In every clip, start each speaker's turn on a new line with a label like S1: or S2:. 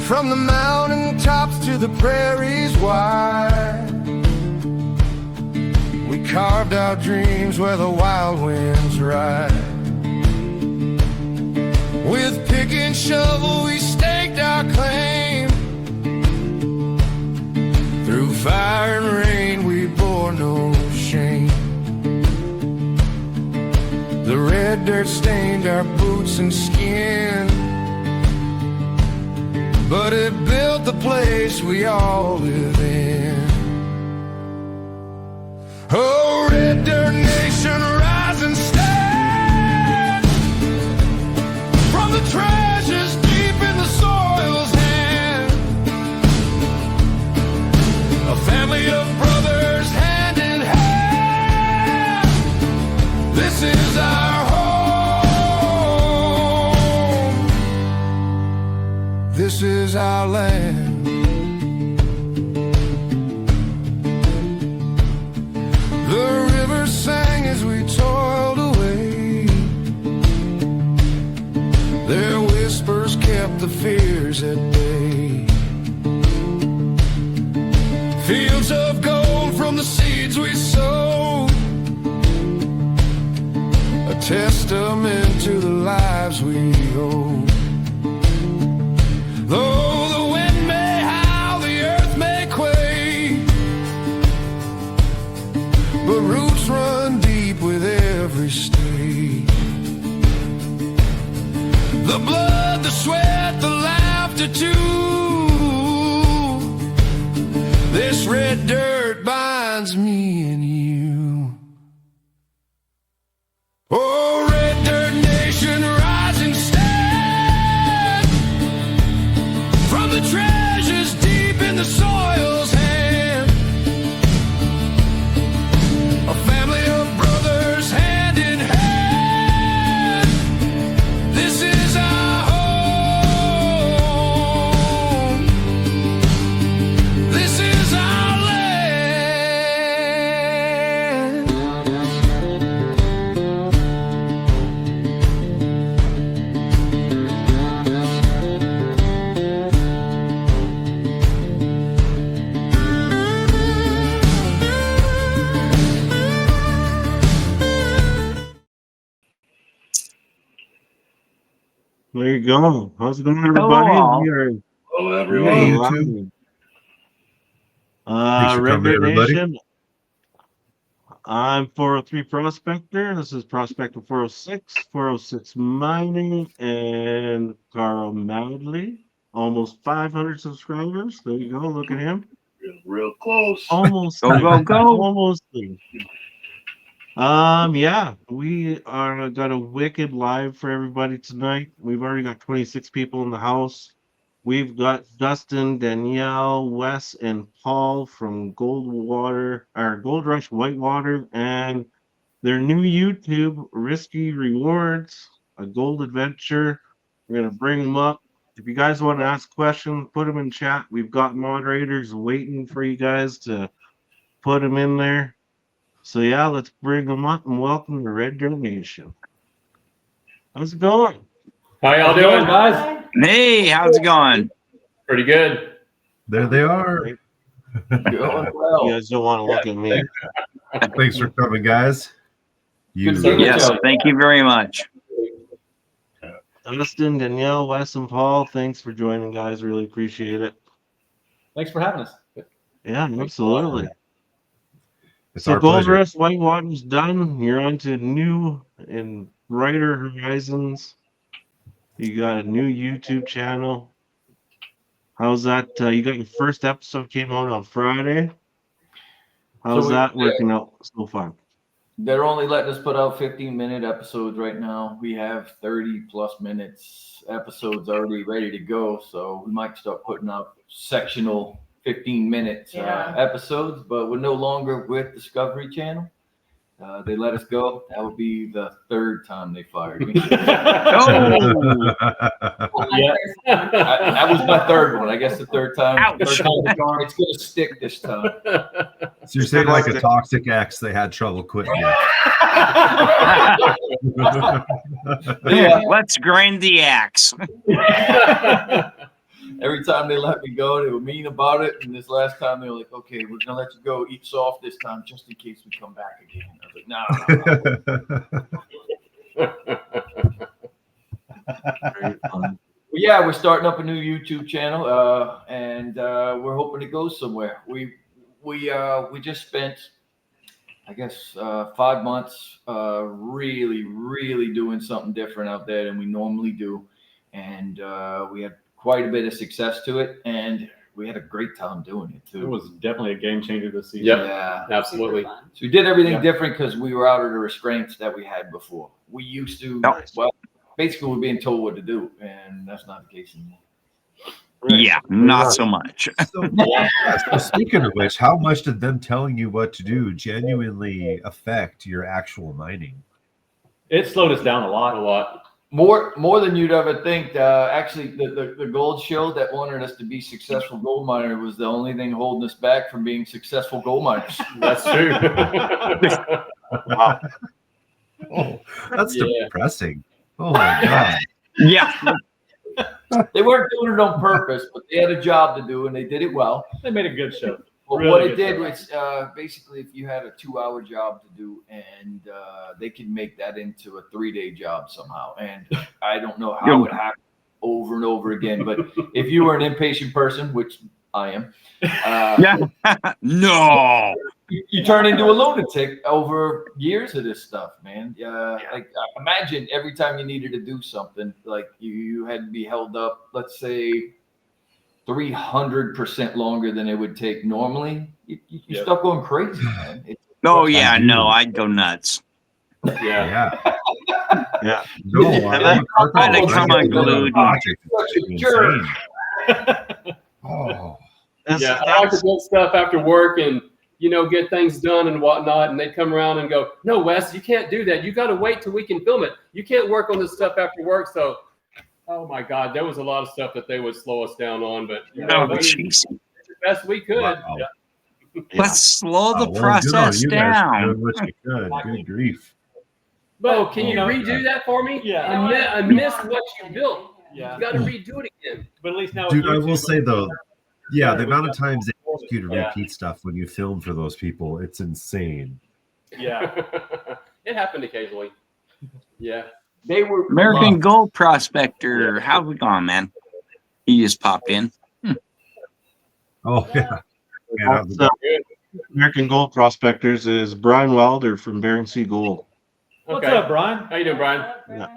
S1: From the mountain tops to the prairies wide, we carved our dreams where the wild winds ride. With pick and shovel we staked our claim. Through fire and rain we bore no shame. The red dirt stained our boots and skin, but it built the place we all live in. Oh, Red Dirt Nation, rise and stand from the treasures deep in the soil's hand. A family of brothers hand in hand. This is our home. This is our land. The river sang as we toiled away. Their whispers kept the fears at bay. Fields of gold from the seeds we sowed, a testament to the lives we owed. Though the wind may howl, the earth may quake, but roots run deep with every stake. The blood, the sweat, the laughter too. This red dirt binds me and you. Oh, Red Dirt Nation, rise and stand from the treasures deep in the soil's hand. A family of brothers hand in hand. This is our home. This is our land.
S2: There you go. How's it going, everybody?
S3: Hello.
S2: We are
S4: Hello, everyone.
S2: live.
S5: Thanks for
S2: Red
S5: coming,
S2: Dirt
S5: everybody.
S2: Nation. I'm 403 Prospector. This is Prospector 406 Mining, and Carl Madley. Almost 500 subscribers. There you go. Look at him.
S4: Real close.
S2: Almost.
S3: Go, go, go.
S2: Almost there. Yeah, we are got a wicked live for everybody tonight. We've already got 26 people in the house. We've got Dustin, Danielle, Wes, and Paul from Gold Rush Whitewater, and their new YouTube, Risky Rewards, a gold adventure. We're gonna bring them up. If you guys want to ask questions, put them in chat. We've got moderators waiting for you guys to put them in there. So yeah, let's bring them up and welcome to Red Dirt Nation. How's it going?
S6: How y'all doing, guys?
S3: Hey, how's it going?
S6: Pretty good.
S5: There they are.
S6: Going
S2: You
S6: well.
S2: guys don't want to look at me.
S5: Thanks for coming, guys.
S6: Good seeing you.
S3: Yes, thank you very much.
S2: Dustin, Danielle, Wes, and Paul, thanks for joining, guys. Really appreciate it.
S6: Thanks for having us.
S2: Yeah, absolutely.
S5: It's
S2: So
S5: our
S2: Gold
S5: pleasure.
S2: Rush Whitewater's done. You're on to new and brighter horizons. You got a new YouTube channel. How's that? You got your first episode came out on Friday. How's that working out so far?
S7: They're only letting us put out 15-minute episodes right now. We have 30+ minutes episodes already ready to go, so we might start putting out sectional 15-minute episodes, but we're no longer with Discovery Channel. They let us go. That would be the third time they fired me.
S3: Oh,
S6: Yeah.
S7: That was my third one. I guess the third time.
S3: Ouch.
S7: Third time's gone. It's going to stick this time.
S5: So you're saying like a toxic ex, they had trouble quitting you.
S7: Yeah.
S3: let's grind the axe.
S7: Every time they let me go, they were mean about it. And this last time, they were like, "Okay, we're gonna let you go. Eat soft this time, just in case we come back again." I was like, "No."
S2: Very fun.
S7: Well, yeah, we're starting up a new YouTube channel, and we're hoping it goes somewhere. We just spent, I guess, 5 months really doing something different out there than we normally do, and we had quite a bit of success to it, and we had a great time doing it too.
S6: It was definitely a game changer this season.
S8: Yep.
S7: Yeah.
S8: Absolutely.
S7: So we did everything
S6: Yeah.
S7: different because we were out of the restraints that we had before. We used to, well, basically we're being told what to do, and that's not the case anymore.
S3: Yeah, not so much.
S5: So speaking of which, how much did them telling you what to do genuinely affect your actual mining?
S6: It slowed us down a lot.
S8: A lot.
S7: More than you'd ever think. Actually, the gold show that wanted us to be successful gold miner was the only thing holding us back from being successful gold miners.
S8: That's true.
S2: Wow.
S5: Oh, that's
S8: Yeah.
S5: depressing. Oh my god.
S3: Yeah.
S7: They weren't doing it on purpose, but they had a job to do, and they did it well.
S6: They made a good show.
S7: But
S6: Really
S7: what it
S6: good
S7: did
S6: show.
S7: was basically if you had a 2-hour job to do, and they could make that into a 3-day job somehow. And I don't know how it happened over and over again. But if you were an impatient person, which I am,
S3: Yeah. No.
S7: you turn into a lunatic over years of this stuff, man. Like imagine every time you needed to do something, like you had to be held up, let's say 300% longer than it would take normally. You
S6: Yep.
S7: start going crazy, man.
S3: Oh yeah, no, I'd go nuts.
S8: Yeah.
S5: Yeah.
S2: Yeah.
S5: No,
S3: I'd have come unglued.
S5: Insane. Oh.
S2: That's-
S8: Yeah. I like to build stuff after work and, get things done and whatnot. And they come around and go, "No, Wes, you can't do that. You got to wait till we can film it. You can't work on this stuff after work." So, oh my God, there was a lot of stuff that they would slow us down on, but
S3: Oh,
S8: we did
S3: jeez.
S8: the best we could.
S5: Wow.
S8: Yeah.
S3: Let's slow the
S5: Well, good on
S3: process
S5: you guys for
S3: down.
S5: doing what you could. Good grief.
S8: Oh, can you
S5: Oh,
S8: redo that for me?
S6: Yeah.
S8: I missed what you built.
S6: Yeah.
S8: You got to redo it again.
S6: But at least now,
S5: Dude,
S6: with
S5: I will
S6: YouTube,
S5: say though, yeah, the
S6: we
S5: amount of
S6: got-
S5: times they ask you to
S6: Yeah.
S5: repeat stuff when you film for those people, it's insane.
S6: Yeah.
S8: It happened occasionally. Yeah.
S7: They were
S3: American Gold Prospector. How's it going, man? He just popped in.
S5: Oh yeah. Yeah,
S2: So, American Gold Prospectors is Brian Wilder from Bering Sea Gold.
S6: What's
S8: Okay.
S6: up, Brian?
S8: How you doing, Brian?
S2: Yeah.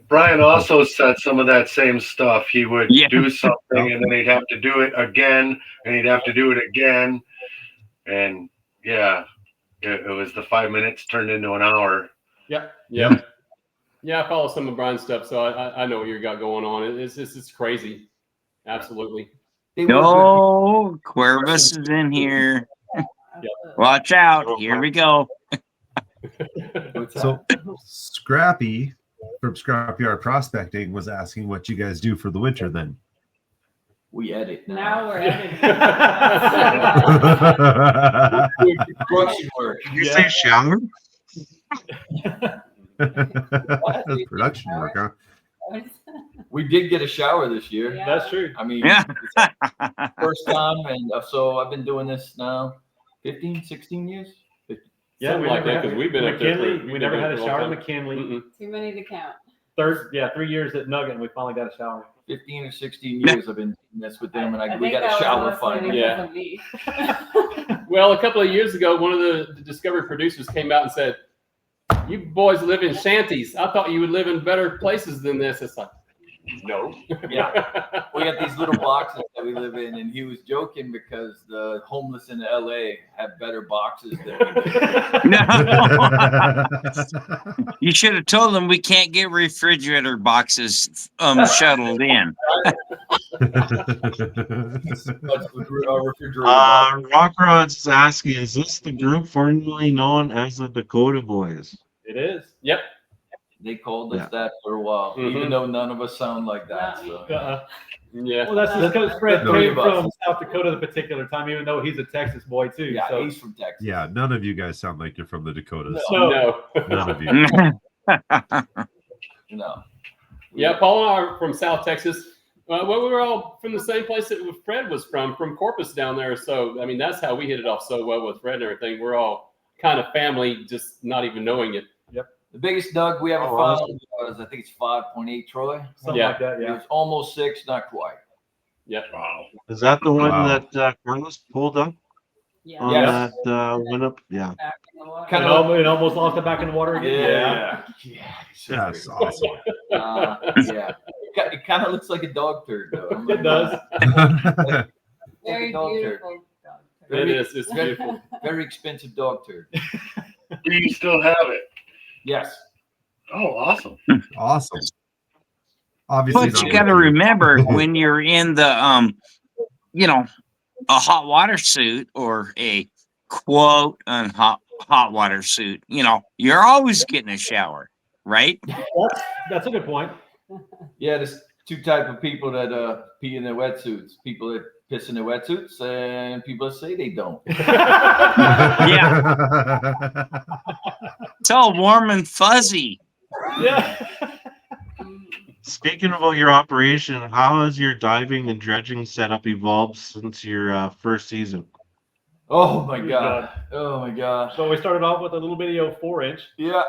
S4: Brian also said some of that same stuff. He would
S3: Yeah.
S4: do something and then he'd have to do it again and he'd have to do it again. And yeah, it was the 5 minutes turned into an hour.
S8: Yeah. Yeah. Yeah, I follow some of Brian's stuff, so I know what you got going on. It's crazy. Absolutely.
S3: No, Cuervus is in here. Watch out. Here we go.
S5: So Scrappy from Scrapyard Prospecting was asking what you guys do for the winter then.
S7: we edit
S9: Now we're editing.
S7: construction work.
S2: Did you say shower?
S5: That's production work, huh?
S7: We did get a shower this year.
S9: Yeah.
S6: That's true.
S7: I mean,
S3: Yeah.
S7: first time, and so I've been doing this now 15, 16 years.
S6: Yeah,
S8: Something like that, 'cause we've been up there for-
S6: McKinley.
S8: we've
S6: We
S8: been
S6: never
S8: there
S6: had a
S8: for a
S6: shower
S8: long
S6: at
S8: time.
S6: McKinley.
S8: Mm-mm.
S9: Too many to count.
S6: 3 years at Nugget, and we finally got a shower.
S7: 15 or 16 years I've been doing this with them, and we
S9: think
S7: got a
S9: that
S7: shower
S9: was mostly
S7: finally.
S9: because of me.
S8: Well, a couple of years ago, one of the Discovery producers came out and said, "You boys live in shanties. I thought you would live in better places than this." It's like, no.
S7: Yeah. We got these little boxes that we live in, and he was joking because the homeless in LA have better boxes than we do.
S3: No. You should have told them we can't get refrigerator boxes shuttled in.
S7: That's our refrigerator box.
S2: Rock Rods is asking, is this the group formerly known as the Dakota Boys?
S6: It is.
S8: Yep.
S7: They called us
S2: Yeah.
S7: that for a while,
S8: Mhm.
S7: even though none of us sound like that. So.
S8: Yeah.
S6: Well, that's just because Fred
S5: No.
S6: came from South Dakota at the particular time, even though he's a Texas boy too.
S7: Yeah,
S6: So
S7: he's from Texas.
S5: Yeah, none of you guys sound like you're from the Dakotas.
S6: No.
S8: No.
S5: None of you.
S7: No.
S8: Yeah, Paul and I are from South Texas. Well, we were all from the same place that Fred was from Corpus down there. So, I mean, that's how we hit it off so well with Fred and everything. We're all kind of family, just not even knowing it.
S7: The biggest Doug we ever
S2: Oh,
S7: found
S2: awesome.
S7: was, I think it's 5.8 Troy.
S6: Something
S8: Yeah.
S6: like that.
S7: It
S6: Yeah.
S7: was almost 6, not quite.
S8: Yep.
S4: Wow.
S2: Is that the one
S5: Wow.
S2: that Carlos pulled up
S9: Yeah.
S2: on
S7: Yes.
S2: that went up? Yeah.
S9: Back in the water.
S7: Kind
S6: It
S7: of-
S6: almost lost it back in the water again.
S5: That's awesome.
S7: Yeah. It kind of looks like a dog turd, though.
S6: It does.
S9: Very
S7: dog turd.
S9: beautiful. dog.
S8: It is. It's beautiful.
S7: Very expensive dog turd.
S4: Do you still have it?
S7: Yes.
S4: Oh, awesome.
S5: Awesome. Obviously,
S3: But
S5: not
S3: you got to
S5: with you.
S3: remember when you're in the you know, a hot water suit or a quote hot water suit, you know, you're always getting a shower, right?
S6: That's a good point.
S7: Yeah, there's two type of people that pee in their wetsuits. People that piss in their wetsuits and people that say they don't.
S3: It's all warm and fuzzy.
S6: Yeah.
S2: Speaking about your operation, how has your diving and dredging setup evolved since your first season?
S7: Oh my god. Oh my gosh.
S6: So we started off with a little video 4-inch.
S7: Yeah.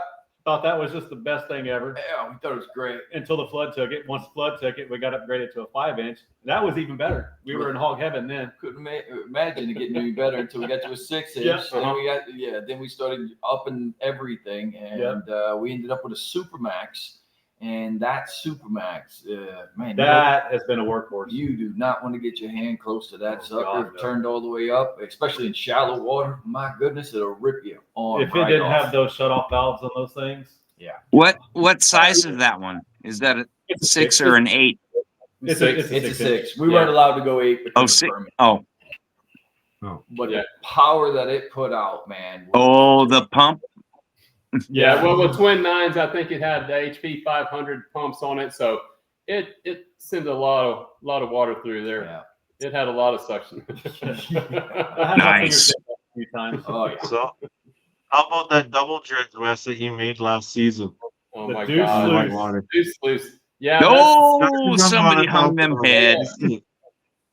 S6: Thought that was just the best thing ever
S7: Yeah, we thought it was great.
S6: until the flood took it. Once the flood took it, we got upgraded to a 5-inch. That was even better. We were in hog heaven then.
S7: Couldn't imagine it getting any better until we got to a 6-inch.
S6: Yeah.
S7: Then we started upping everything, and we ended up with a Supermax. And that Supermax, man,
S6: That has been a workhorse.
S7: you do not want to get your hand close to that
S6: Oh,
S7: sucker
S6: God, no.
S7: turned all the way up, especially in shallow water. My goodness, it'll rip you on.
S6: If it didn't have those shut-off valves on those things,
S3: What size is that one? Is that a
S6: it's
S3: 6 or an 8?
S6: It's
S8: Six.
S6: a
S7: It's a
S6: 6-inch.
S7: 6. We weren't allowed to go 8 because
S3: Oh,
S7: of
S3: 6.
S7: permit.
S3: Oh,
S7: But
S8: Yeah.
S7: the power that it put out, man.
S3: oh, the pump.
S8: Yeah, well, with Twin Nines, I think it had the HP 500 pumps on it, so it sent a lot of water through there.
S7: Yeah.
S8: It had a lot of suction.
S6: I had my
S3: Nice.
S6: fingers in it a few times.
S7: Oh yeah.
S2: So, how about that double dredge, Wes, that you made last season?
S8: Oh
S6: The
S8: my
S6: deuce
S8: god,
S6: sluice.
S2: Water.
S8: Deuce sluice. Yeah.
S3: No, somebody hung them heads.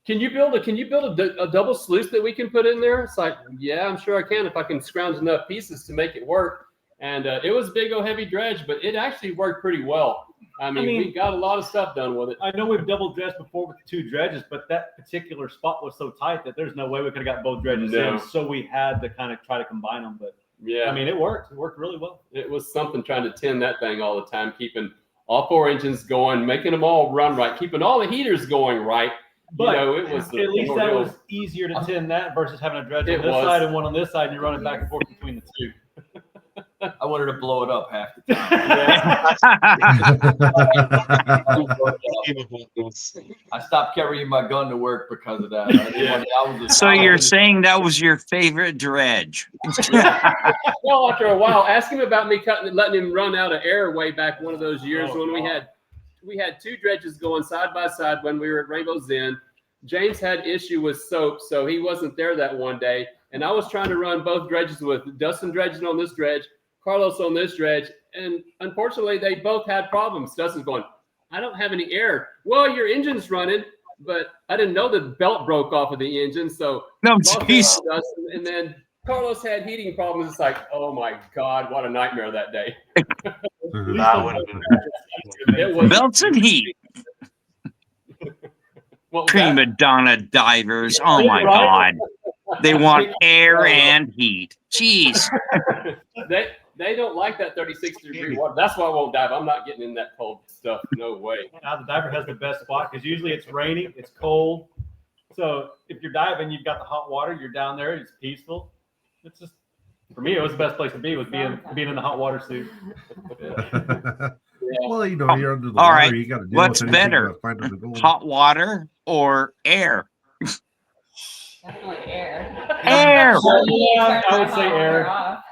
S8: Can you build a double sluice that we can put in there? It's like, yeah, I'm sure I can if I can scrounge enough pieces to make it work. And it was big old heavy dredge, but it actually worked pretty well. I mean, we got a lot of stuff done with it.
S6: I know we've double dredged before with 2 dredges, but that particular spot was so tight that there's no way we could have got both dredges
S8: No.
S6: in. So we had to kind of try to combine them. But
S8: Yeah,
S6: I mean, it worked. It worked really well.
S8: it was something trying to tend that thing all the time, keeping all 4 engines going, making them all run right, keeping all the heaters going right.
S6: But
S8: it was
S6: at least that was easier to tend that versus having a dredge
S8: It
S6: on this
S8: was.
S6: side and one on this side, and you're running back and forth between the two.
S7: I wanted to blow it up half the time. I stopped carrying my gun to work because of that.
S3: So you're saying that was your favorite dredge?
S8: Well, after a while, ask him about me letting him run out of air way back one of those years when we had 2 dredges going side by side when we were at Rainbow's End. James had issue with soap, so he wasn't there that one day. And I was trying to run both dredges with Dustin dredging on this dredge, Carlos on this dredge, and unfortunately, they both had problems. Dustin's going, I don't have any air. Well, your engine's running, but I didn't know the belt broke off of the engine, so
S3: No,
S8: lost
S3: jeez.
S8: Dustin. And then Carlos had heating problems. It's like, oh my God, what a nightmare that day.
S2: That would have been
S8: It was
S3: Belts and heat.
S8: what was that?
S3: Prima donna divers. Oh my God. They want air and heat. Jeez.
S8: They don't like that 36-degree water. That's why I won't dive. I'm not getting in that cold stuff. No way.
S6: Now the diver has the best spot because usually it's raining, it's cold. So if you're diving, you've got the hot water. You're down there. It's peaceful. It's just for me, it was the best place to be was being in the hot water suit.
S5: Well, you know, you're under the
S3: All
S5: water.
S3: right.
S5: You got to deal
S3: What's
S5: with anything
S3: better?
S5: about finding the gold.
S3: Hot water or air?
S9: Definitely air.
S3: Air.
S6: Yeah, I would say air.
S9: Off.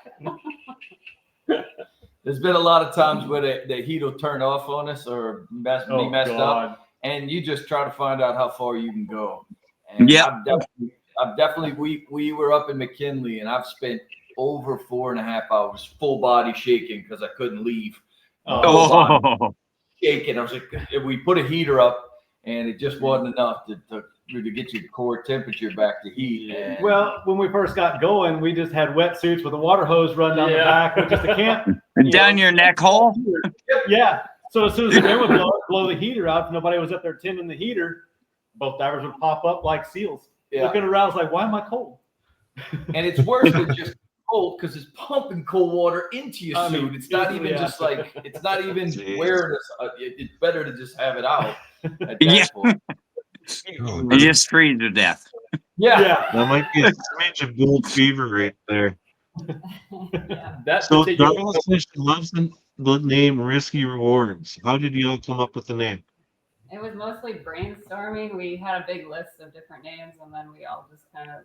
S7: There's been a lot of times where the heat will turn off on us or be messed up, and you just try to find out how far you can go. And
S3: Yep.
S7: I've definitely we were up in McKinley, and I've spent over 4.5 hours full body shaking because I couldn't leave.
S3: Oh.
S7: Shaking. I was like, if we put a heater up, and it just wasn't enough to get your core temperature back to heat. And
S6: Well, when we first got going, we just had wetsuits with a water hose run down the back with just a camp.
S3: Down your neck hole.
S6: Yeah. So as soon as the wind would blow the heater out, if nobody was up there tending the heater, both divers would pop up like seals. Looking around, like, why am I cold?
S7: And it's worse than just cold because it's pumping cold water into your suit.
S6: mean,
S7: It's not even just like, it's not even wearing it's better to just have it out at that point.
S3: You just freeze to death.
S7: Yeah.
S2: That might be a smidge of gold fever right there.
S8: That
S2: So
S8: particular
S2: Darla says she loves the name Risky Rewards. How did you all come up with the name?
S9: It was mostly brainstorming. We had a big list of different names, and then we all just kind of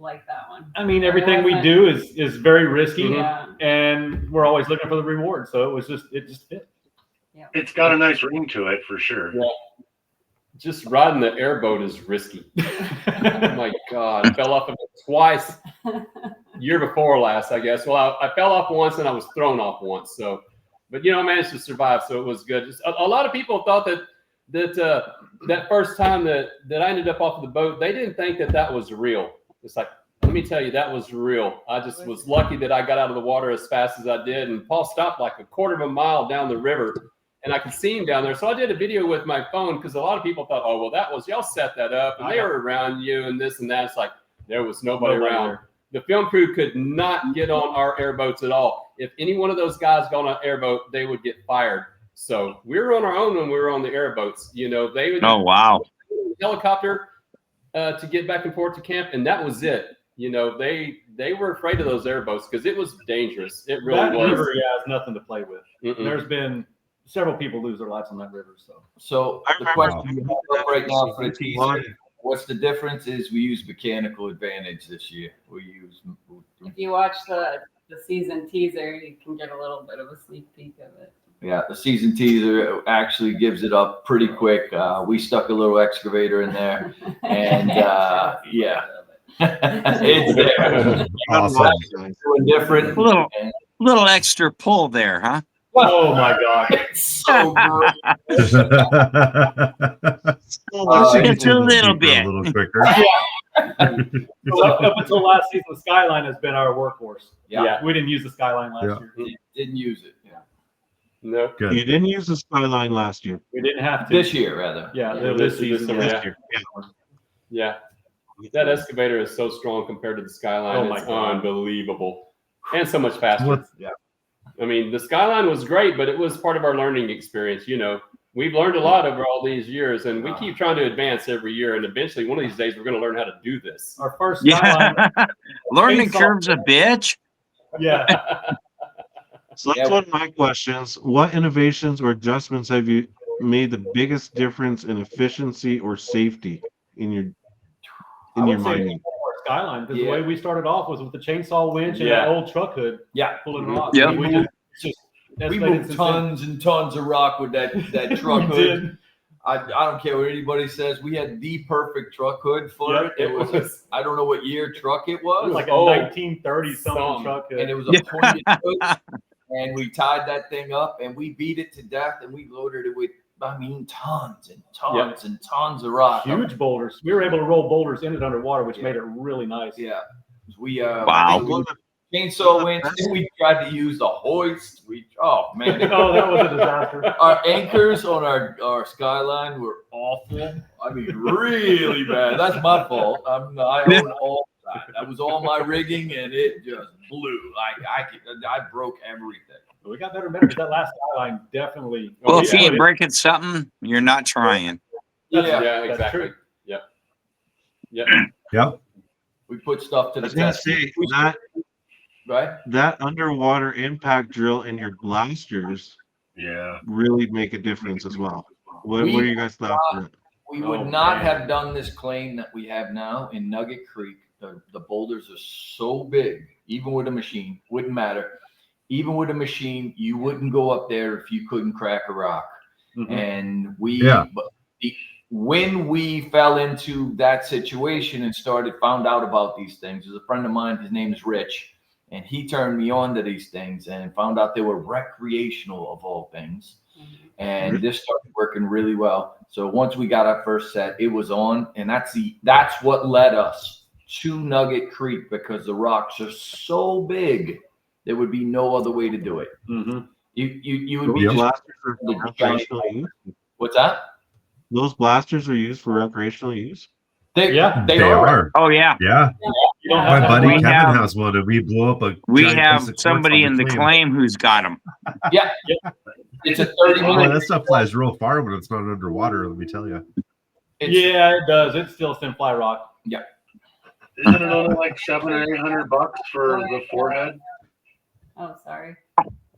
S9: liked that one.
S6: I mean, everything we do is very risky,
S9: Yeah.
S6: and we're always looking for the reward. So it just fit.
S4: It's got a nice ring to it for sure.
S8: Yeah. Just riding the airboat is risky. Oh my God. I fell off of it twice. Year before last, I guess. Well, I fell off once and I was thrown off once. So, but I managed to survive. So it was good. Just, a lot of people thought that first time that I ended up off of the boat, they didn't think that was real. It's like, let me tell you, that was real. I just was lucky that I got out of the water as fast as I did. And Paul stopped like a quarter of a mile down the river. And I could see him down there. So I did a video with my phone because a lot of people thought, oh, well, y'all set that up. And they were around you and this and that. It's like, there was nobody around.
S6: There.
S8: The film crew could not get on our airboats at all. If any one of those guys got on an airboat, they would get fired. So we were on our own when we were on the airboats. They would helicopter to get back and forth to camp. And that was it. They were afraid of those airboats because it was dangerous. It really
S6: That
S8: was.
S6: river, has nothing to play with. There's been several people lose their lives on that river.
S7: So the question we have up right now for the teaser, what's the difference is we use mechanical advantage this year.
S9: If you watch the season teaser, you can get a little bit of a sneak peek of it.
S7: Yeah, the season teaser actually gives it up pretty quick. We stuck a little excavator in there, and yeah, it's there.
S5: Awesome.
S7: Doing different.
S3: Little extra pull there, huh?
S6: Oh my God.
S7: It's so great.
S3: Just a little bit.
S5: A little quicker.
S6: So up until last season, the Skyline has been our workhorse.
S7: Yeah.
S6: We didn't use the Skyline last year.
S7: Didn't use it. Yeah.
S8: No.
S5: Good.
S2: You didn't use the Skyline last year.
S6: We didn't have to.
S7: This year, rather.
S6: Yeah,
S8: This
S6: season.
S8: year.
S2: This year.
S8: Yeah. That excavator is so strong compared to the Skyline.
S6: Oh my
S8: It's
S6: God.
S8: unbelievable. And so much faster.
S6: Yeah.
S8: I mean, the Skyline was great, but it was part of our learning experience. We've learned a lot over all these years, and we keep trying to advance every year. And eventually, one of these days, we're going to learn how to do this.
S6: Our first Skyline.
S3: Learning curve's a bitch.
S6: Yeah.
S2: So that's one of my questions. What innovations or adjustments have you made the biggest difference in efficiency or safety in your mining?
S6: Skyline, because the way we started off was with the chainsaw winch and
S8: Yeah.
S6: that old truck hood.
S7: Yeah.
S6: Pulling rock.
S3: Yeah.
S7: We moved tons and tons of rock with that truck hood. I don't care what anybody says. We had the perfect truck hood for it. It was I don't know what year truck it was.
S6: It was like a
S8: Oh,
S6: 1930 something truck hood.
S7: And it was a pointed hood. And we tied that thing up and we beat it to death and we loaded it with tons and tons and tons of rock.
S6: Huge boulders. We were able to roll boulders in it underwater, which made it really nice.
S7: Yeah. We
S3: Wow.
S7: chainsaw winch. Then we tried to use the hoist. Oh man.
S6: Oh, that was a disaster.
S7: Our anchors on our Skyline were awful. I mean, really bad. That's my fault. I own all that. That was all my rigging, and it just blew. I broke everything.
S6: But we got better and better. That last Skyline definitely.
S3: Well, if you ain't breaking something, you're not trying.
S8: Yeah,
S6: that's
S8: exactly.
S6: true.
S8: Yep. Yep.
S5: Yep.
S7: We put stuff to
S2: I
S7: the
S2: was gonna
S7: test.
S2: say
S7: Right?
S2: that underwater impact drill and your blasters
S4: Yeah.
S2: really make a difference as well. What are you guys thoughts on it?
S7: We would not have done this claim that we have now in Nugget Creek. The boulders are so big, even with a machine, wouldn't matter. Even with a machine, you wouldn't go up there if you couldn't crack a rock.
S6: Mhm.
S7: And when we fell into that situation and found out about these things, there's a friend of mine, his name is Rich, And he turned me on to these things and found out they were recreational of all things. And this started working really well. So once we got our first set, it was on, and that's what led us to Nugget Creek, because the rocks are so big, there would be no other way to do it.
S6: Mm-hmm.
S7: You would be
S2: Those
S7: just
S2: blasters are for recreational use.
S7: what's that?
S2: Those blasters are used for recreational use.
S7: They
S5: They
S7: are.
S5: are.
S3: Oh yeah,
S5: Yeah.
S6: You don't
S5: My
S6: have to
S5: buddy
S3: we
S5: Kevin
S3: have-
S5: has one, and we blew up a
S3: we
S5: giant
S3: have
S5: piece of quartz
S3: somebody
S5: on
S3: in the claim who's got them.
S7: Yeah. It's a 30
S5: Oh,
S7: minute.
S5: that stuff flies real far when it's not underwater. Let me tell you.
S6: Yeah, it does. It's still thin fly rock.
S4: Isn't it only like $700 or $800 for the forehead?
S9: Oh, sorry.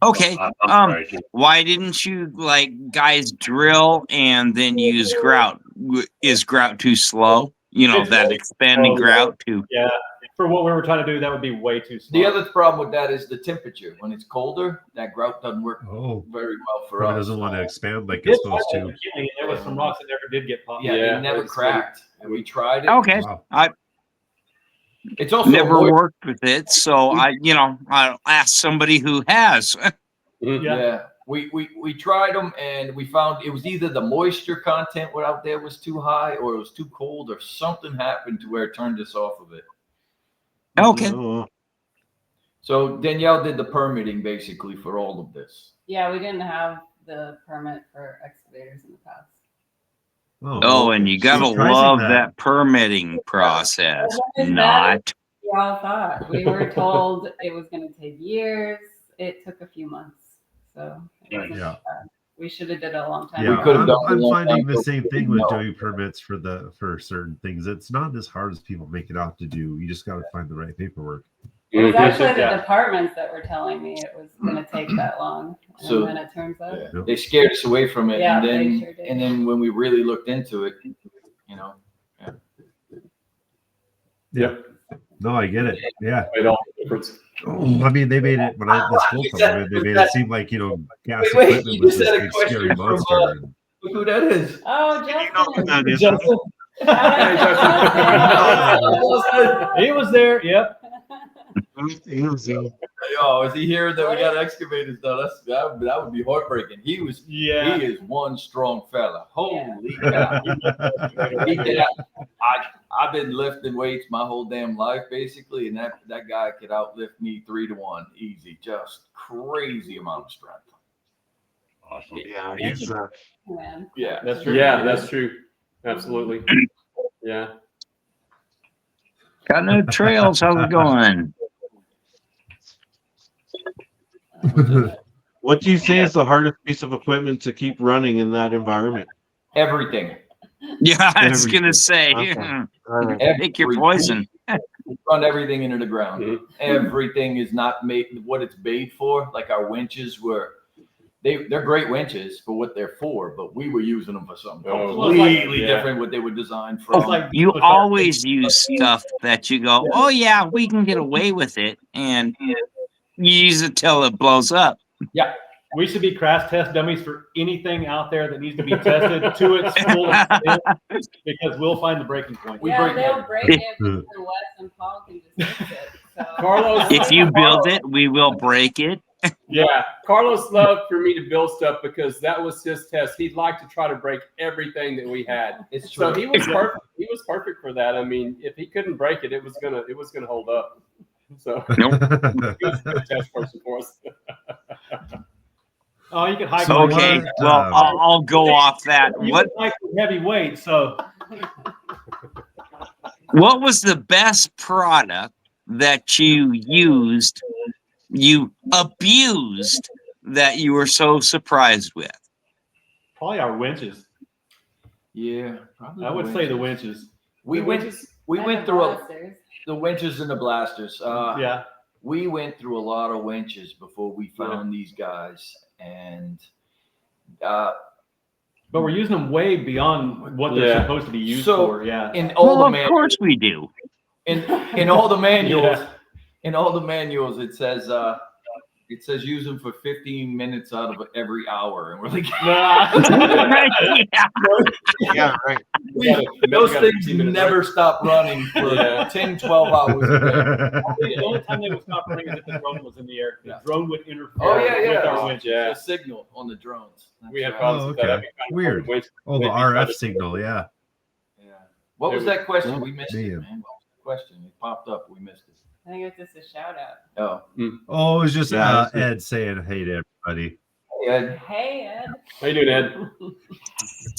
S3: Okay.
S4: I'm sorry.
S3: Why didn't you guys drill and then use grout? Is grout too slow? You know,
S6: It's
S3: that
S6: way
S3: expanding
S6: slow.
S3: grout too.
S6: Yeah. For what we were trying to do, that would be way too slow.
S7: The other problem with that is the temperature. When it's colder, that grout doesn't work
S5: Oh,
S7: very well for
S5: probably
S7: us.
S5: doesn't want to expand like
S6: This
S5: it's supposed
S6: one
S5: to.
S6: was beginning, there was some rocks that never did get popped.
S7: Yeah,
S8: Yeah,
S7: it never
S8: it's
S7: cracked. And we tried it.
S3: Okay.
S5: Wow.
S7: It's also
S3: Never
S7: moist-
S3: worked with it, so I'll ask somebody who has.
S8: Mhm.
S6: Yeah.
S7: We tried them, and we found it was either the moisture content out there was too high, or it was too cold, or something happened to where it turned us off of it.
S3: Okay.
S2: Oh,
S7: So Danielle did the permitting basically for all of this.
S9: Yeah, we didn't have the permit for excavators in the past.
S3: Oh, and you gotta
S5: Surprising
S3: love
S5: that.
S3: that permitting process.
S9: What is
S3: Not.
S9: that? We all thought. We were told it was going to take years. It took a few months. So it wasn't
S5: Yeah.
S9: bad. We should have did it a long time
S5: Yeah,
S9: ago.
S7: could've done it a
S5: I'm
S7: long
S5: finding
S7: time
S5: the
S7: ago.
S5: same thing with
S7: No.
S5: doing permits for certain things. It's not as hard as people make it out to do. You just got to find the right paperwork.
S9: It was
S8: Mhm.
S9: actually the
S6: Yeah.
S9: departments that were telling me it was going to take that long, and
S7: So-
S9: then it turns out.
S5: Yeah.
S7: They scared us away from it,
S9: Yeah,
S7: and
S9: they
S7: then
S9: sure did.
S7: and then when we really looked into it,
S5: No, I get it. Yeah.
S8: Made all the difference.
S5: Oh, I mean, they made it when I this whole time. They made it seem like gas
S7: Wait,
S5: equipment
S7: you
S5: was
S7: just
S5: this
S7: had a
S5: big
S7: question
S5: scary
S7: from,
S5: monster.
S7: look who that is.
S9: Oh,
S2: you know who
S9: Justin.
S2: that is?
S6: Justin. He was there. Yep.
S7: Oh, is he here that we got excavators done? That would be heartbreaking. He
S6: Yeah.
S7: is one strong fella. Holy cow. He did. I've been lifting weights my whole damn life, basically, and that guy could outlift me 3-1 easy. Just crazy amount of strength.
S4: Awesome.
S2: Yeah, he's
S9: Man.
S7: Yeah,
S6: That's true.
S8: Yeah, that's true. Absolutely. Yeah.
S3: Got no trails. How's it going?
S2: what do you say is the hardest piece of equipment to keep running in that environment?
S7: everything.
S3: Yeah, I was
S2: Everything.
S3: gonna say.
S2: Okay. All right.
S3: Pick your poison.
S7: Run everything into the ground.
S8: Mhm.
S7: Everything is not made what it's made for. Like our winches were, they're great winches for what they're for, but we were using them for something
S8: Oh,
S7: completely
S8: yeah.
S7: different what they were designed
S6: It's
S7: from.
S6: like
S3: You always use stuff that you go, oh yeah, we can get away with it, and you use it till it blows up.
S6: we should be crash test dummies for anything out there that needs to be tested to its full extent, because we'll find the breaking point.
S7: We
S9: Yeah,
S7: break
S9: they'll
S7: it.
S9: break it before Wes and Paul can just fix it. So.
S8: Carlos,
S3: If you build it, we will break it.
S8: yeah, Carlos loved for me to build stuff because that was his test. He'd like to try to break everything that we had.
S7: It's
S8: So
S7: true.
S8: he was perfect. He was perfect for that. I mean, if he couldn't break it, it was gonna hold up. So he was a good test person for us.
S6: Oh, you can hike.
S5: So
S6: with
S3: Okay,
S5: what,
S3: well, I'll go off that.
S6: You
S3: What
S6: can hike with heavy weight, so
S3: What was the best product that you used, you abused, that you were so surprised with?
S6: probably our winches.
S7: Yeah, probably.
S6: I would say the winches.
S7: We
S8: The
S7: went.
S8: winches?
S7: We
S9: And
S7: went
S9: the
S7: through
S9: blasters.
S7: the winches and the blasters.
S6: Yeah.
S7: We went through a lot of winches before we found these guys, and
S6: But we're using them way beyond what they're
S8: Yeah.
S6: supposed to be used
S7: So-
S6: for. Yeah.
S7: in all
S3: Well,
S7: the
S3: of
S7: manuals,
S3: course we do.
S7: in all the manuals,
S6: Yeah.
S7: in all the manuals, it says It says use them for 15 minutes out of every hour, and we're like,
S2: Yeah, right.
S7: those things never stop running for 10, 12 hours a day.
S6: The only time they would stop running is if the drone was in the air. The drone would interfere with our winch.
S7: The signal on the drones.
S8: We had problems with that.
S5: Weird. Oh, the RF signal, yeah.
S7: What was that question? We missed it,
S5: Man.
S7: man. What was the question? It popped up. We missed it.
S9: I think it's just a shout out.
S7: Oh,
S5: Oh, it was just
S2: Yeah,
S5: Ed saying hey to everybody.
S7: Ed.
S9: Hey, Ed.
S8: How you doing, Ed?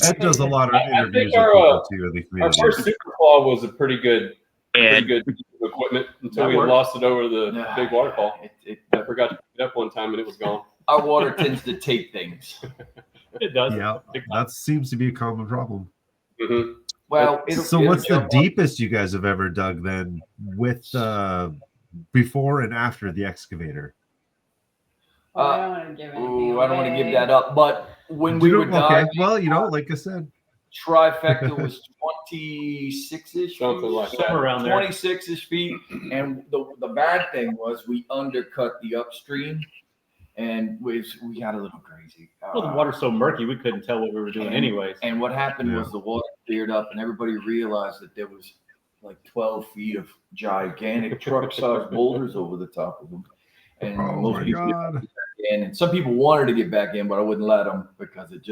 S5: Ed does a lot of
S8: I think
S5: interviews with
S8: our,
S5: people too in the
S8: Our
S5: community.
S8: first Super Claw was a pretty good
S3: Ed.
S8: piece of equipment until
S6: That
S8: we
S6: works.
S8: lost it over the big waterfall. I
S7: It,
S8: forgot to pick it up one time and it was gone.
S7: our water tends to take things.
S6: It does.
S5: Yeah, that seems to be a common problem.
S8: Mm-hmm.
S7: Well,
S5: So what's the deepest you guys have ever dug then with before and after the excavator?
S9: Oh, I don't want to give anything
S7: I don't want to give
S9: away.
S7: that up. But when we were
S5: Okay,
S7: diving,
S5: well, like I said.
S7: trifecta was 26-ish
S8: Something
S7: feet,
S8: like that.
S6: Somewhere around there.
S7: 26-ish feet. And the bad thing was we undercut the upstream, and we got a little crazy.
S6: Well, the water's so murky, we couldn't tell what we were doing anyways.
S7: And what happened was the water cleared up, and everybody realized that there was like 12 feet of gigantic truck-sized boulders over the top of them. And
S5: Oh
S7: most
S5: my
S7: people
S5: God.
S7: got back in, and some people wanted to get back in, but I wouldn't let them because it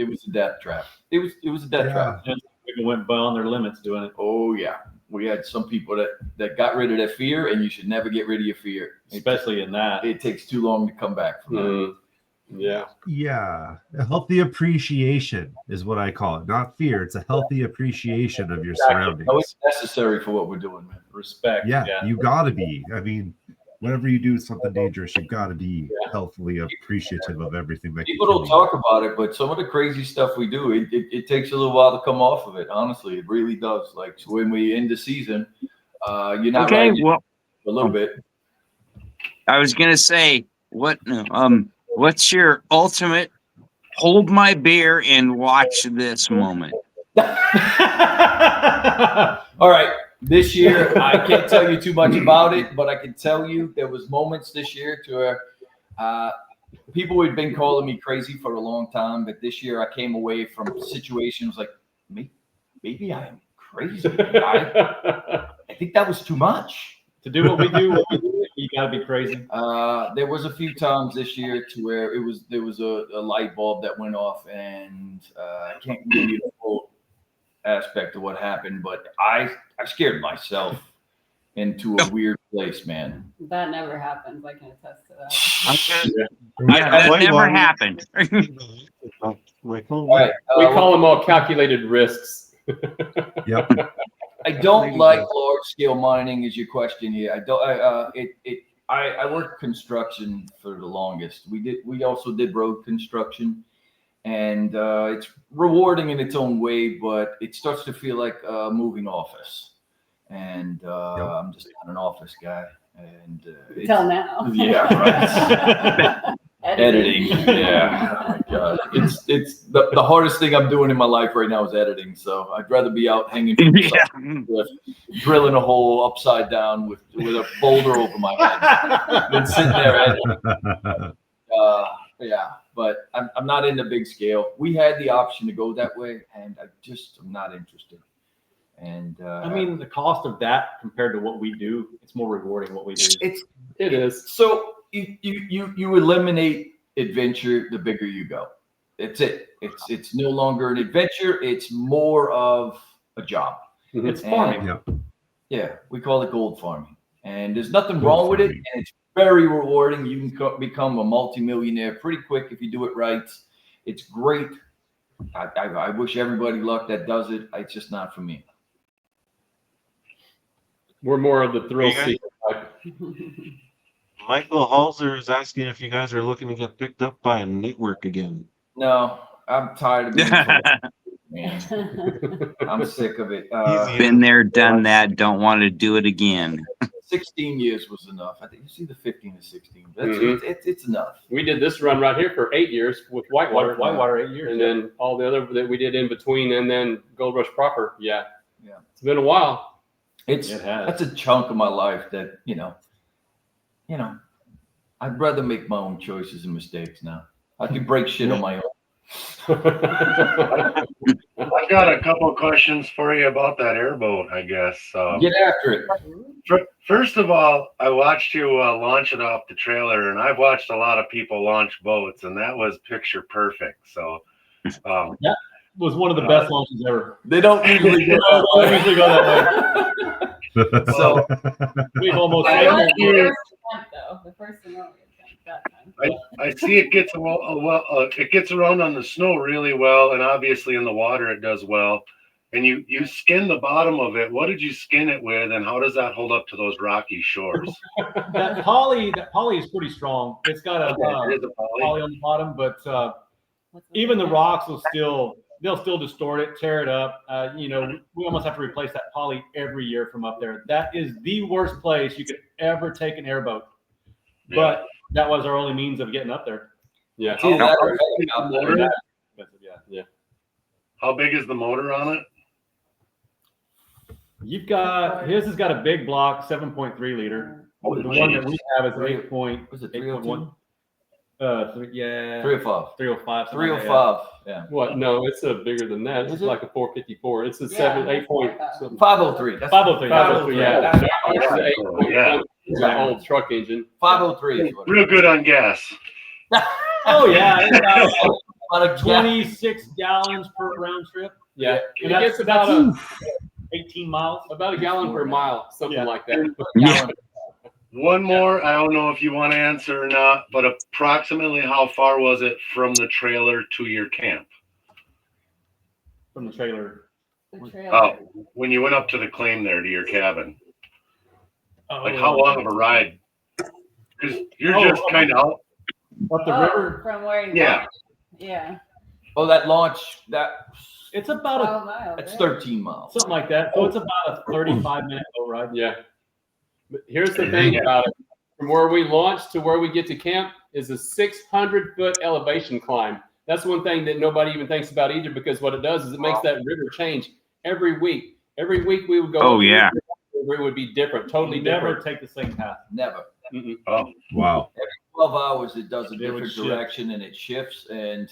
S7: was a death trap. It was a death trap.
S6: People went beyond their limits doing it.
S7: Oh yeah, we had some people that got rid of their fear, and you should never get rid of your fear,
S6: Especially in that.
S7: It takes too long to come back from that.
S8: Yeah.
S5: Yeah, a healthy appreciation is what I call it. Not fear. It's a healthy appreciation of your surroundings.
S7: No, it's necessary for what we're doing, man.
S6: Respect.
S5: Yeah, you got to be. I mean, whenever you do something dangerous, you've got to be healthily appreciative of everything that
S7: People don't talk about it, but some of the crazy stuff we do, it takes a little while to come off of it. Honestly, it really does. Like when we end the season, you're not
S3: Okay,
S7: right
S3: well,
S7: a little bit.
S3: I was gonna say, what's your ultimate hold my beer and watch this moment?
S7: All right. This year, I can't tell you too much about it, but I can tell you there was moments this year to where people had been calling me crazy for a long time, but this year I came away from situations like, maybe I am crazy. I think that was too much.
S6: To do what we do, you got to be crazy.
S7: There was a few times this year to where there was a light bulb that went off, and I can't give you the full aspect of what happened, but I scared myself into a weird place, man.
S9: That never happens. I can attest to that.
S3: That never happened.
S7: All right,
S8: We call them all calculated risks.
S5: Yep.
S7: I don't like large scale mining is your question here. I don't. I worked construction for the longest. We also did road construction, and it's rewarding in its own way, but it starts to feel like a moving office. And I'm just not an office guy. And
S9: Till now.
S7: Yeah, right. Editing. Yeah. Oh my God. It's the hardest thing I'm doing in my life right now is editing. So I'd rather be out hanging from the side of the cliff, drilling a hole upside down with a boulder over my head than sitting there editing. Yeah, but I'm not into big scale. We had the option to go that way, and I just am not interested. And
S6: I mean, the cost of that compared to what we do, it's more rewarding what we do.
S8: It is.
S7: So you eliminate adventure the bigger you go. That's it. It's no longer an adventure. It's more of a job.
S6: It's farming.
S7: Yeah, we call it gold farming, and there's nothing wrong with it. And it's very rewarding. You can become a multimillionaire pretty quick if you do it right. It's great. I wish everybody luck that does it. It's just not for me.
S8: We're more of the thrill
S2: You guys-
S8: seeker type.
S2: Michael Halser is asking if you guys are looking to get picked up by a network again.
S7: No, I'm tired of being told, man. I'm sick of it.
S3: Been there, done that. Don't want to do it again.
S7: 16 years was enough. I think it's either 15 or 16. That's it's enough.
S8: We did this run right here for 8 years with Whitewater.
S6: Whitewater 8 years.
S8: And then all the other that we did in between, and then Gold Rush proper. Yeah.
S7: Yeah.
S8: It's been a while.
S6: It has.
S7: That's a chunk of my life that, I'd rather make my own choices and mistakes now. I can break shit on my own.
S4: I've got a couple of questions for you about that airboat, I guess.
S7: Get after it.
S4: First of all, I watched you launch it off the trailer, and I've watched a lot of people launch boats, and that was picture perfect. So,
S6: That was one of the best launches ever.
S7: They don't usually go
S6: They don't usually go that way.
S7: So
S6: We've almost
S9: I
S6: saved
S9: was
S6: it.
S9: the first attempt, though. The first and only attempt that time.
S4: I see it gets it gets around on the snow really well, and obviously in the water it does well. And you skin the bottom of it. What did you skin it with, and how does that hold up to those rocky shores?
S6: That poly is pretty strong. It's got a,
S4: Okay, it is a
S6: poly on the bottom, but even the rocks they'll still distort it, tear it up. We almost have to replace that poly every year from up there. That is the worst place you could ever take an airboat.
S4: Yeah.
S6: But that was our only means of getting up there.
S8: Yeah.
S7: See, that or
S8: Yeah.
S4: How big is the motor on it?
S6: His has got a big block, 7.3 liter.
S4: Oh,
S6: The one that
S4: geez.
S6: we have is 8.1.
S7: Was it 302?
S6: 305.
S7: 305.
S6: 305.
S7: 305. Yeah.
S8: What? No, it's bigger than that.
S7: Is
S8: It's
S7: it?
S8: like a 454. It's a
S9: Yeah,
S8: 8 point something.
S7: 503. That's
S6: 503.
S8: 503, yeah.
S7: That's
S8: It's an 8 point.
S4: Yeah.
S8: It's an old truck engine.
S7: 503 is what it
S4: Real good on gas.
S6: Oh, yeah. It's about
S7: is. About a
S6: 26 gallons per round trip.
S8: Yeah.
S6: And
S8: It gets about a
S6: 18 miles.
S8: gallon per mile, something
S6: Yeah.
S8: like that.
S3: Yeah.
S4: One more. I don't know if you want to answer or not, but approximately how far was it from the trailer to your camp?
S6: From the trailer.
S9: The trailer.
S4: Oh, when you went up to the claim there to your cabin, like how
S6: Oh.
S4: long of a ride? Because you're
S6: Oh,
S4: just kind of out.
S6: Up the river?
S9: From where you
S4: Yeah.
S9: launched. Yeah.
S7: Oh, that launch,
S6: It's about
S9: 12 miles.
S7: that's
S9: right?
S7: 13 miles.
S6: something like that. So it's about a 35-minute boat ride.
S8: Yeah. But here's the thing about it. From where we launch to where we get to camp is a 600-foot elevation climb. That's one thing that nobody even thinks about either, because what it does is it makes that river change every week. Every week we would go.
S3: Oh,
S8: up the
S3: yeah.
S8: river, it would be different, totally
S6: You never
S8: different.
S6: take the same path.
S7: Never.
S8: Mm-mm.
S4: Oh,
S5: Wow.
S7: 12 hours, it does a
S6: It would
S7: different
S6: shift.
S7: direction and it shifts. And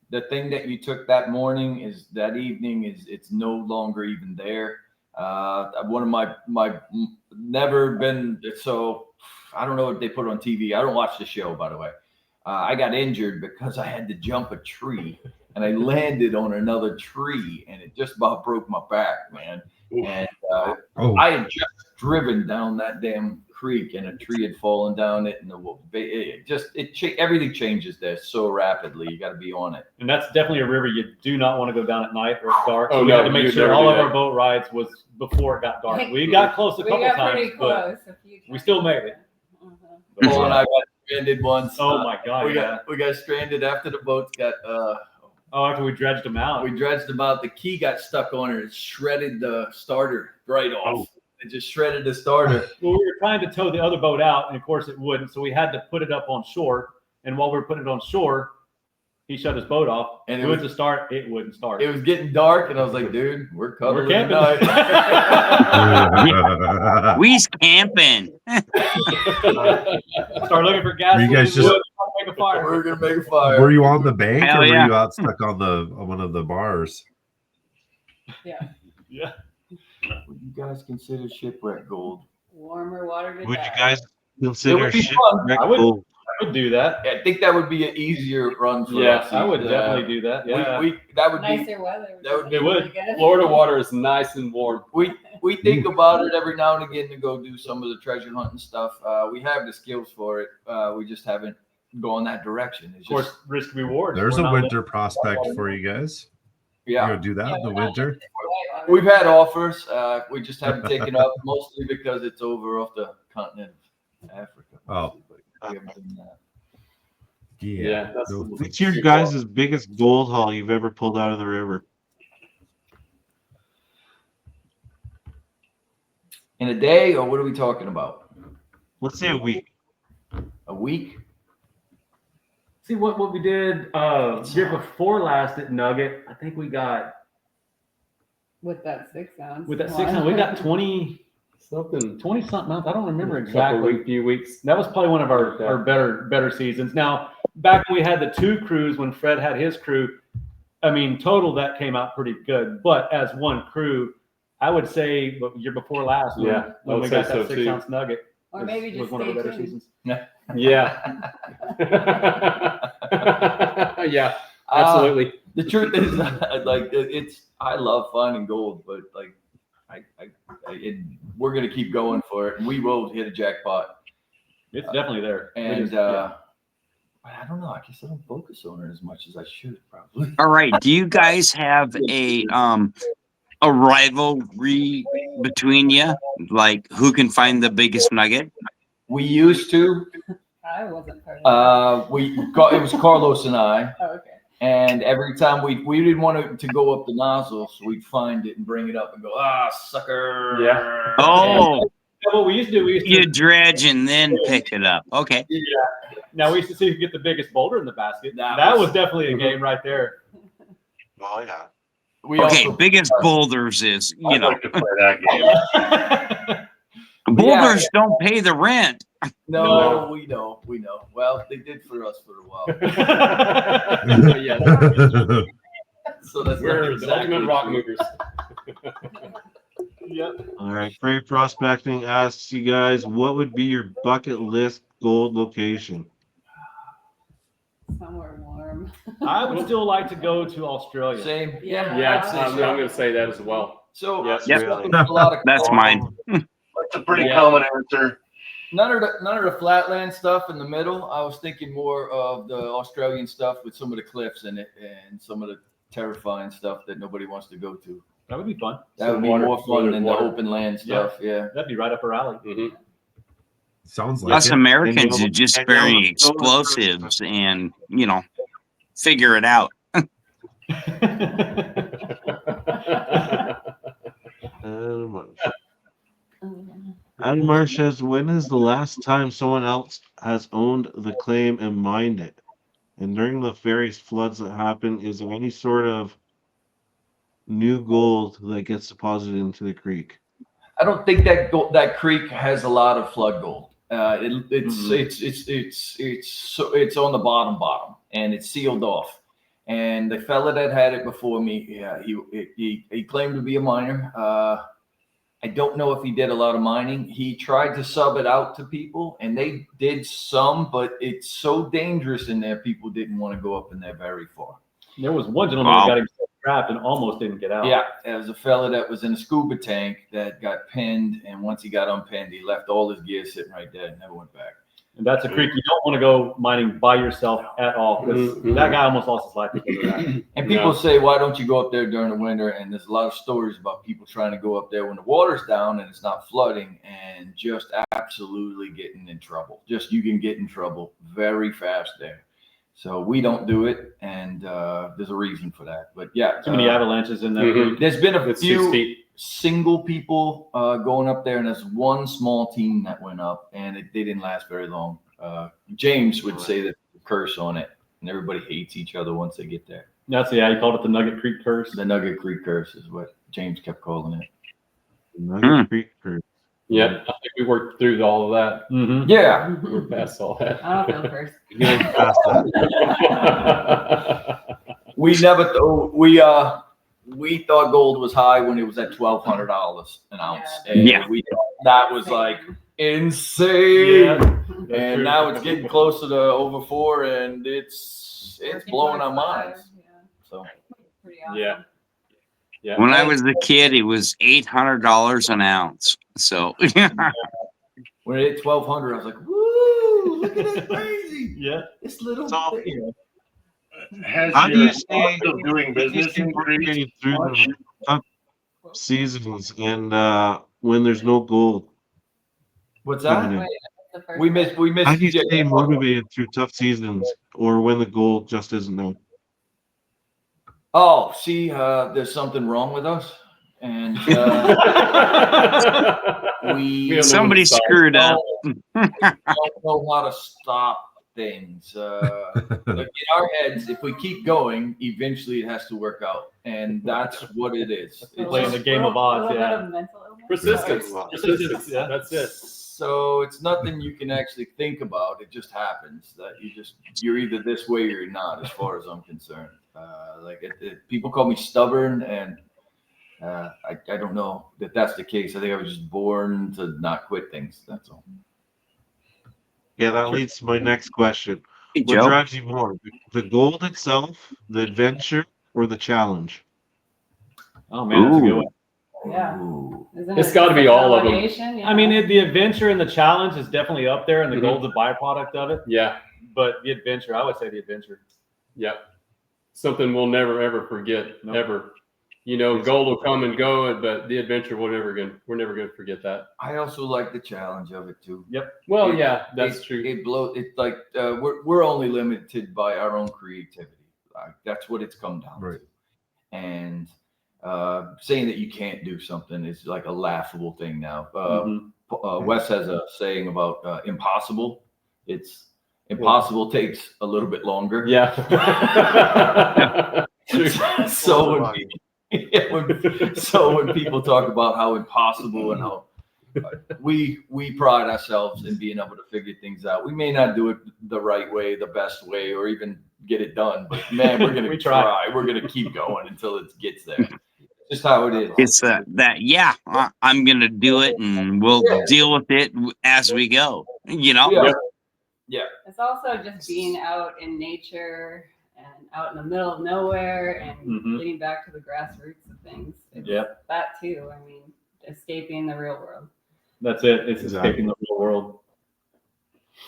S7: the thing that you took that morning is that evening it's no longer even there. One of my never been, so I don't know what they put on TV. I don't watch the show, by the way. I got injured because I had to jump a tree and I landed on another tree and it just about broke my back, man.
S4: Oof.
S7: And
S5: Oh,
S7: I had just driven down that damn creek and a tree had fallen down it, and everything changes there so rapidly. You got to be on it.
S6: And that's definitely a river you do not want to go down at night or it's dark.
S8: Oh,
S6: So we
S8: no,
S6: had to make
S8: you'd
S6: sure
S8: never
S6: all
S8: do
S6: of
S8: that.
S6: our boat rides was before it got dark. We got close a
S9: We
S6: couple
S9: got
S6: times,
S9: pretty
S6: but
S9: close a few times.
S6: we still made it.
S9: Uh-huh.
S7: Paul and I got stranded once.
S6: Oh my God!
S7: we
S6: Yeah.
S7: got stranded after the boats got.
S6: Oh, after we dredged them out.
S7: We dredged them out. The key got stuck on it. It shredded the starter right off.
S4: Oh.
S7: It just shredded the starter.
S6: Well, we were trying to tow the other boat out, and of course it wouldn't. So we had to put it up on shore. And while we were putting it on shore, he shut his boat off.
S7: And
S6: And
S7: it
S6: we went to start. It wouldn't start.
S7: It was getting dark, and I was like, "Dude, we're cuddling
S6: We're camping.
S7: tonight."
S3: We's camping.
S6: Start looking for gas.
S5: Were you guys
S6: wood,
S5: just-
S6: make a fire.
S7: We're gonna make a fire.
S5: were you on the bank
S3: Hell
S5: or
S3: yeah.
S5: were you out stuck on one of the bars?
S6: Yeah.
S7: Would you guys consider shipwreck gold?
S9: Warmer water to
S2: Would you
S9: die.
S2: guys
S7: It
S2: consider
S7: would be
S2: shipwreck
S6: I would-
S2: gold?
S6: I would do that.
S7: I think that would be an easier run for
S8: Yeah,
S7: us.
S6: I would definitely do that. Yeah.
S7: That would be.
S9: Nicer weather.
S7: that would be-
S6: It would.
S9: really good.
S8: Florida water is nice and warm.
S7: We think about it every now and again to go do some of the treasure hunting stuff. We have the skills for it. We just haven't gone that direction. It's
S6: Of course,
S7: just,
S6: risk reward.
S5: There's
S6: We're
S5: a
S6: not
S5: winter prospect for you guys. You
S7: yeah.
S5: gonna do that in the winter?
S7: We've had offers. We just haven't taken up, mostly because it's over off the continent of Africa.
S5: Oh.
S7: But we haven't done that.
S8: Yeah, that's
S5: No.
S2: What's your guys' biggest gold haul you've ever pulled out of the river?
S7: In a day, or what are we talking about?
S2: Let's say a week.
S7: A week?
S6: See what we did year before last at Nugget. I think we got
S9: With that 6 ounce.
S6: with that 6 ounce. We got 20.
S8: something.
S6: 20-something months. I don't remember
S8: Couple
S6: exactly.
S8: few weeks.
S6: That was probably one of our better seasons. Now, back when we had the 2 crews, when Fred had his crew, I mean, total that came out pretty good. But as one crew, I would say the year before last, when,
S8: Yeah, I
S6: when
S8: would
S6: we
S8: say
S6: got
S8: so
S6: that
S8: too.
S6: 6-ounce nugget,
S9: Or maybe
S6: was
S9: just
S6: one of our
S9: stay
S6: better
S9: tuned.
S6: seasons.
S8: Yeah. Yeah, absolutely.
S7: The truth is, like, I love finding gold, but like, we're gonna keep going for it, and we will hit a jackpot.
S6: It's definitely there.
S7: And I don't know. I guess I don't focus on it as much as I should, probably.
S3: All right. Do you guys have a rivalry between you? Like who can find the biggest nugget?
S7: We used to.
S9: I wasn't part of
S7: It was Carlos and I.
S9: that. Oh, okay.
S7: And every time we didn't want to go up the nozzle, so we'd find it and bring it up and go, sucker.
S8: Yeah.
S3: Oh,
S6: What we used to do,
S3: you dredge and then pick it up. Okay.
S6: Yeah. Now we used to see who could get the biggest boulder in the basket.
S7: That
S6: That
S7: was-
S6: was definitely a game right there.
S2: Oh yeah.
S7: We
S3: Okay,
S7: also-
S3: biggest boulders is, you
S4: I'd
S3: know,
S4: like to play that game.
S3: boulders don't pay the rent.
S7: No, we know. Well, they did for us for a while.
S8: Yeah,
S7: So that's not
S8: we're the
S7: exactly
S8: ultimate rock
S7: true.
S8: movers.
S6: Yep.
S2: All right. Great Prospecting asks you guys, what would be your bucket list gold location?
S9: Somewhere warm.
S6: I would still like to go to Australia.
S7: Same.
S9: Yeah.
S8: Yeah,
S7: I'd say
S8: I'm
S7: so.
S8: going to say that as well.
S7: So
S8: Yep.
S3: Yep.
S7: a lot of
S3: That's mine.
S4: That's a pretty
S8: Yeah.
S4: common answer.
S7: None of the flatland stuff in the middle. I was thinking more of the Australian stuff with some of the cliffs in it and some of the terrifying stuff that nobody wants to go to.
S6: That would be fun.
S7: That would be
S8: Water-
S7: more fun than the
S8: water.
S7: open land stuff. Yeah.
S6: That'd be right up our alley.
S8: Mhm.
S5: Sounds like
S3: Us
S5: it.
S3: Americans
S2: And
S3: are just
S2: and
S3: burying
S2: you'll-
S3: explosives and, you know, figure it out.
S2: Adam Marsh says, when is the last time someone else has owned the claim and mined it? And during the various floods that happen, is there any sort of new gold that gets deposited into the creek?
S7: I don't think that creek has a lot of flood gold. It's on the bottom, and it's sealed off. And the fella that had it before me, yeah, he claimed to be a miner. I don't know if he did a lot of mining. He tried to sub it out to people, and they did some, but it's so dangerous in there. People didn't want to go up in there very far.
S6: There was one gentleman that got himself trapped and almost didn't get out.
S7: Yeah, there was a fella that was in a scuba tank that got pinned, and once he got unpinned, he left all his gear sitting right there and never went back.
S6: And that's a creek you don't want to go mining by yourself at all, because
S8: Mhm.
S6: that guy almost lost his life because of that.
S7: And people say, why don't you go up there during the winter? And there's a lot of stories about people trying to go up there when the water's down and it's not flooding and just absolutely getting in trouble. Just you can get in trouble very fast there. So we don't do it, and there's a reason for that. But yeah,
S6: Too many avalanches in that
S8: Mhm.
S6: creek.
S7: there's been a
S8: It's too
S7: few
S8: steep.
S7: single people going up there, and there's one small team that went up, and they didn't last very long. James would say that curse on it, and everybody hates each other once they get there.
S6: That's he called it the Nugget Creek curse.
S7: The Nugget Creek curse is what James kept calling it.
S2: Nugget Creek curse.
S8: Yeah, I think we worked through all of that.
S6: Mm-hmm.
S7: Yeah,
S8: We're past all that.
S9: I don't feel first.
S2: Getting past that.
S7: we never we thought gold was high when it was at $1,200 an ounce. And
S3: Yeah.
S7: we thought that was like insane.
S6: Yeah.
S7: And now it's getting closer to over 4, and it's blowing our minds.
S9: Yeah.
S7: So
S9: Pretty awesome.
S8: Yeah. Yeah.
S3: When I was a kid, it was $800 an ounce. So
S7: when it hit 1,200, I was like, "Woo! Look at that crazy!
S6: Yeah.
S7: This little
S2: So-
S7: thing."
S4: Has
S2: How do
S4: your
S2: you stay-
S4: cost of doing business
S2: Getting
S4: increased
S2: through
S4: much?
S2: the tough seasons and when there's no gold
S7: What's
S2: coming
S7: that?
S2: in.
S9: The first
S7: We missed.
S2: How do you stay motivated through tough seasons or when the gold just isn't there?
S7: Oh, see, there's something wrong with us, and we
S8: We don't know
S3: somebody
S8: when to stop.
S3: screwed up.
S7: don't know how to stop things. Like in our heads, if we keep going, eventually it has to work out, and that's what it is. It's
S6: Playing the game of odds,
S9: A little
S6: yeah.
S9: bit of mental
S8: Persistence.
S2: Wow.
S8: Persistence.
S6: Yeah.
S8: That's it.
S7: So it's nothing you can actually think about. It just happens that you're either this way or you're not, as far as I'm concerned. People call me stubborn, and I don't know that that's the case. I think I was just born to not quit things. That's all.
S2: Yeah, that leads to my next question.
S3: Hey,
S2: What
S3: Joe.
S2: drives you more, the gold itself, the adventure, or the challenge?
S6: Oh man, that's a good
S3: Ooh.
S6: one.
S9: Yeah.
S7: Ooh.
S9: Isn't
S8: It's
S9: it
S8: gotta be
S9: just a
S8: all of them.
S9: combination? Yeah.
S6: I mean, the adventure and the challenge is definitely up there, and the
S8: Mhm.
S6: gold's a byproduct of it.
S8: Yeah.
S6: But the adventure, I would say the adventure.
S8: Yeah. Something we'll never ever forget.
S6: Nope.
S8: Ever. You know, gold will come and go, but the adventure we're never gonna forget that.
S7: I also like the challenge of it too.
S8: Well,
S7: It-
S8: yeah, that's
S7: it,
S8: true.
S7: It blows. It's like we're only limited by our own creativity. That's what it's come down
S5: Right.
S7: to. And saying that you can't do something is like a laughable thing now. Wes has a saying about impossible. It's impossible takes a little bit longer.
S8: Yeah. True.
S7: So when people talk about how impossible and how we pride ourselves in being able to figure things out. We may not do it the right way, the best way, or even get it done, but man, we're gonna
S6: We try.
S7: try. We're gonna keep going until it gets there. Just how it is.
S3: It's I'm gonna do it, and we'll deal with it as we go. You know.
S7: Yeah.
S9: It's also just being out in nature and out in the middle of nowhere and
S6: Mhm.
S9: getting back to the grassroots of things. It's
S6: Yeah.
S9: that too. I mean, escaping the real world.
S6: That's it. It's
S2: Exactly.
S6: escaping the real world.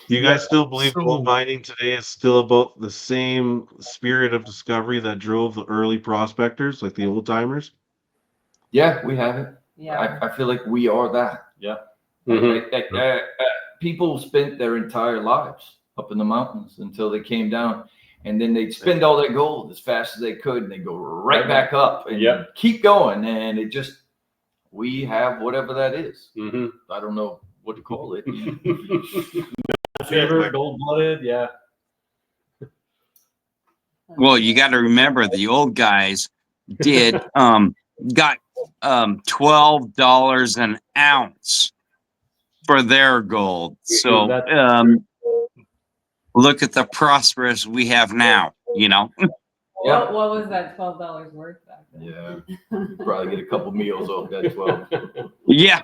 S2: Do you guys still believe
S5: So-
S2: gold mining today is still about the same spirit of discovery that drove the early prospectors, like the old timers?
S7: Yeah, we have it.
S9: Yeah.
S7: I feel like we are that.
S8: Mhm.
S7: People spent their entire lives up in the mountains until they came down, and then they'd spend all their gold as fast as they could, and they go right back up and
S8: Yep.
S7: keep going. And it just, we have whatever that is.
S8: Mhm.
S7: I don't know what to call it.
S6: Fever, gold blooded. Yeah.
S3: Well, you got to remember the old guys did got $12 an ounce for their gold. So
S6: That's
S3: look at the prosperous we have now. You know.
S7: Yeah.
S9: What was that $12 worth back then?
S7: Yeah. You probably get a couple meals off that 12.
S3: Yeah.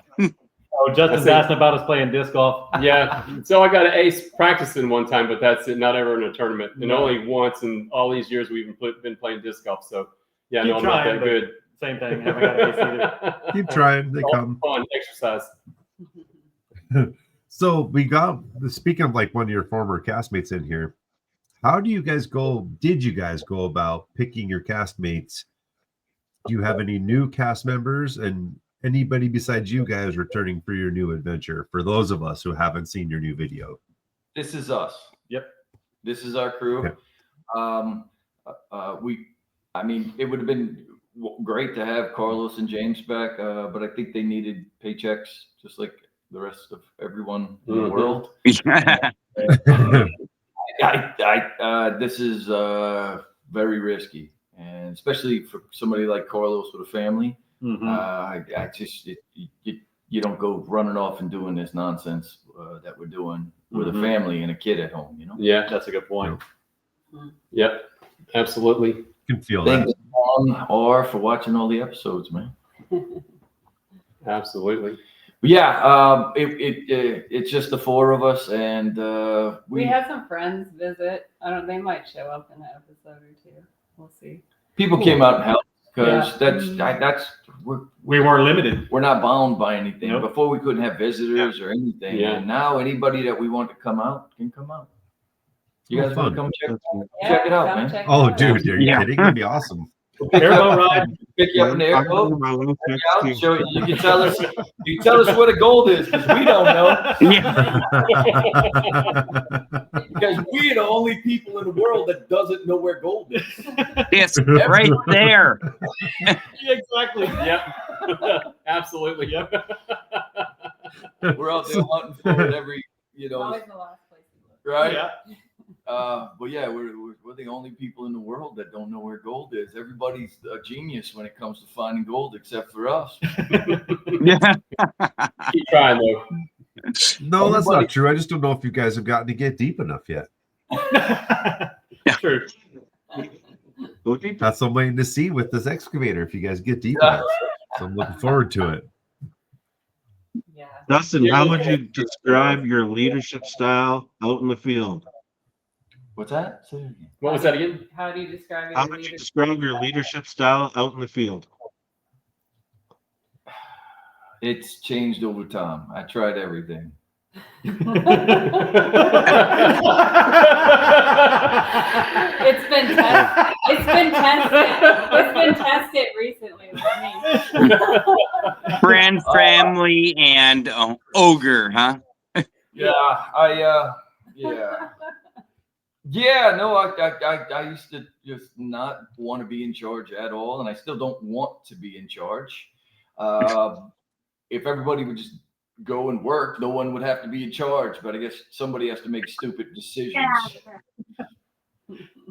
S6: Oh, Justin's
S8: That's it.
S6: asking about us playing disc golf.
S8: Yeah. So I got an ace practicing one time, but that's it. Not ever in a tournament, and
S6: No.
S8: only once in all these years we've been playing disc golf. So yeah,
S6: Keep
S8: no, I'm not
S6: trying,
S8: that good.
S6: Same thing. Haven't got an ace either.
S5: Keep trying. They
S8: All
S5: come.
S8: fun exercise.
S5: So we got, speaking of like one of your former castmates in here, did you guys go about picking your castmates? Do you have any new cast members and anybody besides you guys returning for your new adventure? For those of us who haven't seen your new video.
S7: This is us.
S6: Yep.
S7: This is our crew.
S5: Okay.
S7: I mean, it would have been great to have Carlos and James back, but I think they needed paychecks just like the rest of everyone in the
S8: Mhm.
S7: world. This is very risky, and especially for somebody like Carlos with a family. You don't go running off and doing this nonsense that we're doing with a family and a kid at home. You know.
S8: Yeah.
S6: That's a good point.
S8: Yep. Absolutely.
S5: Can feel
S7: Thank
S5: that.
S7: you, R, for watching all the episodes, man.
S8: Absolutely.
S7: But yeah, it's just the four of us, and
S9: We had some friends visit. They might show up in an episode or two. We'll see.
S7: people came out and helped because
S9: Yeah.
S6: We weren't limited.
S7: we're not bound by anything.
S6: Nope.
S7: Before we couldn't have visitors or anything,
S8: Yeah.
S7: and now anybody that we want to come out can come out. You guys want to come check?
S2: That's
S7: Check it out,
S9: come
S7: man.
S9: check
S5: Oh,
S9: it out.
S5: dude, are you
S3: Yeah.
S5: kidding? That'd be awesome.
S6: Airboat ride.
S7: Pick you up in the
S2: I'm
S7: airboat.
S2: doing my little
S7: check
S2: text
S7: you out,
S2: too.
S7: show you. You can tell us. You can tell us where the gold is because we don't know.
S3: Yeah.
S7: Because we're the only people in the world that doesn't know where gold is.
S3: It's right there.
S6: Exactly.
S8: Yep. Absolutely.
S6: Yep.
S7: We're out there hunting for it every,
S9: It's always the last place you look.
S7: right?
S6: Yeah.
S7: But yeah, we're the only people in the world that don't know where gold is. Everybody's a genius when it comes to finding gold, except for us.
S3: Yeah.
S8: Keep trying though.
S5: No, that's not true. I just don't know if you guys have gotten to get deep enough yet.
S8: True.
S2: Go deep.
S5: That's what I'm waiting to see with this excavator. If you guys get deep enough, so I'm looking forward to it.
S9: Yeah.
S2: Dustin, how would you describe your leadership style out in the field?
S7: What's that? Say it again.
S8: What was that again?
S9: How do you describe your
S2: How would you describe your leadership style out in the field?
S7: It's changed over time. I tried everything.
S9: It's been tested. It's been tested recently.
S3: Friend, family, and ogre, huh?
S7: Yeah, no, I used to just not want to be in charge at all, and I still don't want to be in charge. If everybody would just go and work, no one would have to be in charge, but I guess somebody has to make stupid decisions.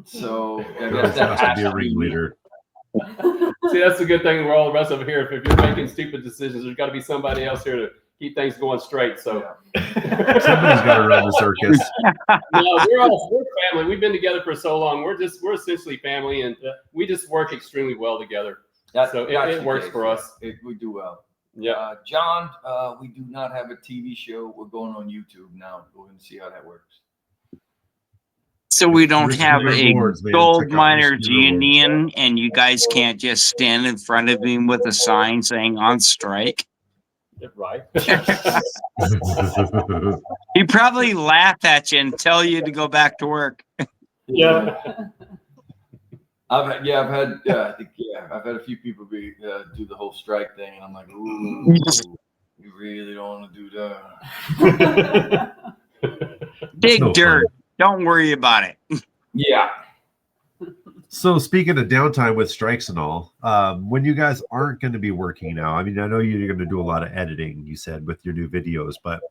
S7: So I guess that
S5: has to be a ringleader.
S8: See, that's the good thing. We're all the rest of it here. If you're making stupid decisions, there's got to be somebody else here to keep things going straight. So
S5: Somebody's got to run the circus.
S8: No, we're family. We've been together for so long. We're essentially family, and we just work extremely well together. So it works for us.
S7: We do well.
S8: Yeah.
S7: John, we do not have a TV show. We're going on YouTube now. We're going to see how that works.
S3: So we don't
S5: Risky
S3: have a
S5: rewards, man.
S3: gold
S5: Check out
S3: miners
S5: Risky Rewards.
S3: union, and you guys can't just stand in front of him with a sign saying on strike.
S6: Right.
S3: He'd probably laugh at you and tell you to go back to work.
S6: Yeah.
S7: I've had a few people do the whole strike thing, and I'm like, ooh, you really don't want to do that.
S3: Dig
S5: No
S3: dirt.
S5: fun.
S3: Don't worry about it.
S7: Yeah.
S5: So speaking of downtime with strikes and all, when you guys aren't going to be working now, I mean, I know you're going to do a lot of editing, you said, with your new videos, but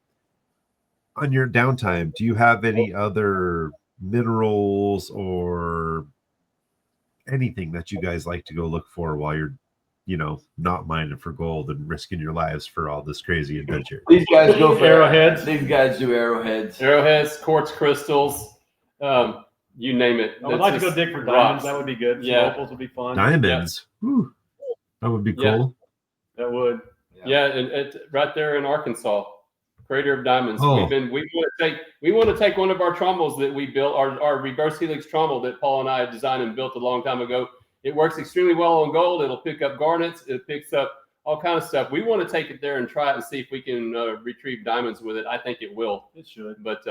S5: on your downtime, do you have any other minerals or anything that you guys like to go look for while you're, not mining for gold and risking your lives for all this crazy adventure?
S7: These guys go for
S6: Arrowheads.
S7: These guys do arrowheads.
S8: Arrowheads, quartz crystals, you name it.
S6: I would like to go dig for diamonds. That would be good.
S8: Yeah.
S6: Opals would be fun.
S5: Diamonds. Whew. That would be cool.
S6: That would.
S8: Yeah, and right there in Arkansas, Crater of Diamonds.
S5: Oh.
S8: We want to take one of our trombos that we built, our reverse helix trombone that Paul and I designed and built a long time ago. It works extremely well on gold. It'll pick up garnets. It picks up all kind of stuff. We want to take it there and try it and see if we can retrieve diamonds with it. I think it will.
S6: It should.
S8: But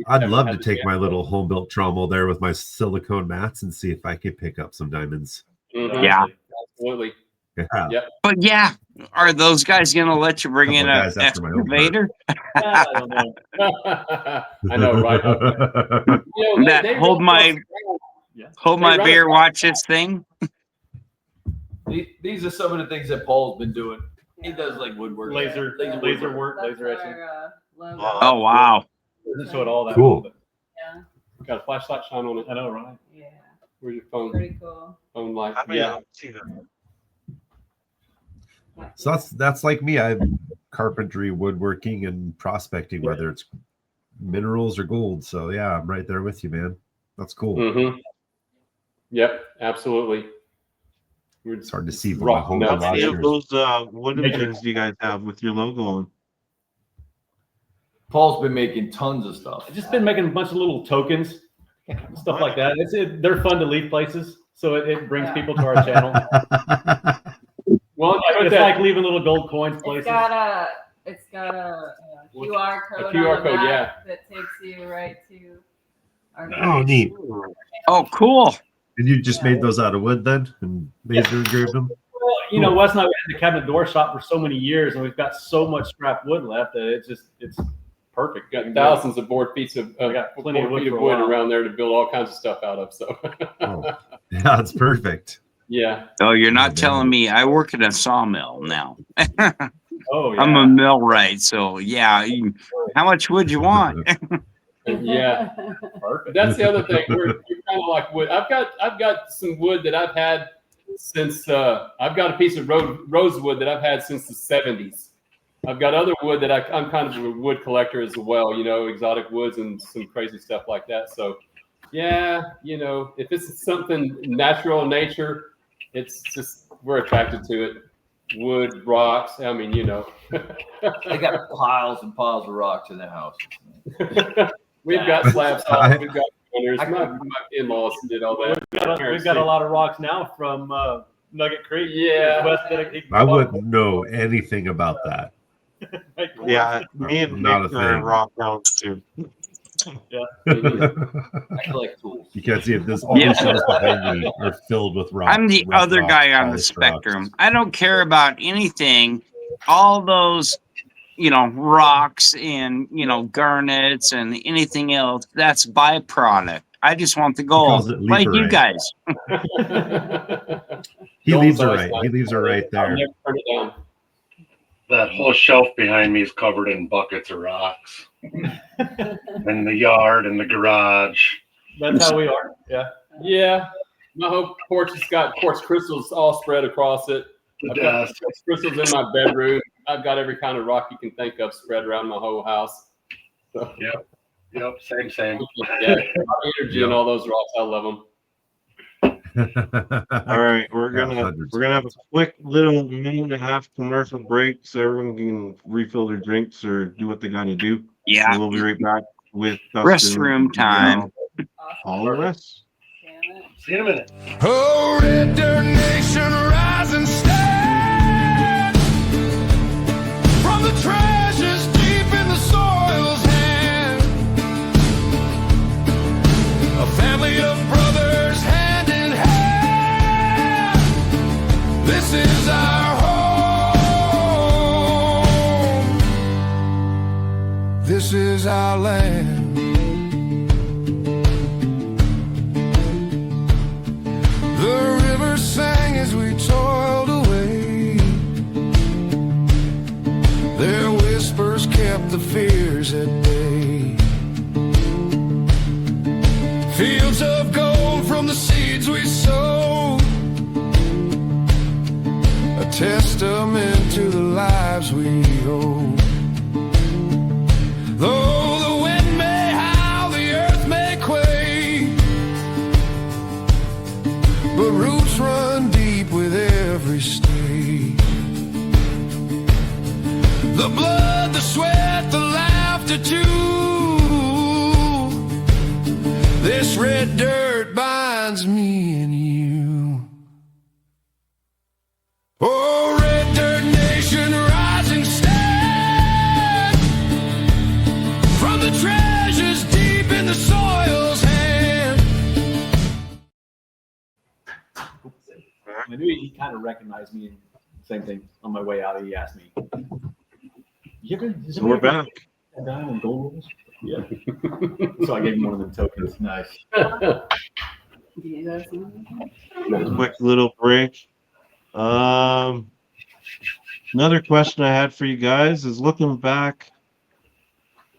S5: I'd love to take my little home built trommel there with my silicone mats and see if I could pick up some diamonds.
S8: Mhm.
S3: Yeah.
S8: Absolutely.
S5: Yeah.
S8: Yep.
S3: But yeah, are those guys going to let you bring in
S5: Couple
S3: a
S5: guys after my own
S3: excavator?
S6: I don't know.
S8: I know, right?
S3: That hold my beer, watch this thing.
S7: These are some of the things that Paul's been doing. He does like woodwork,
S6: Laser work,
S9: That's
S6: laser etching.
S9: our, logo.
S3: Oh, wow.
S6: Doesn't show it all that
S5: Cool.
S6: well, but
S9: Yeah.
S8: Got a flashlight shine on it.
S6: I know, right?
S9: Yeah.
S8: Where's your phone?
S9: Pretty cool.
S8: Phone light.
S2: Yeah.
S5: So that's like me. I'm carpentry, woodworking, and prospecting, whether it's minerals or gold. So yeah, I'm right there with you, man. That's cool.
S8: Mm-hmm. Yep, absolutely.
S5: It's hard to see from
S8: Rock
S5: the whole
S8: nuts.
S2: How many of
S5: rosters.
S2: those wooden things do you guys have with your logo on?
S7: Paul's been making tons of stuff.
S6: I've just been making a bunch of little tokens, stuff like that. They're fun to leave places, so it brings people to our channel.
S8: Well,
S6: It's like leaving little gold coins
S9: It's
S6: places.
S9: got a QR code.
S8: A QR
S9: on the
S8: code,
S9: back that takes you right to our.
S5: Oh, neat.
S3: Oh, cool.
S5: And you just made those out of wood then, and laser engraved them.
S6: Well, Wes and I had the cabinet door shop for so many years, and we've got so much scrap wood left that it's perfect.
S8: Got thousands of board feet of
S6: got plenty of wood for a
S8: wood
S6: while.
S8: around there to build all kinds of stuff out of. So
S5: Oh, yeah, it's perfect.
S8: yeah.
S3: Oh, you're not telling me. I work at a sawmill now.
S6: Oh, yeah.
S3: I'm a millwright, so yeah. How much wood you want?
S8: Yeah.
S6: Perfect.
S8: That's the other thing. We're kind of like wood. I've got some wood that I've had since I've got a piece of rosewood that I've had since the 70s. I've got other wood that I'm kind of a wood collector as well, you know, exotic woods and some crazy stuff like that. So yeah, you know, if it's something natural in nature, it's just we're attracted to it. Wood, rocks, I mean, you know.
S7: They got piles and piles of rocks in their house.
S8: We've got slab saws, we've got corners. My in-laws did all that.
S6: We've got a lot of rocks now from Nugget Creek.
S8: Yeah.
S6: West
S5: I wouldn't know anything about that.
S2: Yeah, me and
S5: Not
S2: Nick
S5: a
S2: are
S5: thing.
S2: rock hounds too.
S7: I collect tools.
S5: You can't see it. All
S3: Yeah.
S5: the shelves behind me are filled with rocks.
S3: I'm the
S5: rough
S3: other
S5: rocks,
S3: guy on the
S5: polished
S3: spectrum.
S5: rocks.
S3: I don't care about anything. All those, you know, rocks and, you know, garnets and anything else, that's byproduct. I just want the
S5: calls
S3: gold,
S5: it
S3: like you
S5: leaperite.
S3: guys.
S5: He leaves her
S8: Gold's
S5: right.
S8: always
S5: He leaves her right
S8: I'll
S5: there.
S8: never turn it down.
S4: That whole shelf behind me is covered in buckets of rocks. In the yard, in the garage.
S6: That's how we are. Yeah.
S8: Yeah. My whole porch has got quartz crystals all spread across it.
S4: The
S8: I've got
S4: desk.
S8: quartz crystals in my bedroom. I've got every kind of rock you can think of spread around my whole house. So,
S4: Yep, same.
S8: yeah, energy and all those rocks. I love them.
S2: All right, we're gonna have a quick little minute and a half commercial break so everyone can refill their drinks or do what they gotta do.
S3: Yeah.
S2: And we'll be right back with Dustin,
S3: Restroom time.
S2: Danielle, all the rest.
S4: See you in a minute.
S1: Oh, Red Dirt Nation, rise and stand from the treasures deep in the soil's hand. A family of brothers, hand in hand. This is our home. This is our land. The river sang as we toiled away. Their whispers kept the fears at bay. Fields of gold from the seeds we sowed, a testament to the lives we owed. Though the wind may howl, the earth may quake, but roots run deep with every stake. The blood, the sweat, the laughter too. This red dirt binds me and you. Oh, Red Dirt Nation, rise and stand from the treasures deep in the soil's hand.
S6: I knew he kind of recognized me. Same thing. On my way out, he asked me, "You ever?"
S2: So we're back.
S6: Down on gold rolls? Yeah. So I gave him one of them tokens. Nice.
S2: Quick little break. Another question I had for you guys is looking back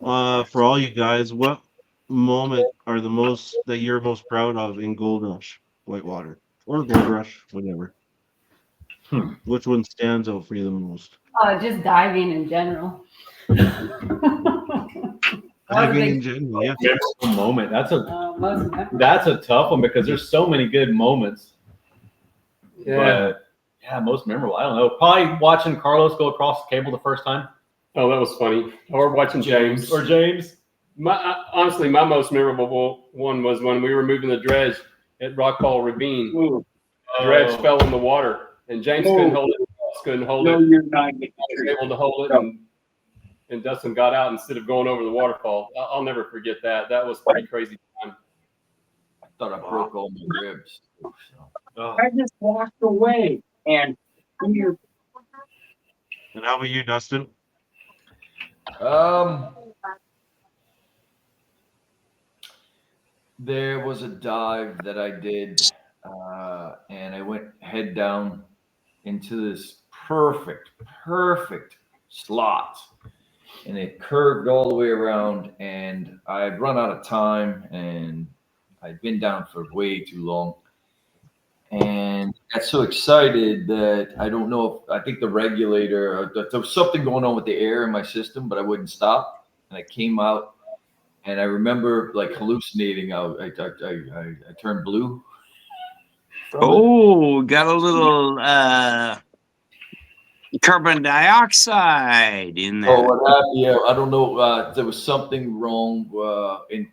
S2: for all you guys, what moment are the most that you're most proud of in Gold Rush Whitewater or Gold Rush, whatever? Which one stands out for you the most?
S9: Just diving in general.
S2: Diving in general, yeah.
S6: Memorable moment. That's a
S9: Most memorable.
S6: that's a tough one because there's so many good moments.
S8: Yeah.
S6: But yeah, most memorable. I don't know. Probably watching Carlos go across the cable the first time.
S8: Oh, that was funny. Or watching James.
S6: Or James.
S8: Honestly, my most memorable one was when we were moving the dredge at Rockfall Ravine. The dredge fell in the water, and James couldn't hold it. Couldn't hold it. I was able to hold it, and Dustin got out instead of going over the waterfall. I'll never forget that. That was pretty crazy time.
S7: I thought I broke all my ribs.
S6: Oh.
S10: I just walked away, and you're
S2: And how about you, Dustin?
S7: There was a dive that I did, and I went head down into this perfect slot. and it curved all the way around, and I'd run out of time, and I'd been down for way too long. And I got so excited that I don't know if I think the regulator, there was something going on with the air in my system, but I wouldn't stop. And I came out, and I remember like hallucinating. I turned blue.
S3: Oh, got a little carbon dioxide in there.
S7: Oh, what happened? Yeah, I don't know. There was something wrong, and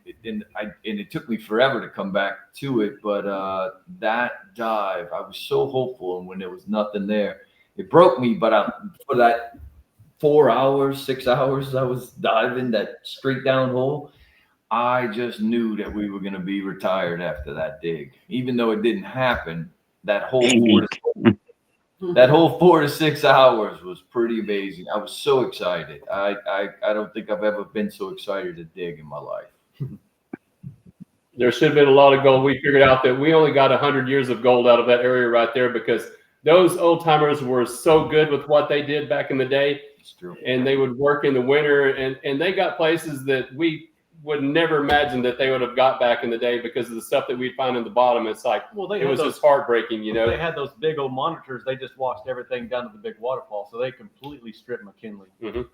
S7: it took me forever to come back to it. But that dive, I was so hopeful, and when there was nothing there, it broke me. But for that 4 hours, 6 hours, I was diving that straight down hole. I just knew that we were going to be retired after that dig, even though it didn't happen. That whole 4 to 6 hours was pretty amazing. I was so excited. I don't think I've ever been so excited to dig in my life.
S8: There should have been a lot of gold. We figured out that we only got 100 years of gold out of that area right there because those old timers were so good with what they did back in the day.
S7: It's true.
S8: And they would work in the winter, and they got places that we would never imagine that they would have got back in the day because of the stuff that we'd find in the bottom. It's like,
S6: Well,
S8: it was just heartbreaking, you know.
S6: They had those big old monitors. They just watched everything down to the big waterfall, so they completely stripped McKinley.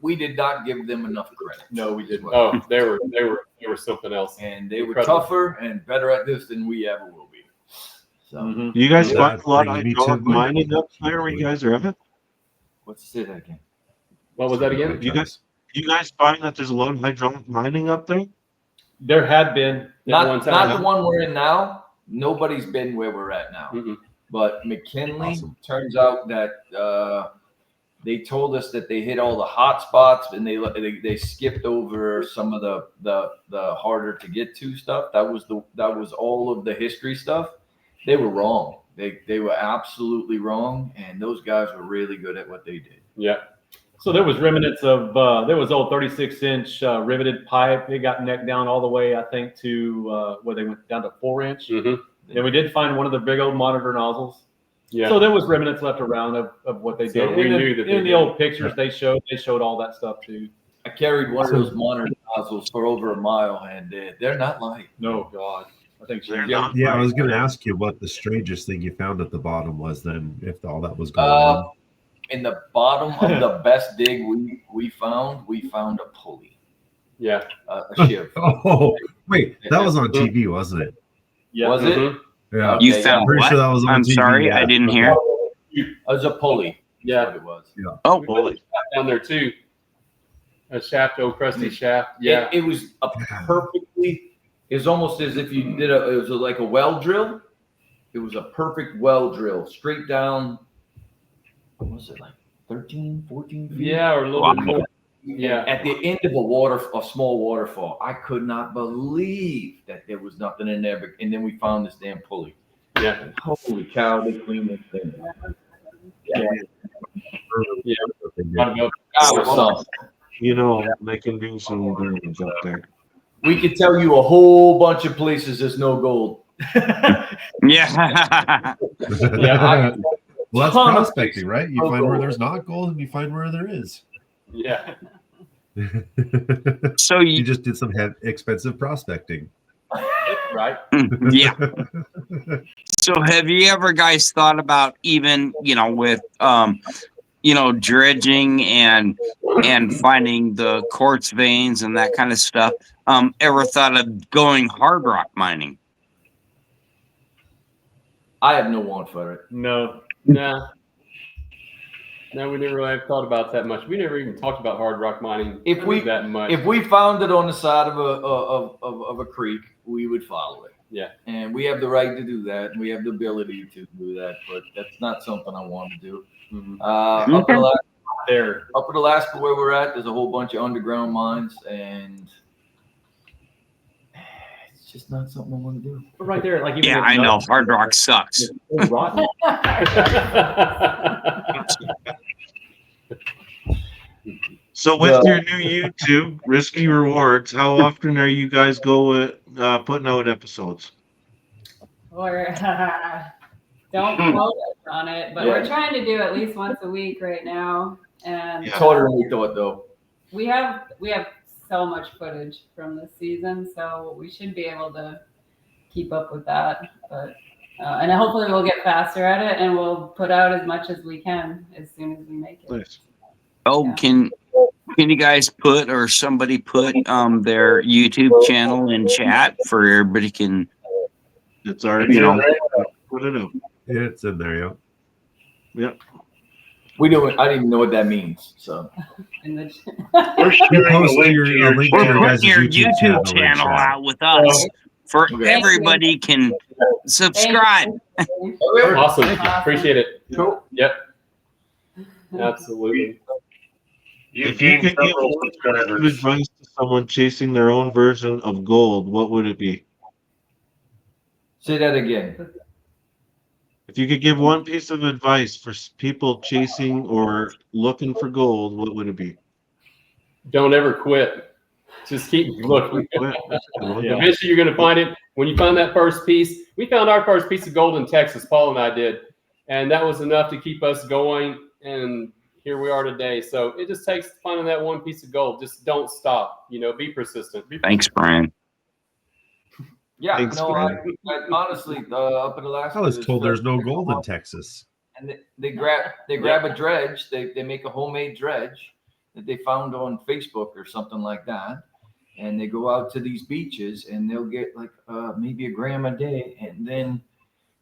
S7: We did not give them enough credit.
S6: No, we didn't.
S8: Oh, they were something else.
S7: And they were
S8: Incredible.
S7: tougher and better at this than we ever will be. So,
S2: You guys
S5: Yeah,
S2: find a lot of
S5: bringing me to
S2: hydraulic
S5: the-
S2: mining up there where you guys are at?
S7: let's say that again.
S8: What was that again?
S2: You guys find that there's a lot of hydraulic mining up there?
S6: There had been.
S7: Not the one we're in now. Nobody's been where we're at now. But McKinley,
S5: Awesome.
S7: turns out that they told us that they hit all the hot spots and they skipped over some of the harder to get to stuff. That was all of the history stuff. They were wrong. They were absolutely wrong, and those guys were really good at what they did.
S8: Yeah.
S6: So there was remnants of there was old 36-inch riveted pipe. It got necked down all the way, I think, to where they went down to 4-inch. And we did find one of the big old monitor nozzles.
S8: Yeah.
S6: So there was remnants left around of what they
S8: So
S6: did.
S8: we
S6: And
S8: knew that they
S6: in the
S8: did.
S6: old pictures they showed all that stuff too.
S7: I carried one of those monitor nozzles for over a mile, and they're not light.
S6: No, God. I think she
S2: They're not.
S5: Yeah, I was going to ask you what the strangest thing you found at the bottom was then, if all that was going on.
S7: In the bottom of the best dig we found a pulley,
S8: Yeah.
S7: a shiv.
S5: Oh, wait, that was on TV, wasn't it?
S6: Yeah.
S7: Was it?
S5: Yeah.
S3: You
S7: Okay,
S3: found
S5: Pretty
S3: what?
S5: sure that was on
S3: I'm
S5: TV,
S3: sorry,
S5: yeah.
S3: I didn't hear.
S7: It was a pulley.
S8: Yeah.
S7: That's what it was.
S3: Oh,
S8: We put a shaft down there too. A shaft, old crusty shaft. Yeah.
S7: It was a perfectly. It was almost as if you did it was like a well drill. It was a perfect well drill, straight down. What was it, like 13, 14 feet?
S8: Yeah, or a little bit
S3: Wow.
S8: more. Yeah.
S7: At the end of a small waterfall. I could not believe that there was nothing in there. And then we found this damn pulley.
S8: Yeah.
S7: Holy cow! They cleaned this thing.
S8: Gotta go.
S2: You know, they can do some damage up there.
S7: We could tell you a whole bunch of places there's no gold.
S3: Yeah.
S8: Yeah.
S5: Well, that's
S8: Ton of
S5: prospecting, right? You
S8: no
S5: find where
S8: gold.
S5: there's not gold and you find where there is.
S8: Yeah.
S3: So
S5: You
S3: you,
S5: just did some expensive prospecting.
S6: Right.
S3: yeah. So have you ever guys thought about even, with dredging and finding the quartz veins and that kind of stuff? Ever thought of going hard rock mining?
S7: I have no want for it.
S6: No.
S8: Nah. No, we never really thought about that much. We never even talked about hard rock mining that much.
S7: If we found it on the side of a creek, we would follow it.
S8: Yeah.
S7: And we have the right to do that. And we have the ability to do that, but that's not something I want to do. Up
S3: Okay.
S6: There.
S7: in Alaska where we're at, there's a whole bunch of underground mines, and it's just not something I want to do.
S6: But right there, like even
S3: Yeah,
S6: if
S3: I know.
S6: not-
S3: Hard rock sucks.
S6: it's rotten.
S2: So with your new YouTube, Risky Rewards, how often are you guys putting out episodes?
S9: Or don't quote us on it, but
S7: Yeah.
S9: we're trying to do at least once a week right now. And
S2: Yeah.
S7: It's harder than we thought, though.
S9: we have so much footage from this season, so we should be able to keep up with that. But and hopefully we'll get faster at it, and we'll put out as much as we can as soon as we make it.
S2: Nice.
S3: Oh,
S9: Yeah.
S3: can you guys put, or somebody put their YouTube channel in chat for everybody can,
S2: It's already
S3: you know,
S2: put it up.
S5: Yeah, it's in there, yeah.
S2: Yep.
S7: We don't. I don't even know what that means. So
S9: In the
S4: We're
S5: You
S4: sharing
S5: post
S4: the link
S5: your,
S4: to your
S5: link to
S3: we're
S5: your
S4: channel.
S5: guys'
S3: putting your
S5: YouTube
S3: YouTube
S5: in
S3: channel
S5: chat.
S3: out with us for
S8: Okay.
S3: everybody can subscribe.
S8: Awesome.
S9: Awesome.
S8: Appreciate it.
S7: cool.
S8: Yep. Absolutely.
S4: You've
S2: If you
S4: gained
S2: could give
S4: several
S2: one piece of
S4: subscribers.
S2: advice to someone chasing their own version of gold, what would it be?
S7: Say that again.
S2: If you could give one piece of advice for people chasing or looking for gold, what would it be?
S8: Don't ever quit. Just keep looking.
S2: Quit. That's a good one.
S6: Yeah.
S8: Eventually, you're going to find it. When you find that first piece, we found our first piece of gold in Texas. Paul and I did, and that was enough to keep us going. And here we are today. So it just takes finding that one piece of gold. Just don't stop. Be persistent.
S3: Thanks, Brian.
S7: Yeah,
S2: Thanks,
S7: no,
S2: Brian.
S7: I honestly, up in Alaska,
S5: I was told there's no gold in Texas.
S7: and they grab a dredge. They make a homemade dredge that they found on Facebook or something like that, and they go out to these beaches and they'll get like maybe a gram a day, and then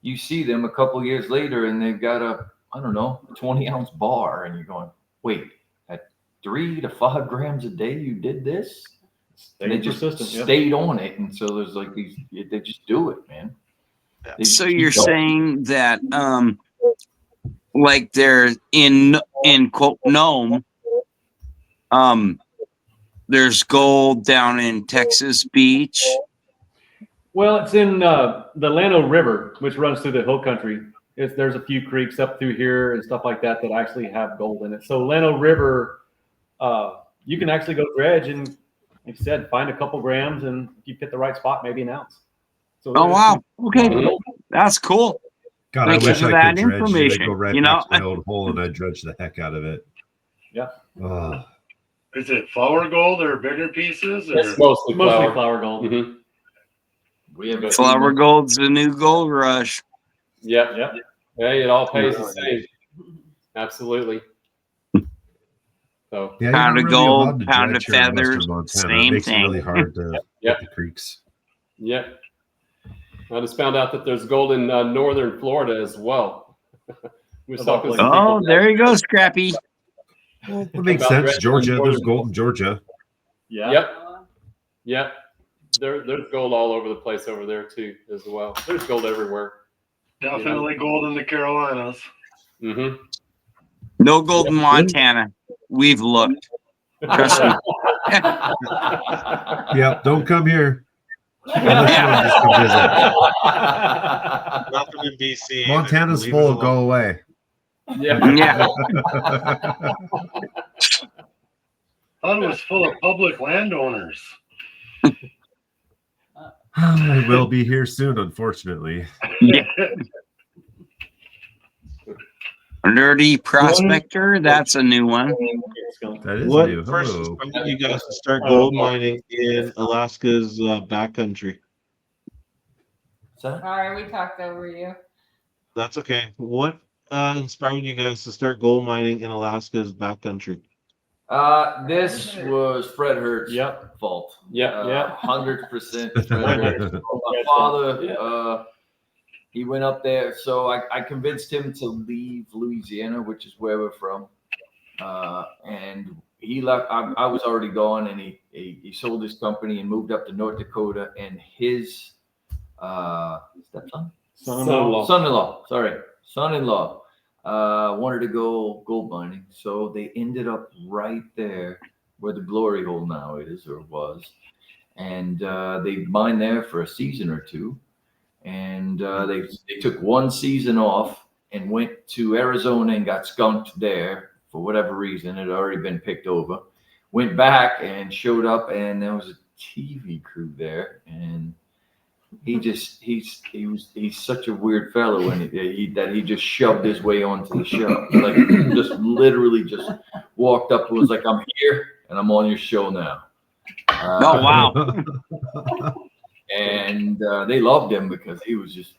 S7: you see them a couple years later and they've got a 20-ounce bar, and you're going, wait, at 3 to 5 grams a day you did this? And they just stayed on it, and so there's like these. They just do it, man. They
S3: So
S7: just keep
S3: you're
S7: going.
S3: saying that like they're in quote Nome, there's gold down in Texas Beach.
S6: Well, it's in the Llano River, which runs through the hill country. There's a few creeks up through here and stuff like that that actually have gold in it. So Llano River, you can actually go dredge and, like you said, find a couple grams, and if you hit the right spot, maybe an ounce. So
S3: Oh wow, okay, that's cool.
S5: God,
S3: Thank
S5: I
S3: you
S5: wish
S3: for
S5: I
S3: that
S5: could dredge. I'd
S3: information.
S5: go right
S3: You
S5: back
S3: know,
S5: to my old hole and I'd dredge the heck out of it.
S6: Yeah.
S5: Oh.
S4: Is it flour gold or bigger pieces? Or?
S8: It's mostly
S6: Flour gold.
S8: Mm-hmm.
S7: We have
S3: Flower gold's the new gold rush.
S8: Yep.
S6: Yep.
S8: Hey, it all pays the same. Absolutely. So
S5: Yeah,
S3: Pound
S5: you're
S3: of
S5: not really
S3: gold,
S5: allowed to
S3: pound of
S5: dredge here in
S3: feathers,
S5: western Montana.
S3: same
S5: It makes
S3: thing.
S5: it really hard to
S8: Yep.
S5: hit the creeks.
S8: Yep. I just found out that there's gold in northern Florida as well. We was talking to some
S3: Oh,
S8: people
S3: there you go, Scrappy.
S5: Well, it makes
S8: About
S5: sense.
S8: dredging
S5: Georgia,
S8: in
S5: there's
S8: northern-
S5: gold in Georgia.
S6: Yeah.
S8: Yep. Yep. There's gold all over the place over there too, as well. There's gold everywhere.
S4: Definitely gold in the Carolinas.
S8: Mm-hmm.
S3: No gold in Montana. We've looked. Trust me.
S5: Yep, don't come here. Unless you want to just come visit.
S2: Nothing in BC.
S5: Montana's
S2: Leave
S5: full,
S2: it
S5: go
S2: alone.
S5: away.
S8: Yeah.
S3: Yeah.
S4: Thought it was full of public landowners.
S5: I will be here soon, unfortunately.
S3: Nerdy Prospector. That's a new one.
S5: That is
S2: What
S5: new.
S2: first
S5: Hello.
S2: inspired you guys to start gold mining in Alaska's backcountry?
S9: Sorry, we talked over you.
S2: That's okay. What inspired you guys to start gold mining in Alaska's backcountry?
S7: This was Fred Hurt's
S6: Yep.
S7: fault.
S8: Yep.
S7: 100% Fred Hurt. My father, he went up there, so I convinced him to leave Louisiana, which is where we're from. And he left. I was already gone, and he sold his company and moved up to North Dakota. And his stepson, son-in-law, wanted to go gold mining, so they ended up right there where the glory hole now is or was, and they mined there for a season or two, and they took one season off and went to Arizona and got skunked there for whatever reason. It had already been picked over. Went back and showed up, and there was a TV crew there, and he's such a weird fellow, and he just shoved his way onto the show, like just literally just walked up and was like, "I'm here," and I'm on your show now.
S3: Oh, wow.
S7: And they loved him because he was just,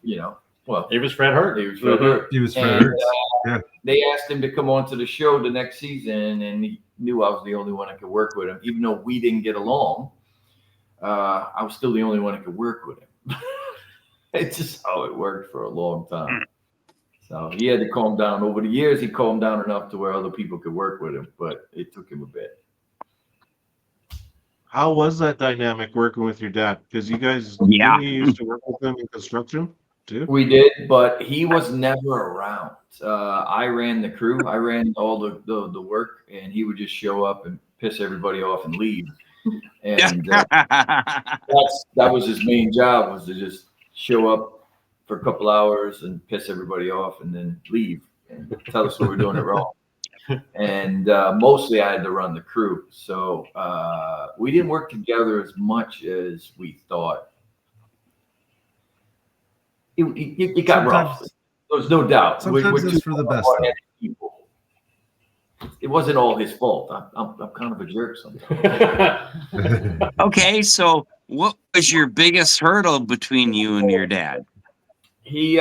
S7: well,
S6: He was Fred Hurt.
S7: he was Fred Hurt.
S5: He was Fred
S7: And,
S5: Hurts. Yeah.
S7: They asked him to come on to the show the next season, and he knew I was the only one that could work with him. Even though we didn't get along, I was still the only one that could work with him. It's just how it worked for a long time. So he had to calm down. Over the years, he calmed down enough to where other people could work with him, but it took him a bit.
S2: How was that dynamic working with your dad? Because you guys,
S3: Yeah.
S2: you used to work with him in construction too.
S7: We did, but he was never around. I ran the crew. I ran all the work, and he would just show up and piss everybody off and leave. And that was his main job, was to just show up for a couple hours and piss everybody off and then leave and tell us we were doing it wrong. And mostly I had to run the crew. So we didn't work together as much as we thought. It got rough. There's no doubt.
S5: Sometimes it's for the best.
S7: People. It wasn't all his fault. I'm kind of a jerk sometimes.
S3: Okay, so what was your biggest hurdle between you and your dad?
S7: He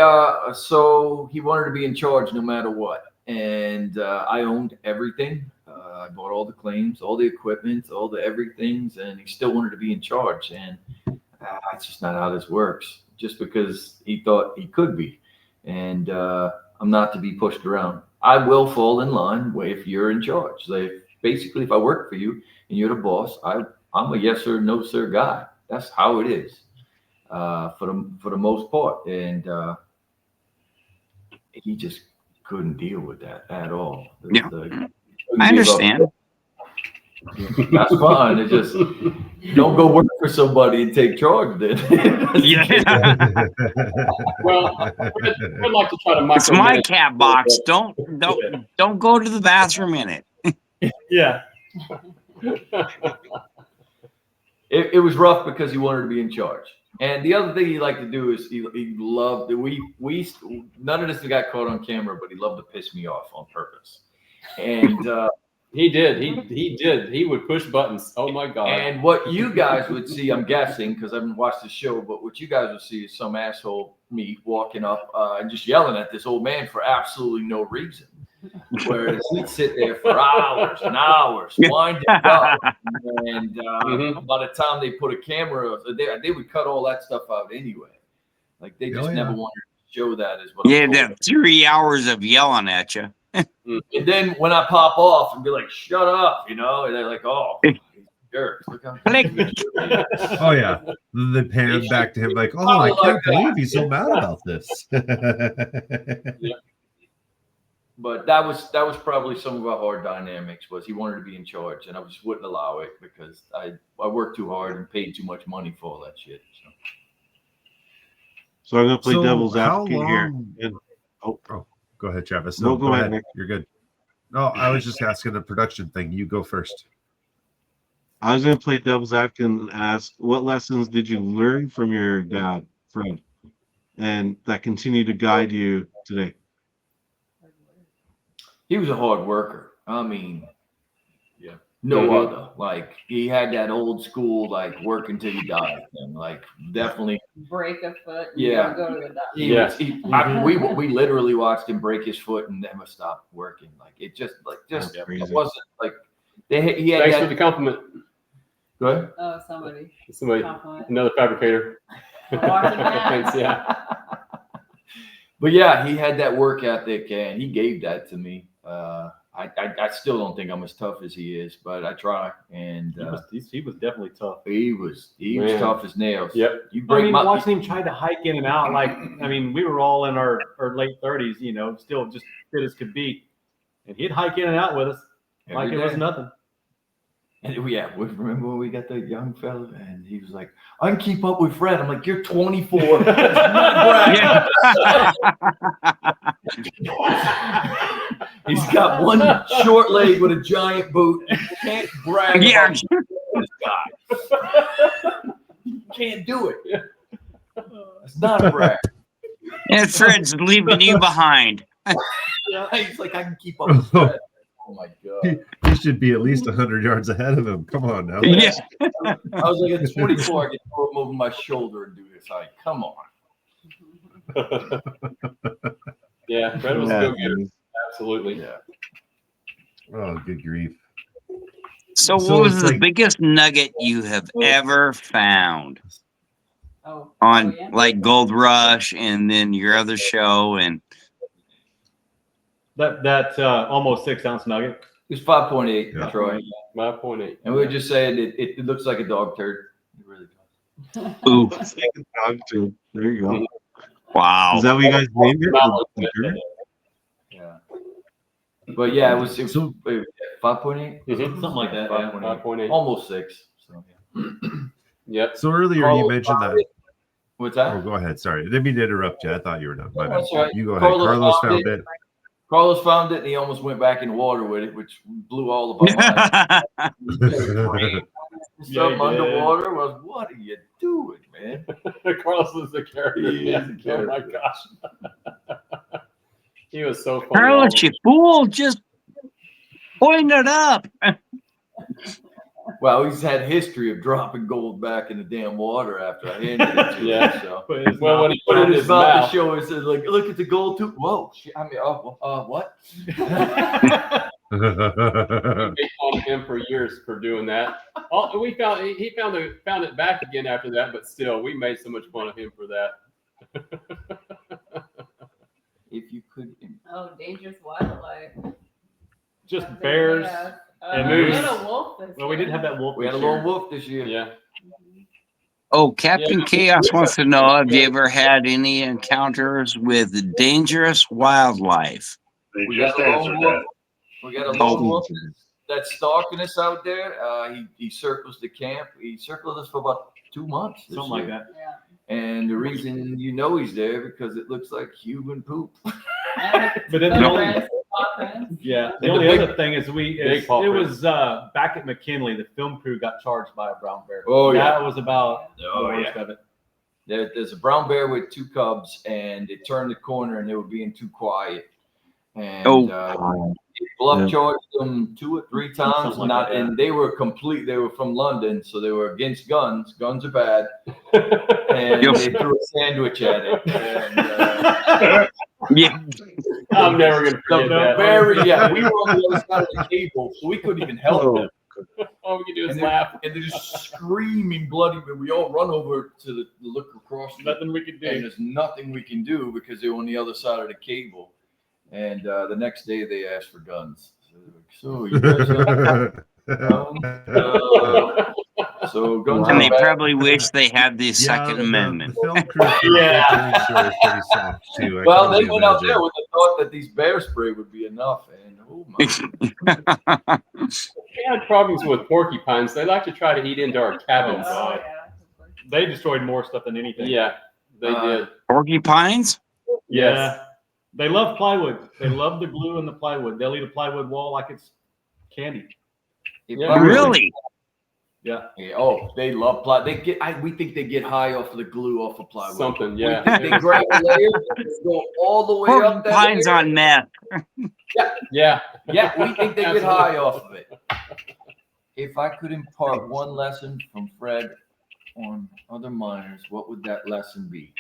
S7: so he wanted to be in charge no matter what, and I owned everything. I bought all the claims, all the equipment, all the everythings, and he still wanted to be in charge. And that's just not how this works. Just because he thought he could be, and I'm not to be pushed around. I will fall in line if you're in charge. Like, basically, if I work for you and you're the boss, I'm a yes sir, no sir guy. That's how it is for the most part. And he just couldn't deal with that at all.
S3: Yeah. I understand.
S7: That's fine. It just don't go work for somebody and take charge then.
S3: Yeah.
S8: Well, I'd like to try to
S3: It's my
S8: micromanage
S3: cat box. Don't go to the bathroom in it.
S6: Yeah.
S7: It was rough because he wanted to be in charge. And the other thing he liked to do is he loved none of this got caught on camera, but he loved to piss me off on purpose. And
S8: He did. He did. He would push buttons. Oh my God.
S7: and what you guys would see, I'm guessing, because I haven't watched the show, but what you guys would see is some asshole me walking up and just yelling at this old man for absolutely no reason. Whereas he'd sit there for hours and hours, winding up. And by the time they put a camera, they would cut all that stuff out anyway. Like they just never wanted to show that as well.
S3: Yeah, that 3 hours of yelling at you.
S7: And then when I pop off and be like, "Shut up," and they're like, "Oh, jerks." Look how
S5: Oh yeah. Then they pan back to him like, "Oh, I can't believe he's so mad about this."
S7: But that was probably some of our hard dynamics. Was he wanted to be in charge, and I just wouldn't allow it because I worked too hard and paid too much money for all that shit.
S2: So I'm gonna play
S5: So
S2: devil's
S5: how
S2: advocate here.
S5: long-
S2: And,
S5: Go ahead, Travis.
S2: No, go ahead, Nick.
S5: You're good. No, I was just asking the production thing. You go first.
S2: I was gonna play devil's advocate and ask, what lessons did you learn from your dad, Fred, and that continue to guide you today?
S7: He was a hard worker. I mean, no other. Like he had that old school, like work until you die thing. Like definitely
S9: Break a foot. And
S7: Yeah.
S9: Go to the doctor.
S7: we literally watched him break his foot and never stopped working. Like it just
S2: That's
S7: it
S2: crazy.
S7: wasn't like he had
S8: Thanks
S7: that.
S8: for the compliment.
S7: Go ahead.
S9: Oh, somebody.
S8: Somebody,
S9: Compliment.
S8: another fabricator.
S9: Washing hands.
S8: Thanks, yeah.
S7: But yeah, he had that work ethic and he gave that to me. I still don't think I'm as tough as he is, but I try. And
S6: He was definitely tough.
S7: he was
S8: Man.
S7: tough as nails.
S8: Yep.
S7: You
S6: I
S7: break
S6: mean,
S7: my
S6: watching him try to hike in and out, we were all in our late 30s, still just fit as could be. And he'd hike in and out with us like
S7: every
S6: it was
S7: day.
S6: nothing.
S7: And remember when we got that young fella and he was like, I can keep up with Fred. I'm like, you're 24. That's not bragging. He's got one short leg with a giant boot. You can't brag
S3: Yeah.
S7: about this guy. You can't do it. It's not a brag.
S3: And Fred's leaving you behind.
S7: He's like, I can keep up with Fred. Oh my god!
S5: He should be at least 100 yards ahead of him. Come on now.
S3: Yeah.
S7: I was like at 24, I could throw him over my shoulder and do this. Like, come on.
S8: Yeah, Fred was a go-getter. Absolutely.
S7: Yeah.
S5: Oh, good grief.
S3: So,
S5: So
S3: what was
S5: it's
S3: the
S5: like-
S3: biggest nugget you have ever found
S9: Oh,
S3: on
S9: yeah.
S3: like Gold Rush and then your other show? And
S6: That almost 6-ounce nugget.
S7: It was 5.8,
S5: Yeah.
S7: Troy.
S8: 5.8.
S7: And we were just saying it looks like a dog turd. It really does.
S3: ooh,
S2: Dog too. There you go.
S3: wow.
S2: Is that what you guys named it? The turd?
S7: Yeah. But yeah, it was
S5: So-
S7: 5.8?
S8: Mhm.
S6: Something like that. Yeah.
S8: 5.8.
S7: Almost 6. So, yeah.
S8: Yep.
S5: So earlier you
S7: Carlos
S5: mentioned
S7: found
S5: that.
S7: it. What's that?
S5: Oh, go ahead. Sorry. Didn't mean to interrupt you. I thought you were done. My bad.
S7: That's all right.
S5: You go ahead.
S7: Carlos
S5: Carlos
S7: found
S5: found it.
S7: Carlos found it and he almost went back in the water with it, which blew all of our minds. Stuff
S6: did.
S7: underwater was, what are you doing, man?
S8: Carlos was the character.
S7: He is the
S8: Oh my
S7: character.
S8: gosh. He was so funny.
S3: Carlos, you fool, just point it up.
S7: Well, he's had history of dropping gold back in the damn water after I handed it to him.
S8: Yeah.
S7: So.
S6: But it's
S8: Well,
S6: not-
S8: when he
S7: Put
S8: put
S7: it
S8: it
S7: in
S8: in
S7: his
S8: his
S7: mouth to
S8: mouth,
S7: show us, like, look at the gold too. Whoa, shit. I mean, what?
S8: we made fun of him for years for doing that. He found it back again after that, but still, we made so much fun of him for that.
S7: If you could.
S9: Oh, dangerous wildlife.
S6: just
S9: That's it,
S6: bears.
S9: yeah.
S6: and
S9: We
S6: moose.
S9: had a wolf this
S6: Well, we did
S9: year.
S6: have that wolf.
S7: We had a
S6: this
S7: lone
S6: year.
S7: wolf this year.
S8: Yeah.
S3: Oh, Captain
S8: Yeah.
S3: Chaos wants to know, have you ever had any encounters with dangerous wildlife?
S4: They
S7: We
S4: just
S7: got a lone
S4: answered
S7: wolf.
S4: that.
S7: We got a
S3: Oh.
S7: lone wolf that's stalking us out there. He circles the camp. He circled us for about 2 months. this
S6: Something like
S7: year.
S6: that.
S9: Yeah.
S7: And the reason you know he's there because it looks like human poop.
S6: But then the
S9: No
S6: only,
S9: friends, paw prints.
S6: yeah, the
S7: And
S6: only
S7: the big-
S6: other thing is
S8: big paw
S6: it
S8: print.
S6: was back at McKinley, the film crew got charged by a brown bear.
S7: Oh, yeah.
S6: That was about
S7: Oh,
S6: the worst
S7: yeah.
S6: of it.
S7: There's a brown bear with 2 cubs, and they turned the corner and they were being too quiet. And
S3: Oh.
S7: they bluff
S2: Yeah.
S7: charged them 2 or 3 times.
S6: Something like that, yeah.
S7: And they were from London, so they were against guns. Guns are bad. And
S3: Yo.
S7: they threw a sandwich at it. And,
S3: Yeah.
S8: I'm never gonna
S7: the
S8: forget that.
S7: bear, we were on the other side of the cable, so we couldn't even help them.
S8: All we can do is
S7: And
S8: laugh.
S7: they're just screaming bloody, but we all run over to look across.
S8: Nothing we can
S7: And
S8: do.
S7: there's nothing we can do because they were on the other side of the cable. And the next day they asked for guns. So you guys have so guns
S3: And
S7: are
S3: they
S7: bad.
S3: probably wish they had the Second Amendment.
S5: The film crew
S8: Yeah.
S5: show is pretty soft too. I
S7: Well,
S5: can
S7: they
S5: only
S7: went out
S5: imagine.
S7: there with the thought that these bear spray would be enough, and oh my!
S8: We had problems with porcupines. They like to try to eat into our cabins.
S9: Oh,
S6: God.
S9: yeah.
S6: They destroyed more stuff than anything.
S8: Yeah, they did.
S3: Porcupines?
S8: Yes.
S6: Yeah. They love plywood. They love the glue and the plywood. They'll eat a plywood wall like it's candy.
S7: If
S8: Yeah.
S7: I really-
S3: Really?
S6: Yeah.
S7: Yeah, oh, they love plywood. We think they get high off of the glue off of plywood.
S8: Something,
S7: We
S8: yeah.
S7: think they grab a layer, go all the way up that
S3: Porcupines
S7: layer.
S3: on meth.
S8: Yeah.
S7: Yeah, we think they get
S8: Absolutely.
S7: high off of it. If I could impart one lesson from Fred on other miners, what would that lesson be?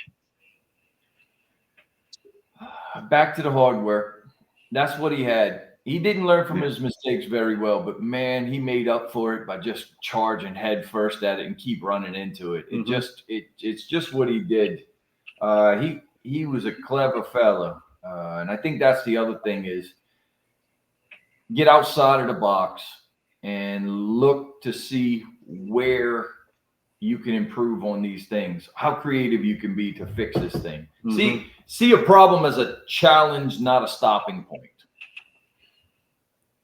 S7: Back to the hard work. That's what he had. He didn't learn from his mistakes very well, but man, he made up for it by just charging head first at it and keep running into it. It's just what he did. He was a clever fella, and I think that's the other thing is get outside of the box and look to see where you can improve on these things, how creative you can be to fix this thing. See a problem as a challenge, not a stopping point.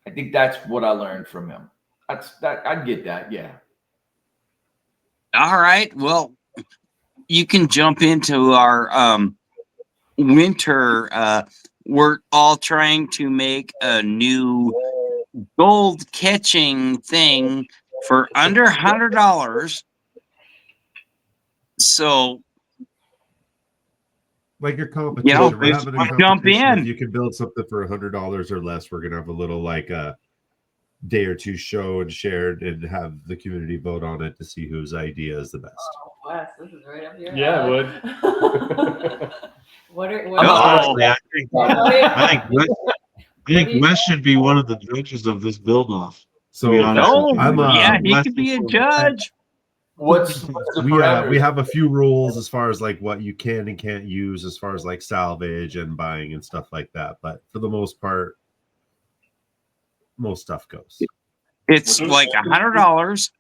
S7: I think that's what I learned from him. I get that, yeah.
S3: All right. Well, you can jump into our winter. We're all trying to make a new gold catching thing for under $100. So
S5: like your competition. We're having a
S3: jump
S5: competition. If
S3: in.
S5: you can build something for $100 or less, we're gonna have a little like a day or two show and shared and have the community vote on it to see whose idea is the best.
S9: Oh, Wes, this is right up your
S6: Yeah, it
S9: alley. What are
S2: Honestly, I think
S9: you-
S2: Wes should be one of the judges of this build-off.
S5: So
S2: be honest with
S3: Oh,
S2: you.
S3: yeah, he
S2: Wes
S3: could be a
S2: is-
S3: judge.
S7: What's the
S5: we
S7: parameters?
S5: have a few rules as far as like what you can and can't use as far as like salvage and buying and stuff like that. But for the most part, most stuff goes.
S3: It's like $100.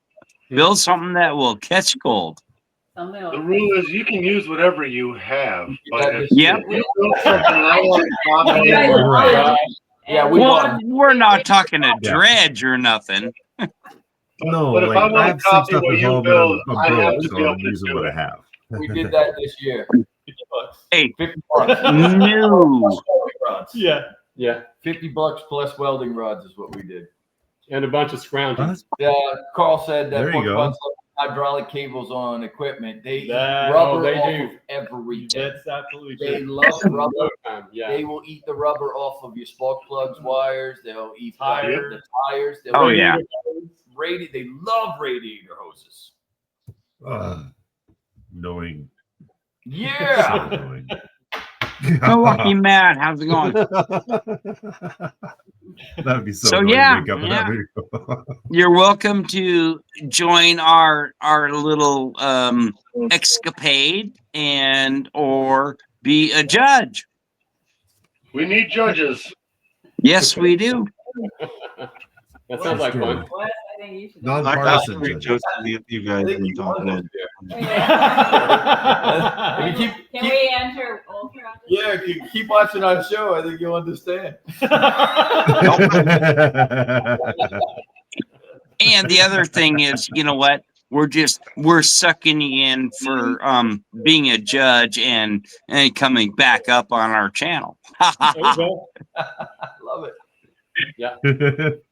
S3: Build something that will catch gold.
S9: something
S4: The
S9: else.
S4: rule is you can use whatever you have, but if
S3: Yep.
S4: you build something I want to copy
S9: You guys
S4: it,
S9: love
S5: Right.
S9: it.
S7: Yeah,
S9: And
S7: we
S3: Well,
S7: want-
S3: we're not talking a
S5: Yeah.
S3: dredge or nothing.
S5: No,
S4: but if
S5: like
S4: I
S5: I
S4: want
S5: have
S4: to
S5: some
S4: copy
S5: stuff
S4: what
S5: at
S4: you
S5: home
S4: build,
S5: and
S4: I
S5: I'm
S4: have
S5: broke,
S4: to
S5: so
S4: be able
S5: I'm
S4: to
S5: using
S4: do
S5: what I
S4: it.
S5: have.
S7: We did that this year.
S6: $50.
S3: Hey,
S7: $50.
S3: no.
S7: Rods.
S6: Yeah.
S8: Yeah,
S7: $50 plus welding rods is what we did.
S8: and a bunch of scrounging.
S7: Carl said that
S5: There you go.
S7: $40 hydraulic cables on equipment. They eat
S6: That-
S7: rubber
S6: oh, they
S7: off
S6: do.
S7: of everything.
S6: That's absolutely
S7: They
S6: true.
S7: love rubber.
S8: No time. Yeah.
S7: They will eat the rubber off of your spark plugs, wires. They'll eat
S6: Tires.
S7: the tires. They'll
S3: Oh,
S7: eat
S3: yeah.
S7: They love radiator hoses.
S5: Knowing.
S7: Yeah.
S5: So annoying.
S3: Milwaukee Matt, how's it going?
S5: That'd be so,
S3: So,
S5: annoying
S3: yeah,
S5: to wake up and have it.
S3: You're welcome to join our little escapade and or be a judge.
S4: We need judges.
S3: Yes, we do.
S8: That sounds like fun.
S9: Wes, I think you should.
S2: I'd
S5: Non-partisan
S2: like to
S5: judges.
S2: reach out to you guys and talk about
S7: If you keep,
S9: Can we enter Ultra?
S7: yeah, keep watching our show. I think you'll understand.
S3: And the other thing is, you know what? We're sucking you in for being a judge and coming back up on our channel.
S8: There you go.
S7: Love it.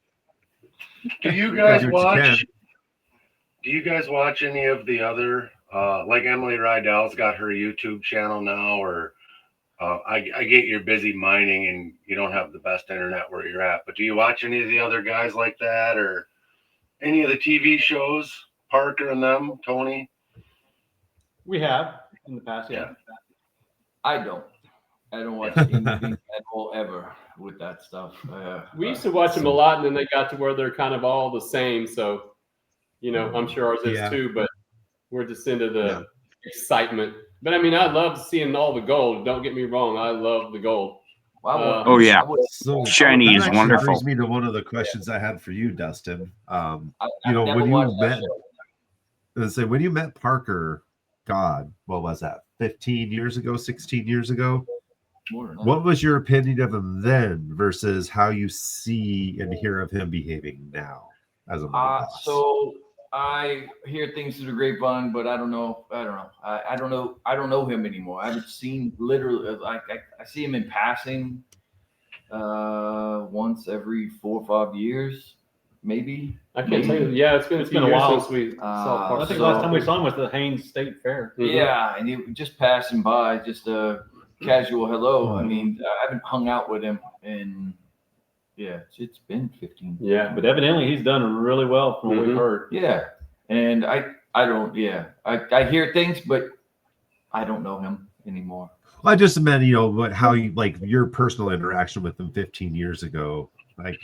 S4: Do you guys
S5: Do what you
S4: watch?
S5: can.
S4: Do you guys watch any of the other, like Emily Rydell's got her YouTube channel now, or I get you're busy mining and you don't have the best internet where you're at, but do you watch any of the other guys like that, or any of the TV shows, Parker and them, Tony?
S6: We have in the past, yeah.
S7: I don't watch anything at all ever with that stuff.
S8: We used to watch them a lot, and then they got to where they're kind of all the same. So, I'm sure ours is
S5: Yeah.
S8: too, but we're just into the excitement. But I mean, I love seeing all the gold. Don't get me wrong. I love the gold.
S3: Oh, yeah.
S5: So
S3: Shiny
S5: that
S3: is
S5: actually
S3: wonderful.
S5: brings me to one of the questions I had for you, Dustin.
S7: when
S5: you met Parker, God, what was that? 15 years ago, 16 years ago? What was your opinion of him then versus how you see and hear of him behaving now as a boss?
S7: So I hear things through the grapevine, but I don't know. I don't know him anymore. I haven't seen literally. I see him in passing once every 4 or 5 years, maybe.
S8: I can't tell you. Yeah, it's been
S6: It's been a while
S8: since we saw
S6: I
S8: Parker.
S6: think the last time we saw him was the Haynes State Fair.
S8: Mhm.
S7: Yeah, and he was just passing by, just a casual hello. I mean, I haven't hung out with him in. Yeah, it's been 15.
S8: Yeah,
S6: But evidently he's done really well from what we've
S8: Mhm.
S6: heard.
S7: Yeah, and I don't. Yeah, I hear things, but I don't know him anymore.
S5: I just meant, how you like your personal interaction with him 15 years ago. Like,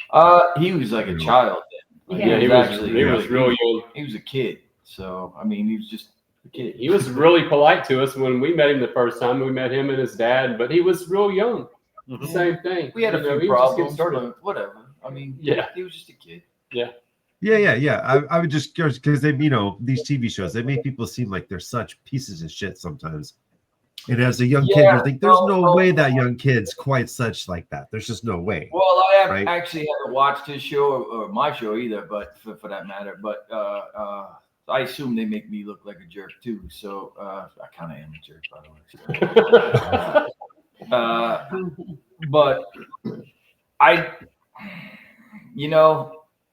S7: He was like a child then. Like,
S8: Yeah, he was real young.
S7: He was a kid, so I mean, he was just a kid.
S8: He was really polite to us when we met him the first time. We met him and his dad, but he was real young.
S6: Mhm.
S8: Same thing.
S7: We had a
S8: You know,
S7: few
S8: he was just getting
S7: problems,
S8: started.
S7: but whatever. I mean,
S8: Yeah.
S7: he was just a kid.
S5: yeah. I would just curious because they, these TV shows, they make people seem like they're such pieces of shit sometimes. And as a young kid,
S7: Yeah,
S5: you think there's no
S7: no.
S5: way that young kid's quite such like that. There's just no way.
S7: Well, I
S5: Right.
S7: actually haven't watched his show or my show either, but for that matter. But I assume they make me look like a jerk too. So I kind of am a jerk, by the way. But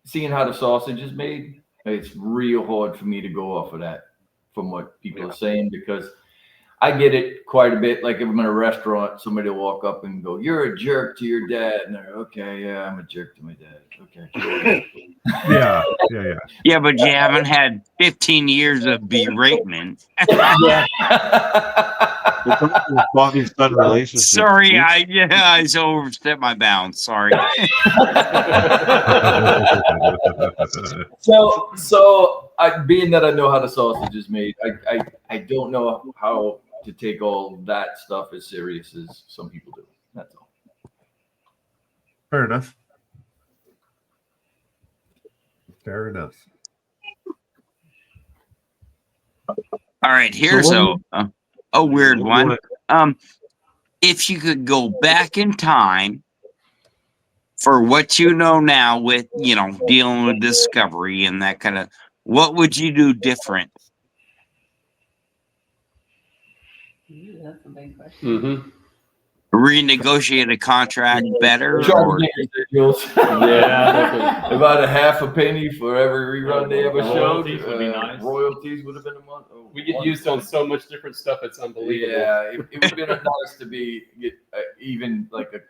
S7: seeing how the sausage is made, it's real hard for me to go off of that from what people are saying, because I get it quite a bit. Like if I'm in a restaurant, somebody will walk up and go, "You're a jerk to your dad." And they're okay, yeah, I'm a jerk to my dad. Okay.
S5: Yeah.
S3: Yeah, but you haven't had 15 years of beratement.
S2: Bobby's son relationship.
S3: Sorry, I overstepped my bounds. Sorry.
S7: So being that I know how the sausage is made, I don't know how to take all that stuff as serious as some people do. That's all.
S5: Fair enough. Fair enough.
S3: All right, here's
S2: So
S3: a weird
S2: Go
S3: one.
S2: ahead.
S3: If you could go back in time for what you know now with, dealing with discovery and that kind of, what would you do different?
S9: Ooh, that's a big question.
S8: Mm-hmm.
S3: Renegotiate a contract better?
S7: Try to
S3: Or,
S7: get residuals.
S6: Yeah.
S7: About a half a penny for every rerun they ever showed.
S6: Royalties would be nice.
S7: Royalties would have been a month. Oh,
S8: We get used on so much different stuff. It's unbelievable.
S7: Yeah, it would have been nice to get even like a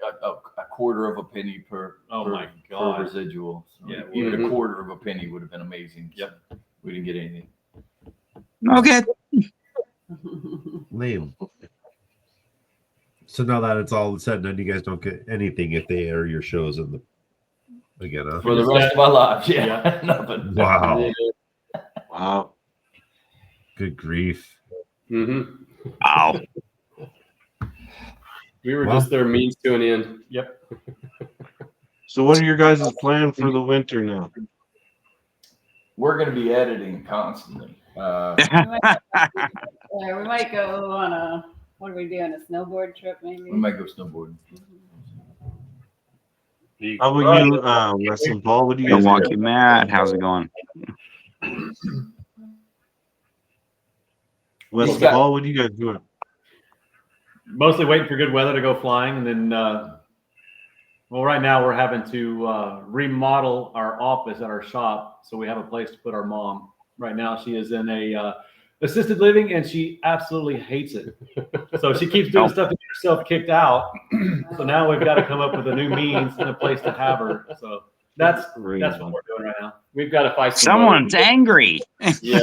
S7: quarter of a penny per.
S6: Oh
S7: per,
S6: my God.
S7: per residual. So
S6: Yeah,
S7: even
S8: mhm.
S7: a quarter of a penny would have been amazing.
S6: Yep.
S7: So we didn't get anything.
S3: okay.
S5: Lame. So now that it's all said and done, you guys don't get anything if they air your shows in the again, huh?
S7: For the rest of our lives, yeah. Nothing.
S5: Wow.
S8: Yeah.
S2: Wow.
S5: Good grief.
S8: Mm-hmm.
S3: Wow.
S8: We were
S5: Well.
S8: just their means to an end.
S6: Yep.
S2: So what are your guys' plan for the winter now?
S7: We're going to be editing constantly.
S9: We might go on a, what are we doing, a snowboard trip maybe?
S7: We might go snowboarding.
S2: How about you, Wes and Paul? What do you guys
S3: Milwaukee
S2: got?
S3: Matt, how's it going?
S2: Wes and
S7: got-
S2: Paul, what are you guys doing?
S6: Mostly waiting for good weather to go flying, and then, well, right now we're having to remodel our office at our shop, so we have a place to put our mom. Right now, she is in a assisted living, and she absolutely hates it. So she keeps doing stuff to get herself kicked out. So now we've got to come up with a new means and a place to have her. So that's what we're doing right now.
S8: We've got to fight
S3: Someone's angry.
S8: Yeah.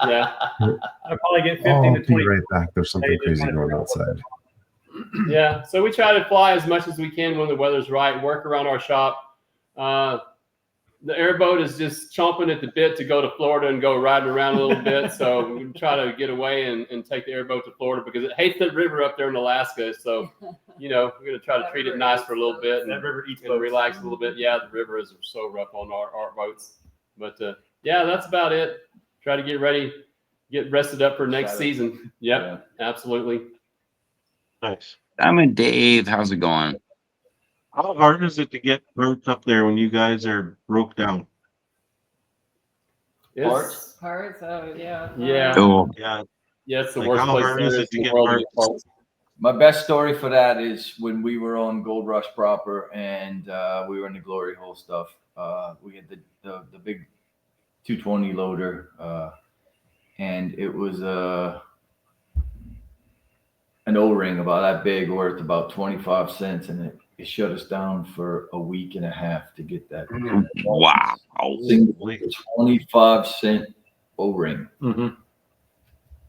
S8: Yeah.
S6: I'll probably get 15
S5: I'll
S6: to
S5: be
S6: 20.
S5: right back. There's something crazy going outside.
S8: Yeah. So we try to fly as much as we can when the weather's right, work around our shop. The airboat is just chomping at the bit to go to Florida and go riding around a little bit. So we try to get away and take the airboat to Florida because it hates the river up there in Alaska. So, we're going to try to treat it nice for a little bit
S6: That river eats
S8: and
S6: boats.
S8: relax a little bit. Yeah, the river is so rough on our boats. But, yeah, that's about it. Try to get ready, get rested up for next season. Yep, absolutely.
S2: Nice.
S3: I'm in Dave. How's it going?
S2: How hard is it to get parts up there when you guys are broke down?
S8: It's,
S9: Parts, oh, yeah.
S8: Yeah.
S3: Oh,
S2: Yeah.
S8: yeah, it's the
S2: Like,
S8: worst
S2: how
S8: place
S2: hard
S8: there
S2: is
S8: is
S2: it to
S8: in the
S2: get
S8: world to get
S2: parts?
S8: parts.
S7: My best story for that is when we were on Gold Rush proper and we were in the glory hole stuff. We had the big 220 loader, and it was an O-ring about that big, worth about 25 cents, and it shut us down for a week and a half to get that.
S3: wow.
S7: Single 25-cent O-ring.
S6: Mm-hmm.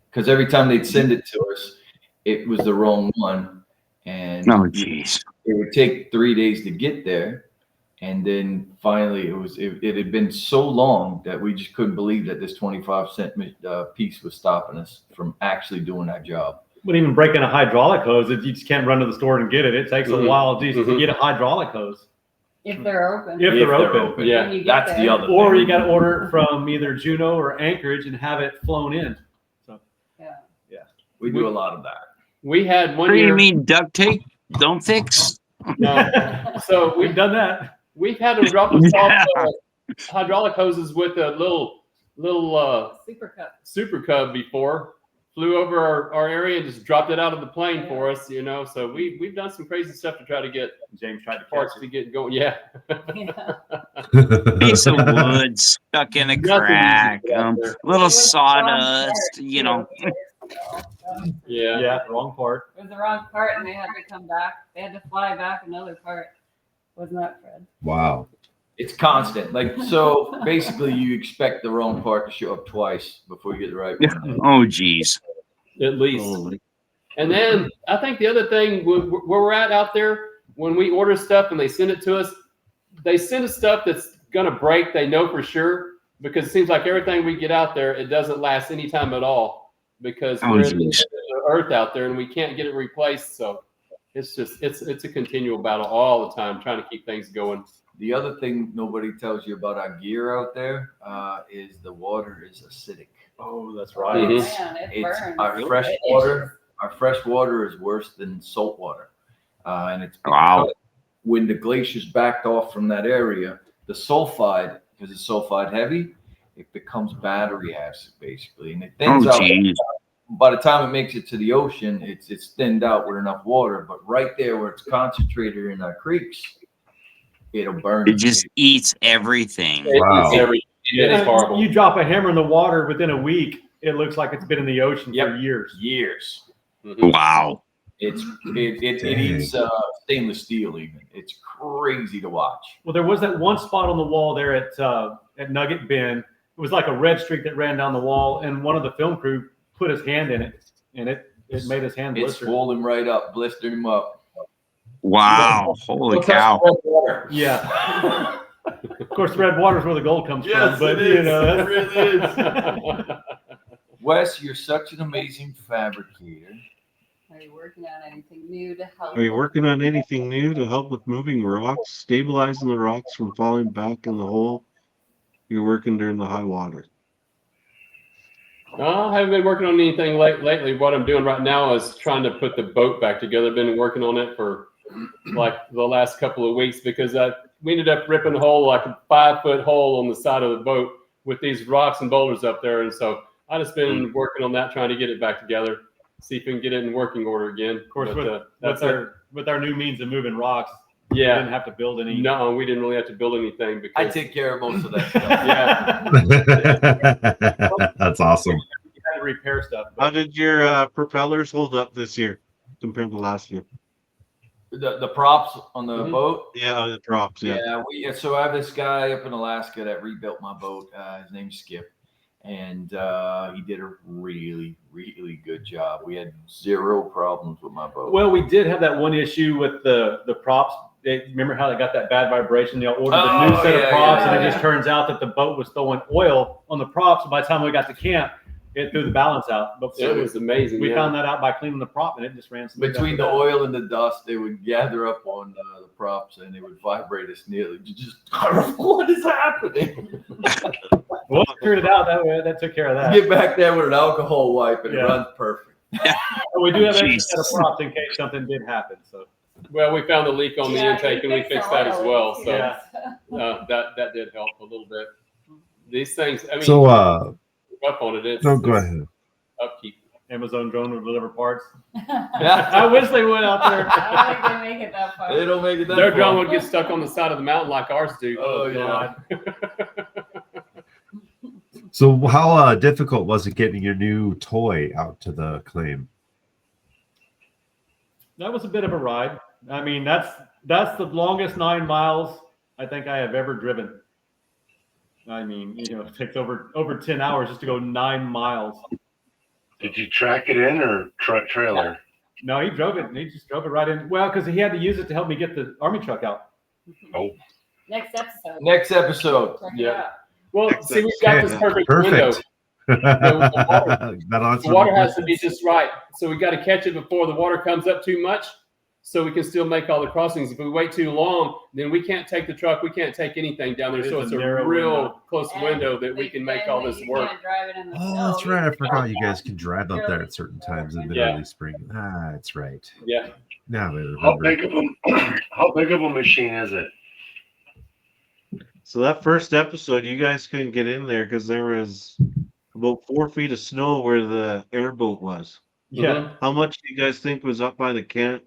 S7: Because every time they'd send it to us, it was the wrong one, and
S3: Oh, jeez.
S7: it would take 3 days to get there, and then finally it had been so long that we just couldn't believe that this 25-cent piece was stopping us from actually doing that job.
S6: But even breaking a hydraulic hose, if you just can't run to the store and get it, it takes a while just to get a hydraulic hose.
S9: If they're open.
S6: If they're open.
S8: Yeah,
S9: When you get
S7: that's
S9: there.
S7: the other
S6: Or
S7: thing.
S6: you got to order it from either Juneau or Anchorage and have it flown in.
S9: Yeah.
S7: We do a lot of that.
S8: We had
S3: What
S8: one
S3: do you
S8: year.
S3: mean duct tape? Don't fix?
S8: No. So
S6: We've done that.
S8: we've had to drop us off hydraulic hoses with a little
S9: Super cup.
S8: Super Cub before. Flew over our area and just dropped it out of the plane for us, So we've done some crazy stuff to try to get
S6: James tried to
S8: parts
S6: catch
S8: to
S6: it.
S8: get going. Yeah.
S9: Yeah.
S3: Piece of wood stuck in a
S8: Nothing
S3: crack.
S8: easy out there.
S3: Little
S9: It was
S3: sawdust,
S9: fun.
S8: Yeah.
S6: Yeah, wrong part.
S9: It was the wrong part, and they had to come back. They had to fly back another part. Wasn't that Fred?
S5: Wow.
S7: It's constant. Like, so basically you expect the wrong part to show up twice before you get the right one.
S3: Oh, geez.
S8: At least.
S2: Holy.
S8: And then I think the other thing where we're at out there, when we order stuff and they send it to us, they send us stuff that's going to break. They know for sure, because it seems like everything we get out there, it doesn't last any time at all, because
S3: Oh,
S8: we're in
S3: geez.
S8: the earth out there and we can't get it replaced. So it's just, it's a continual battle all the time, trying to keep things going.
S7: The other thing nobody tells you about our gear out there is the water is acidic.
S6: Oh, that's
S9: Oh,
S6: right.
S8: Mhm.
S9: man, it
S7: It's
S9: burns.
S7: our fresh
S9: It
S7: water. Our fresh water is worse than salt water, and it's
S3: Wow.
S7: because when the glaciers backed off from that area, the sulfide, because it's sulfide heavy, it becomes battery acid basically, and it thins
S3: Oh,
S7: out.
S3: geez.
S7: By the time it makes it to the ocean, it's thinned out with enough water. But right there where it's concentrated in our creeks, it'll burn.
S3: It just eats everything.
S5: Wow.
S8: It's horrible.
S6: You drop a hammer in the water within a week, it looks like it's been in the ocean
S7: Yep.
S6: for years.
S7: years.
S8: Mhm.
S3: Wow.
S7: It
S5: Dang.
S7: eats stainless steel even. It's crazy to watch.
S6: Well, there was that one spot on the wall there at Nugget Bend. It was like a red streak that ran down the wall, and one of the film crew put his hand in it, and it made his hand
S7: It's
S6: blister.
S7: swollen right up, blistered him up.
S3: Wow. Holy
S7: Don't touch
S3: cow.
S7: the red water.
S6: Yeah. Of course, red water is where the gold comes
S7: Yes,
S6: from, but
S7: it
S6: you
S7: is.
S6: know,
S7: It really
S6: is.
S7: Wes, you're such an amazing fabricator.
S9: Are you working on anything new to help?
S2: Are you working on anything new to help with moving rocks, stabilizing the rocks from falling back in the hole? You're working during the high water.
S8: I haven't been working on anything lately. What I'm doing right now is trying to put the boat back together. I've been working on it for like the last couple of weeks, because we ended up ripping a hole, like a 5-foot hole on the side of the boat with these rocks and boulders up there. And so I just been working on that, trying to get it back together, see if we can get it in working order again.
S6: Of course,
S8: But,
S6: with our new means of moving rocks, we
S8: yeah.
S6: didn't have to build any.
S8: No, we didn't really have to build anything because
S7: I take care of most of that stuff.
S8: Yeah.
S5: That's awesome.
S6: You had to repair stuff.
S2: How did your propellers hold up this year compared to last year?
S7: The props on the
S8: Mhm.
S7: boat.
S2: Yeah, the drops. Yeah.
S7: So I have this guy up in Alaska that rebuilt my boat. His name's Skip, and he did a really, really good job. We had zero problems with my boat.
S6: Well, we did have that one issue with the props. Remember how they got that bad vibration? They ordered the new set of props, and it just turns out that the boat was throwing oil on the props. And by the time we got to camp, it threw the balance out. But
S8: it was amazing.
S6: we found that out by cleaning the prop, and it just ran smooth.
S7: Between the oil and the dust, they would gather up on the props, and they would vibrate us nearly. Just what is happening?
S6: Well, we figured it out. That took care of that.
S7: Get back there with an alcohol wipe, and
S6: Yeah.
S7: it runs perfect.
S6: But we do have an extra
S3: Jesus.
S6: set of props in case something did happen. So
S8: Well, we found the leak on the
S9: Yeah,
S8: intake, and we
S9: fixed
S8: fixed
S9: the
S8: that as
S9: oil
S8: well.
S9: leak,
S8: So
S6: yeah.
S8: that did help a little bit. These things, I mean,
S5: So,
S8: up on it. It's,
S5: no, go
S8: it's
S5: ahead.
S8: upkeep.
S6: Amazon drone will deliver parts.
S7: Yeah.
S6: I wish they would out there.
S9: I don't think they make it that far.
S7: They don't make it that
S8: Their
S7: far.
S8: drone would get stuck on the side of the mountain like ours do.
S7: Oh, yeah.
S5: So, how difficult was it getting your new toy out to the claim?
S6: That was a bit of a ride. I mean, that's the longest 9 miles I think I have ever driven. I mean, it takes over 10 hours just to go 9 miles.
S4: Did you track it in or trailer?
S6: No, he drove it. And he just drove it right in. Well, because he had to use it to help me get the army truck out.
S4: Oh,
S9: Next episode.
S7: Next episode.
S9: Check it
S8: Yeah.
S9: out.
S8: Well, see, we've got this perfect window.
S5: That
S8: The
S5: answered
S8: water
S5: my
S8: has to be just right. So we got to catch it before the water comes up too much, so we can still make all the crossings. If we wait too long, then we can't take the truck. We can't take anything down there.
S6: It
S8: So
S6: is
S8: it's
S6: a
S8: a
S6: narrow
S8: real
S6: window.
S8: close
S9: And
S8: window that we can make all this
S9: you
S8: work.
S9: can't drive it in the
S5: Oh,
S9: snow.
S5: that's right. I forgot you
S9: Yeah.
S5: guys can drive up there at certain times in the
S8: Yeah.
S5: early spring. Ah, that's right.
S8: Yeah.
S5: Now I
S4: how
S5: remember.
S4: big of a how big of a machine is it?
S2: So that first episode, you guys couldn't get in there because there was about 4 feet of snow where the airboat was.
S6: Yeah.
S2: How much do you guys think was up by the camp?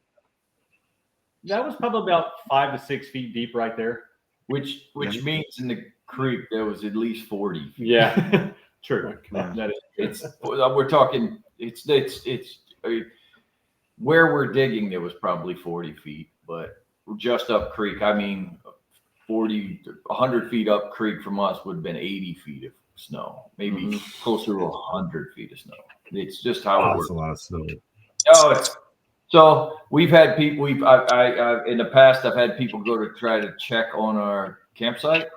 S6: That was probably about 5 to 6 feet deep right there.
S7: Which means in the creek there was at least 40.
S8: Yeah.
S6: True.
S2: Yeah.
S6: That is.
S7: It's we're talking it's where we're digging, there was probably 40 feet, but just up creek, I mean, 100 feet up creek from us would have been 80 feet of snow, maybe closer to 100 feet of snow. It's just how it
S5: That's
S7: works.
S5: a lot of snow.
S7: Oh, so we've had people. I in the past, I've had people go to try to check on our campsite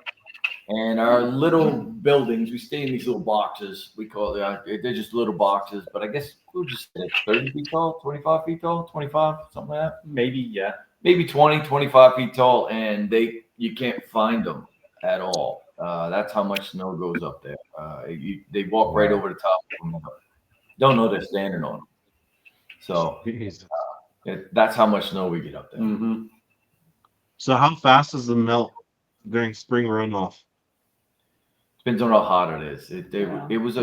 S7: and our little buildings. We stay in these little boxes. We call it. They're just little boxes, but I guess we'll just say 30 feet tall, 25 feet tall, 25, something like that.
S6: Maybe, yeah.
S7: Maybe 20, 25 feet tall, and you can't find them at all. That's how much snow goes up there. They walk right over the top of them. Don't know they're standing on them. So that's how much snow we get up there.
S6: Mm-hmm.
S2: So how fast does the melt during spring runoff?
S7: Depends on how hot it is. It was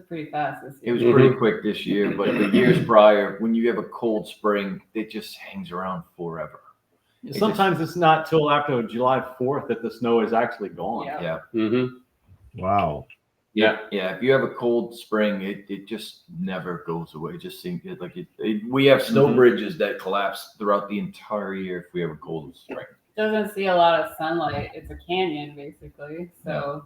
S9: pretty fast this
S7: it
S9: year.
S7: was pretty quick this year, but the years prior, when you have a cold spring, it just hangs around forever.
S6: Sometimes it's not till after July 4th that the snow is actually gone.
S9: Yeah.
S7: Yeah.
S5: Wow.
S7: Yeah. If you have a cold spring, it just never goes away. It just seems like we have snow bridges that collapse throughout the entire year if we have a cold spring.
S9: Doesn't see a lot of sunlight. It's a canyon basically. So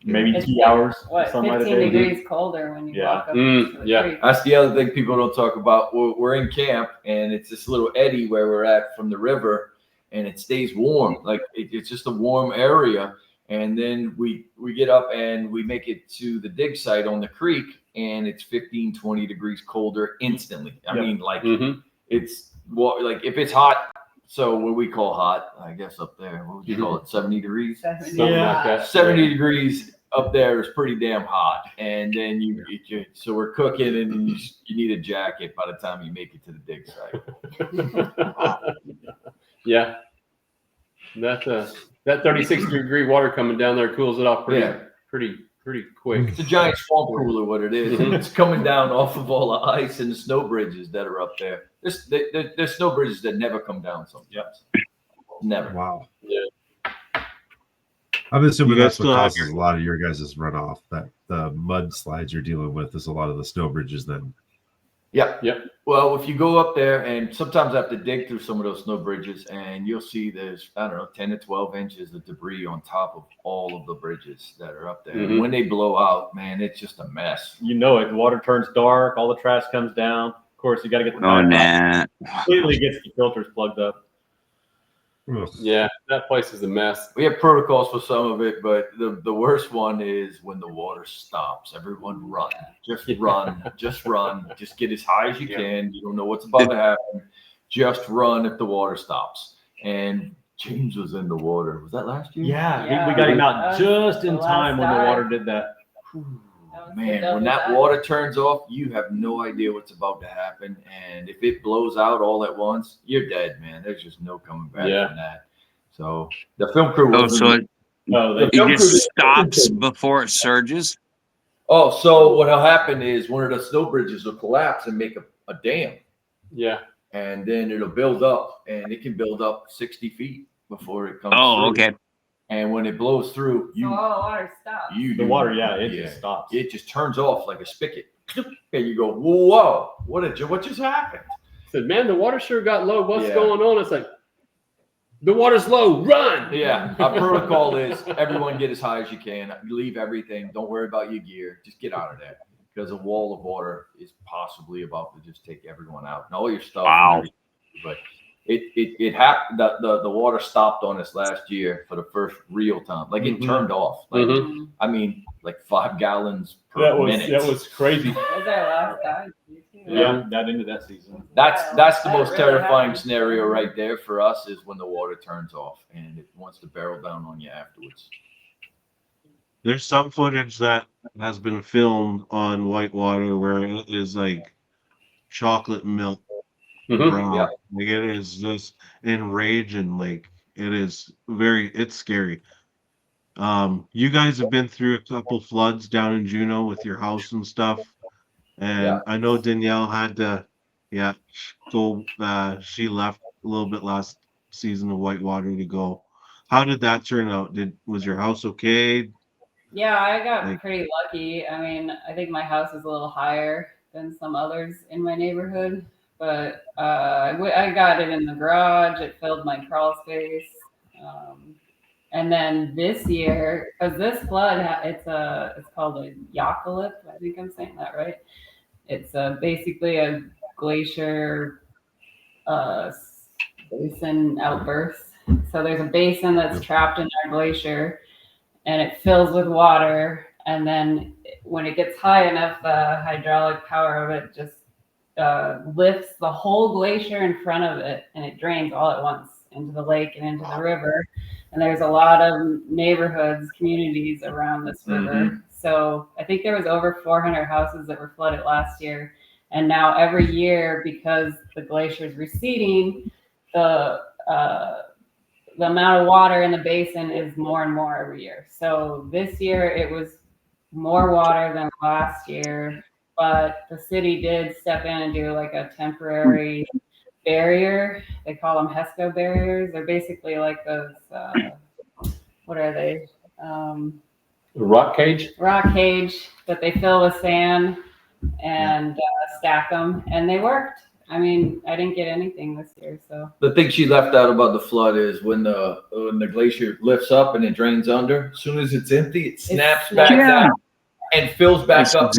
S6: maybe
S9: it's
S6: 2 hours.
S9: what,
S6: sunlight
S9: 15
S6: a day.
S9: degrees colder when you walk up to the creek.
S7: That's the other thing people don't talk about. We're in camp, and it's this little eddy where we're at from the river, and it stays warm. Like it's just a warm area. And then we get up and we make it to the dig site on the creek, and it's 15, 20 degrees colder instantly. I mean, like it's like if it's hot. So what we call hot, I guess up there, what would you call it? 70 degrees?
S9: 70.
S8: Something like that.
S7: 70 degrees up there is pretty damn hot. And then so we're cooking, and you need a jacket by the time you make it to the dig site.
S8: Yeah. That 36-degree water coming down there cools it off pretty quick.
S7: It's a giant swamp cooler, what it is. It's coming down off of all the ice and the snow bridges that are up there. There's snow bridges that never come down sometimes. Never.
S5: Wow.
S8: Yeah.
S5: I'm assuming
S2: You
S5: that's
S2: guys
S5: what
S2: still have
S5: causes a lot of your guys' runoff. That the mudslides you're dealing with is a lot of the snow bridges then.
S7: Yep. Well, if you go up there, and sometimes I have to dig through some of those snow bridges, and you'll see there's, I don't know, 10 to 12 inches of debris on top of all of the bridges that are up there. And when they blow out, man, it's just a mess.
S6: You know it. The water turns dark. All the trash comes down. Of course, you got to get the completely gets the filters plugged up.
S5: Ugh.
S8: Yeah, that place is a mess.
S7: We have protocols for some of it, but the worst one is when the water stops. Everyone run. Just run. Just run. Just get as high as you can. You don't know what's about to happen. Just run if the water stops. And James was in the water. Was that last year?
S6: Yeah. We got him out just in time when the water did that.
S7: Man, when that water turns off, you have no idea what's about to happen. And if it blows out all at once, you're dead, man. There's just no coming back from that. So the film crew
S3: it just stops before it surges.
S7: Oh, so what'll happen is one of the snow bridges will collapse and make a dam.
S8: Yeah.
S7: And then it'll build up, and it can build up 60 feet before it comes
S3: Oh,
S7: through.
S3: okay.
S7: And when it blows through,
S9: So all the water stops.
S6: The water, it just stops.
S7: It just turns off like a spigot. And you go, whoa, what just happened?
S8: I said, man, the water sure got low. What's going on? It's like, the water's low, run.
S7: Yeah, our protocol is everyone get as high as you can. Leave everything. Don't worry about your gear. Just get out of there, because a wall of water is possibly about to just take everyone out and all your stuff.
S3: Wow.
S7: But it happened. The water stopped on us last year for the first real time. Like it turned off. Like I mean, like 5 gallons per minute.
S6: That was crazy.
S9: That was our last time.
S6: Yeah, that into that season.
S7: That's the most
S9: really
S7: terrifying
S9: happened.
S7: scenario right there for us, is when the water turns off and it wants to barrel down on you afterwards.
S2: There's some footage that has been filmed on whitewater where it is like chocolate milk brown.
S7: Yeah.
S2: Like it is just enraging. Like it's scary. You guys have been through a couple floods down in Juneau with your house and stuff. And I know Danielle had to, go. She left a little bit last season of whitewater to go. How did that turn out? Was your house okay?
S9: Yeah, I got
S2: Like-
S9: pretty lucky. I mean, I think my house is a little higher than some others in my neighborhood, but I got it in the garage. It filled my crawl space. And then this year, because this flood, it's called a yakalip. I think I'm saying that right. It's basically a glacier basin outburst. So there's a basin that's trapped in our glacier, and it fills with water. And then when it gets high enough, the hydraulic power of it just lifts the whole glacier in front of it, and it drains all at once into the lake and into the river. And there's a lot of neighborhoods, communities around this river. So I think there was over 400 houses that were flooded last year. And now every year, because the glacier is receding, the amount of water in the basin is more and more every year. So this year it was more water than last year, but the city did step in and do like a temporary barrier. They call them HESCO barriers. They're basically like those, what are they?
S8: Rock cage.
S9: Rock cage that they fill with sand and stack them, and they worked. I mean, I didn't get anything this year, so.
S7: The thing she left out about the flood is when the glacier lifts up and it drains under, as soon as it's empty, it snaps back down and fills back up.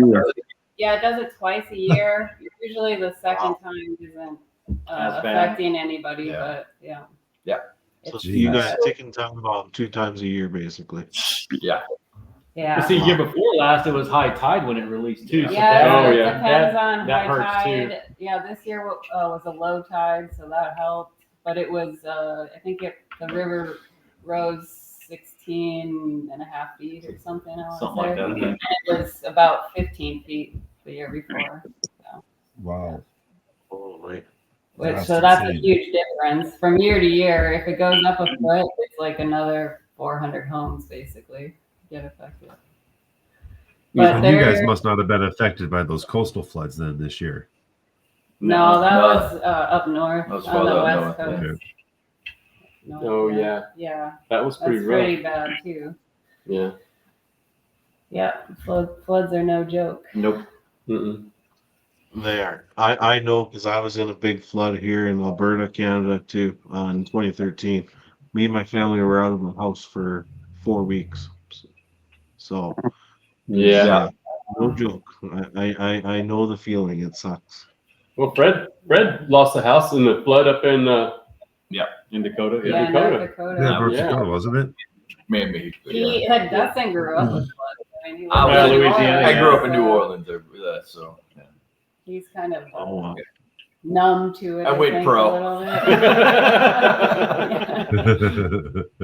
S9: Yeah, it does it twice a year. Usually the second time isn't affecting anybody, but yeah.
S2: So
S9: It's,
S2: you guys ticking time bomb 2 times a year, basically.
S7: Yeah.
S9: yeah.
S6: See, year before last, it was high tide when it released too. So
S9: Yeah,
S6: that-
S8: Oh,
S9: it
S8: yeah.
S9: depends on
S6: that
S9: high
S6: hurts, too.
S9: tide. Yeah, this year was a low tide, so that helped. But it was, I think the river rose 16 and a half feet or something. I want
S6: Something like
S9: to say.
S6: that.
S9: And it was about 15 feet the year before.
S5: Wow.
S2: Holy.
S9: So that's a huge difference from year to year. If it goes up a foot, it's like another 400 homes basically get affected. But
S5: And you guys must not have been affected by those coastal floods then this year.
S9: No, that was up north
S7: That was
S9: on
S7: farther
S9: the
S7: up
S9: west
S7: north,
S9: coast. No,
S8: Oh, yeah.
S9: Yeah,
S8: That was
S9: that's
S8: pretty rough.
S9: pretty bad too.
S8: Yeah.
S9: Yeah, floods are no joke.
S7: Nope.
S8: Mm-mm.
S2: They are. I know because I was in a big flood here in Alberta, Canada, too, in 2013. Me and my family were out of the house for 4 weeks. So,
S8: Yeah.
S2: no joke. I know the feeling. It sucks.
S8: Well, Fred lost the house in the flood up in
S6: In Dakota.
S9: Yeah,
S8: Dakota.
S9: North Dakota.
S5: Yeah, North
S8: Yeah.
S5: Dakota, wasn't it?
S7: Maybe. Yeah.
S9: He had Dustin grew up with floods. I mean, he
S7: I,
S9: lived
S7: was
S9: in
S7: in-
S6: Louisiana,
S7: I grew
S6: yeah.
S7: up in New Orleans, so yeah.
S9: He's kind of
S2: Oh, wow.
S9: numb to it.
S7: I went
S9: think,
S7: pro.
S9: a little bit.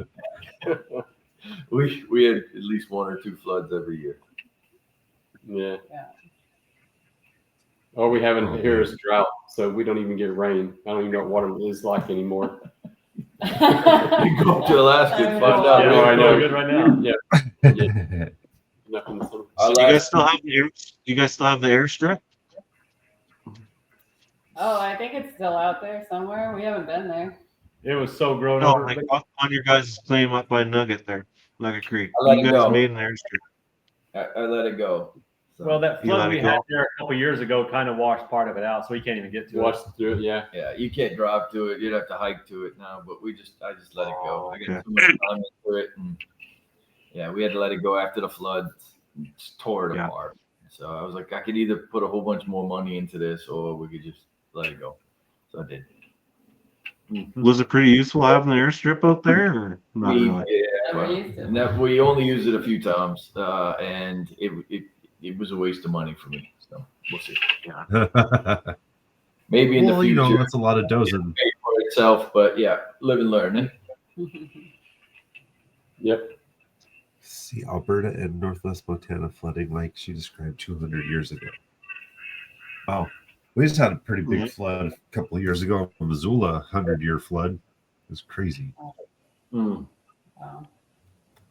S7: we had at least 1 or 2 floods every year.
S8: Yeah.
S9: Yeah.
S8: All we have in here is drought, so we don't even get rain. I don't even know what water is like anymore.
S7: You go up to Alaska and find out.
S8: Yeah, I know.
S6: Good right now.
S8: Yeah. Nothing.
S2: So do you guys still have the airstrip?
S9: Oh, I think it's still out there somewhere. We haven't been there.
S6: It was so grown
S2: No,
S6: over.
S2: like on your guys' claim up by Nugget there, Nugget Creek.
S7: I let
S2: You
S7: it
S2: guys
S7: go.
S2: made an airstrip.
S7: I let it go. So,
S6: Well, that
S2: You
S6: flood
S2: let
S6: we
S2: it go.
S6: had there a couple years ago kind of washed part of it out, so we can't even get to
S8: Watch
S6: it.
S8: through it. Yeah.
S7: yeah, you can't drive to it. You'd have to hike to it now, but I just let it go. I
S2: Okay.
S7: got too much time into it, and yeah, we had to let it go after the flood. Just tore it
S2: Yeah.
S7: apart. So I was like, I could either put a whole bunch more money into this, or we could just let it go. So I did.
S2: Was it pretty useful having the airstrip out there, or not really?
S9: Never used it.
S7: And that we only used it a few times, and it was a waste of money for me. So we'll see. Maybe in the
S5: well,
S7: future,
S5: you know, that's a lot of dozen.
S7: pay for itself. But yeah, live and learn. Eh?
S8: Yep.
S5: See, Alberta and Northwest Montana flooding like she described 200 years ago. Wow. We just had a pretty big flood a couple of years ago in Missoula, 100-year flood. It was crazy.
S8: Mm.
S9: Wow.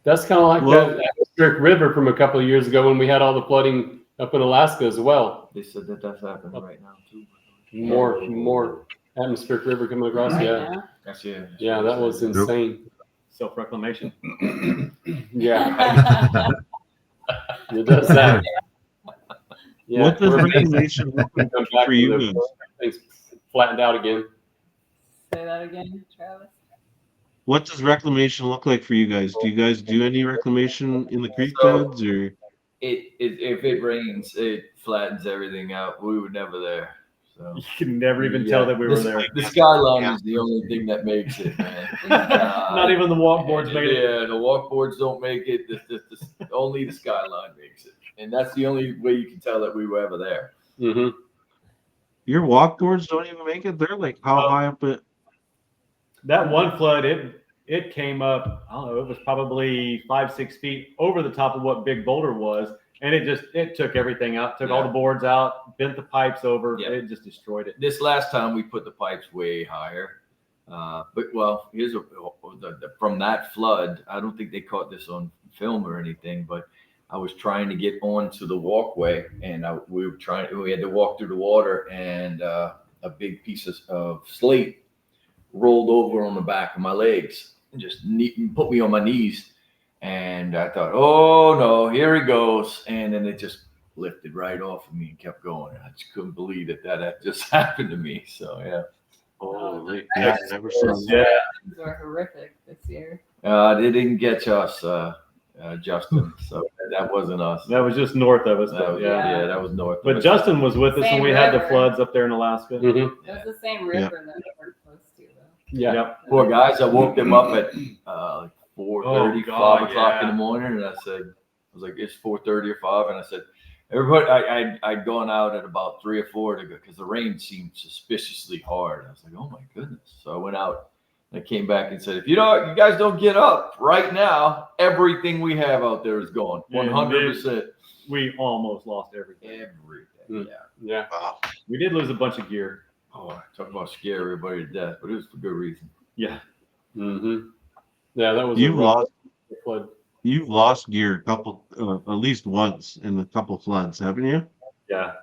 S8: That's kind of like
S2: Well-
S8: that atmospheric river from a couple of years ago when we had all the flooding up in Alaska as well.
S7: They said that that's happening right now too.
S8: More atmospheric river coming across.
S9: Right
S8: Yeah.
S9: now.
S7: That's it.
S8: Yeah, that was insane.
S6: Self-reclamation.
S8: Yeah. It does that. Yeah,
S2: What does
S8: we're
S2: reclamation look like
S8: come back
S2: for
S8: to
S2: you
S8: the
S2: guys?
S8: things flattened out again.
S9: Say that again, Travis.
S2: What does reclamation look like for you guys? Do you guys do any reclamation in the creek
S7: So-
S2: beds or?
S7: If it rains, it flattens everything out. We were never there. So
S6: You can never even tell that we were there.
S7: the skyline is the only thing that makes it, man.
S6: Not even the walkboards made it.
S7: Yeah, the walkboards don't make it. Only the skyline makes it, and that's the only way you can tell that we were ever there.
S8: Mm-hmm.
S2: Your walkboards don't even make it. They're like how high up it?
S6: That one flood, it came up, I don't know, it was probably 5-6 feet over the top of what Big Boulder was. And it took everything out, took all the boards out, bent the pipes over.
S7: Yeah.
S6: It just destroyed it.
S7: This last time we put the pipes way higher. Here's from that flood. I don't think they caught this on film or anything, but I was trying to get onto the walkway, and we had to walk through the water, and a big piece of slate rolled over on the back of my legs and just put me on my knees. And I thought, oh no, here he goes. And then it just lifted right off of me and kept going. I just couldn't believe that had just happened to me. So yeah.
S2: Holy, yeah, I never saw that.
S6: Yeah.
S9: These were horrific this year.
S7: They didn't catch us, Justin. So that wasn't us.
S6: That was just north of us.
S7: That
S6: Though,
S7: was,
S6: yeah.
S7: that was north.
S6: But Justin was with us
S9: Same
S6: when we had the
S9: river.
S6: floods up there in Alaska.
S8: Mm-hmm.
S9: It was the same river that we were close to, though.
S8: Yeah.
S6: Yep.
S7: Poor guys, I woke them up at 4:30,
S6: God,
S7: 5 o'clock in
S6: yeah.
S7: the morning, and I was like, it's 4:30 or 5, and I said, everybody, I'd gone out at about 3 or 4 to go because the rain seemed suspiciously hard. I was like, oh my goodness. So I went out and I came back and said, if you guys don't get up right now, everything we have out there is gone. 100%.
S6: We almost lost everything.
S7: Everything. Yeah.
S8: Yeah.
S2: Wow.
S6: We did lose a bunch of gear.
S7: Oh, talk about scare everybody to death, but it was for good reason.
S6: Yeah.
S8: Mm-hmm. Yeah, that was
S2: You
S8: a rough
S2: lost.
S8: flood.
S2: You've lost gear a couple, at least once in a couple floods, haven't you?
S6: Yeah.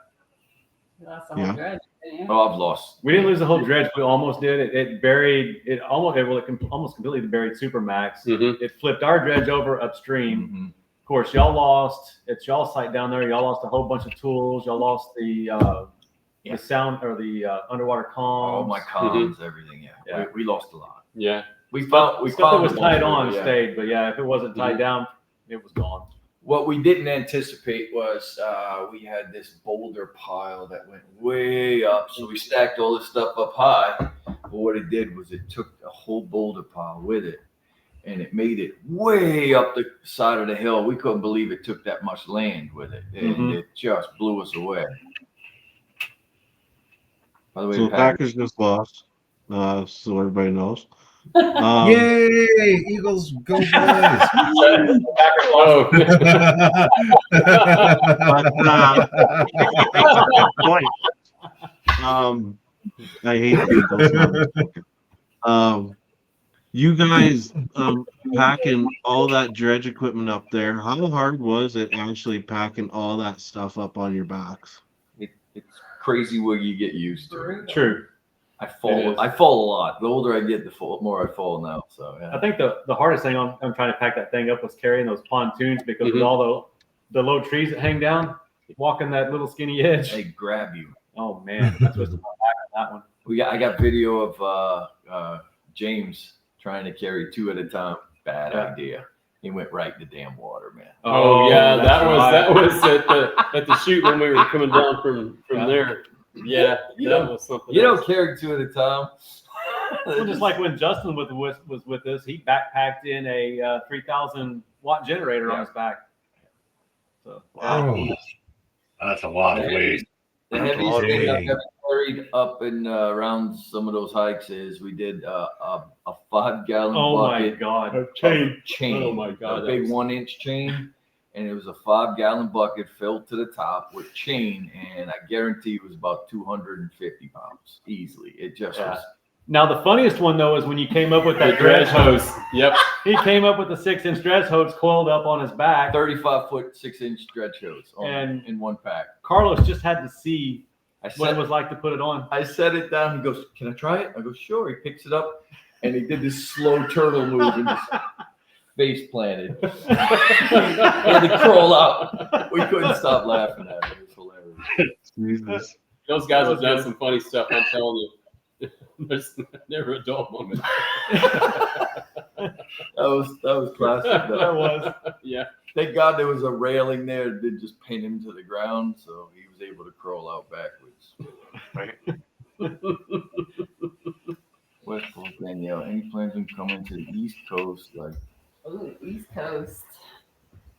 S9: We lost the whole
S2: Yeah.
S9: dredge, didn't you?
S7: Oh, I've lost.
S6: We didn't lose the whole dredge. We almost did. It buried. It almost completely buried Supermax.
S8: Mm-hmm.
S6: It flipped our dredge over upstream.
S7: Mhm.
S6: Of course, y'all lost. It's y'all site down there. Y'all lost a whole bunch of tools. Y'all lost the sound or the underwater comms.
S7: All my comms, everything. Yeah.
S6: Yeah.
S7: We lost a lot.
S8: Yeah.
S7: We found
S6: Stuff that was
S7: them
S6: tied
S7: all,
S6: on
S7: yeah.
S6: stayed, but yeah, if it wasn't tied down, it was gone.
S7: What we didn't anticipate was we had this boulder pile that went way up. So we stacked all this stuff up high. But what it did was it took a whole boulder pile with it, and it made it way up the side of the hill. We couldn't believe it took that much land with it, and it just blew us away. By the way,
S2: So the
S7: Packers,
S2: Packers just lost, so everybody knows.
S5: Yay! Eagles go boys!
S8: Oh.
S2: Point. I hate the Eagles. You guys packing all that dredge equipment up there. How hard was it actually packing all that stuff up on your backs?
S7: it's crazy what you get used to.
S9: Brutal.
S6: True.
S7: I
S6: It
S7: fall
S6: is.
S7: a lot. The older I get, the more I fall now. So yeah.
S6: I think the hardest thing on trying to pack that thing up was carrying those pontoons because with
S8: Mhm.
S6: all the low trees that hang down, walking that little skinny edge.
S7: They grab you.
S6: Oh man, that's supposed to come back on that one.
S7: I got video of James trying to carry 2 at a time. Bad
S6: Yeah.
S7: idea. He went right in the damn water, man.
S8: Oh yeah,
S6: that's
S8: that
S6: right.
S8: was at the chute when we were coming down from
S6: Yeah.
S8: there. Yeah, that was something.
S7: You
S8: else.
S7: don't carry 2 at a time.
S6: Well, just like when Justin was with us, he backpacked in a 3,000 watt generator on his back. So
S5: Oh,
S4: That's a lot of weight.
S7: The
S2: That's a
S7: heaviest
S2: lot of
S7: thing I've
S5: weight.
S7: ever carried up and around some of those hikes is we did a 5-gallon
S6: oh my
S7: bucket
S6: God.
S7: of chain.
S8: Oh my God,
S7: A
S8: that
S7: big
S8: was-
S7: 1-inch chain. And it was a 5-gallon bucket filled to the top with chain. And I guarantee it was about 250 pounds easily. It just
S6: Yeah.
S7: was.
S6: Now the funniest one though is when you came up with
S8: The
S6: that dredge hose.
S8: Yep.
S6: He came up with the 6-inch dredge hose coiled up on his back.
S7: 35-foot 6-inch dredge hose
S6: And-
S7: in one pack.
S6: Carlos just had to see
S7: I
S6: what
S7: set,
S6: it was like to put it on.
S7: I set it down. He goes, "Can I try it?" I go, "Sure." He picks it up and he did this slow turtle move. And just, face planted. He had to crawl out. We couldn't stop laughing at it. It was hilarious.
S2: Jesus.
S8: Those guys have done some funny stuff. I'm telling you. There's never a dull moment.
S7: That was classic.
S6: That was.
S8: Yeah.
S7: Thank God there was a railing there. It did just pin him to the ground, so he was able to crawl out backwards. Westport, Danielle, any plans on coming to the East Coast? Like,
S9: Ooh, East Coast.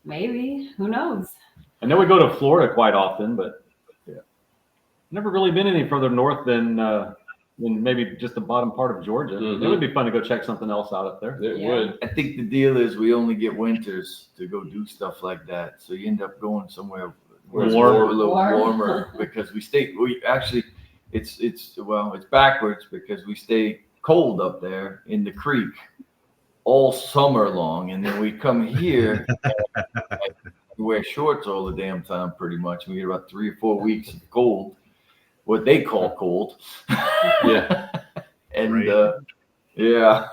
S9: Maybe. Who knows?
S6: I know we go to Florida quite often, but never really been any further north than maybe just the bottom part of Georgia.
S8: Mhm.
S6: It would be fun to go check something else out up there.
S8: It
S9: Yeah.
S8: would.
S7: I think the deal is we only get winters to go do stuff like that, so you end up going somewhere where it's
S6: Warm.
S7: a little
S9: Warm.
S7: warmer because we actually it's backwards because we stay cold up there in the creek all summer long, and then we come here and we wear shorts all the damn time pretty much. We get about 3 or 4 weeks of cold, what they call cold.
S8: Yeah.
S7: And
S5: Right.
S7: yeah,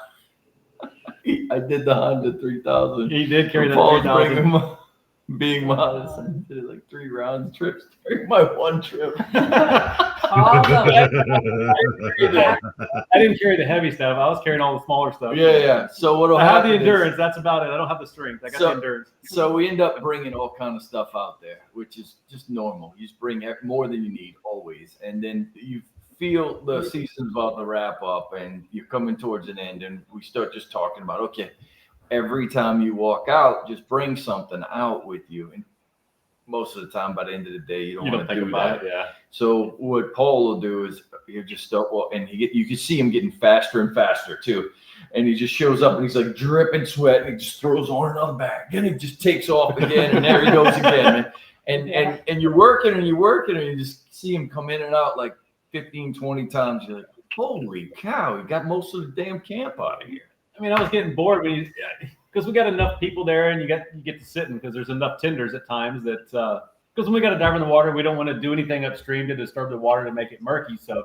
S7: I did the Honda 3000.
S6: He did carry that
S7: Paul's
S6: 3000.
S7: being modest, I did like 3 round trips during my one trip.
S9: All the
S6: I didn't carry the heavy stuff. I was carrying all the smaller stuff.
S7: Yeah. So what'll
S6: I have the
S7: happen is-
S6: endurance. That's about it. I don't have the strength. I got the endurance.
S7: So we end up bringing all kind of stuff out there, which is just normal. You just bring more than you need always, and then you feel the season's about to wrap up, and you're coming towards an end, and we start just talking about, okay, every time you walk out, just bring something out with you, and most of the time, by the end of the day, you don't want to
S6: think
S7: do
S6: about
S7: that.
S6: it. Yeah.
S7: So what Paul will do is he'll just start walking, and you can see him getting faster and faster too. And he just shows up and he's like dripping sweat, and he just throws on another bag. Then he just takes off again, and there he goes again. And you're working and you just see him come in and out like 15, 20 times. You're like, holy cow, he got most of the damn camp out of here.
S6: I mean, I was getting bored when because we got enough people there, and you get to sitting because there's enough tenders at times that because when we got to dive in the water, we don't want to do anything upstream to disturb the water to make it murky. So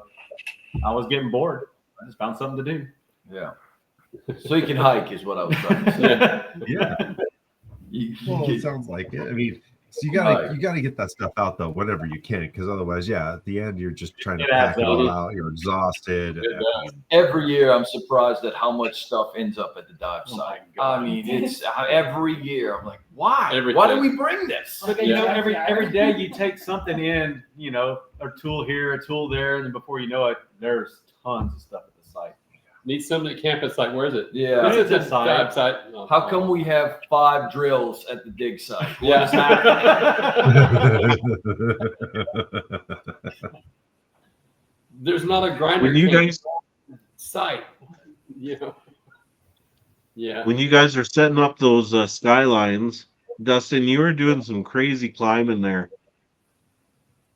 S6: I was getting bored. I just found something to do.
S7: Yeah. So you can hike is what I was trying to say.
S5: Yeah. Well, it sounds like it. I mean, so you gotta get that stuff out though whenever you can, because otherwise, at the end you're just trying to
S6: It
S5: pack
S6: adds
S5: it all
S6: up.
S5: out. You're exhausted.
S8: It does.
S7: Every year, I'm surprised at how much stuff ends up at the dive
S6: Oh
S7: site.
S6: my God.
S7: I mean, it's every year. I'm like, why?
S8: Everything.
S7: Why did we bring this?
S6: But every day you take something in, a tool here, a tool there, and then before you know it, there's tons of stuff at the site.
S8: Need somebody at campus site. Where is it?
S7: Yeah.
S8: This is
S6: It's
S8: a
S6: a site.
S8: dive site. Oh,
S7: How come we have 5 drills at the dig site? What
S8: Yeah.
S7: is happening?
S8: There's not a grinder
S2: When you
S8: camp
S2: guys
S8: site. Yeah.
S2: when you guys are setting up those skylines, Dustin, you were doing some crazy climbing there.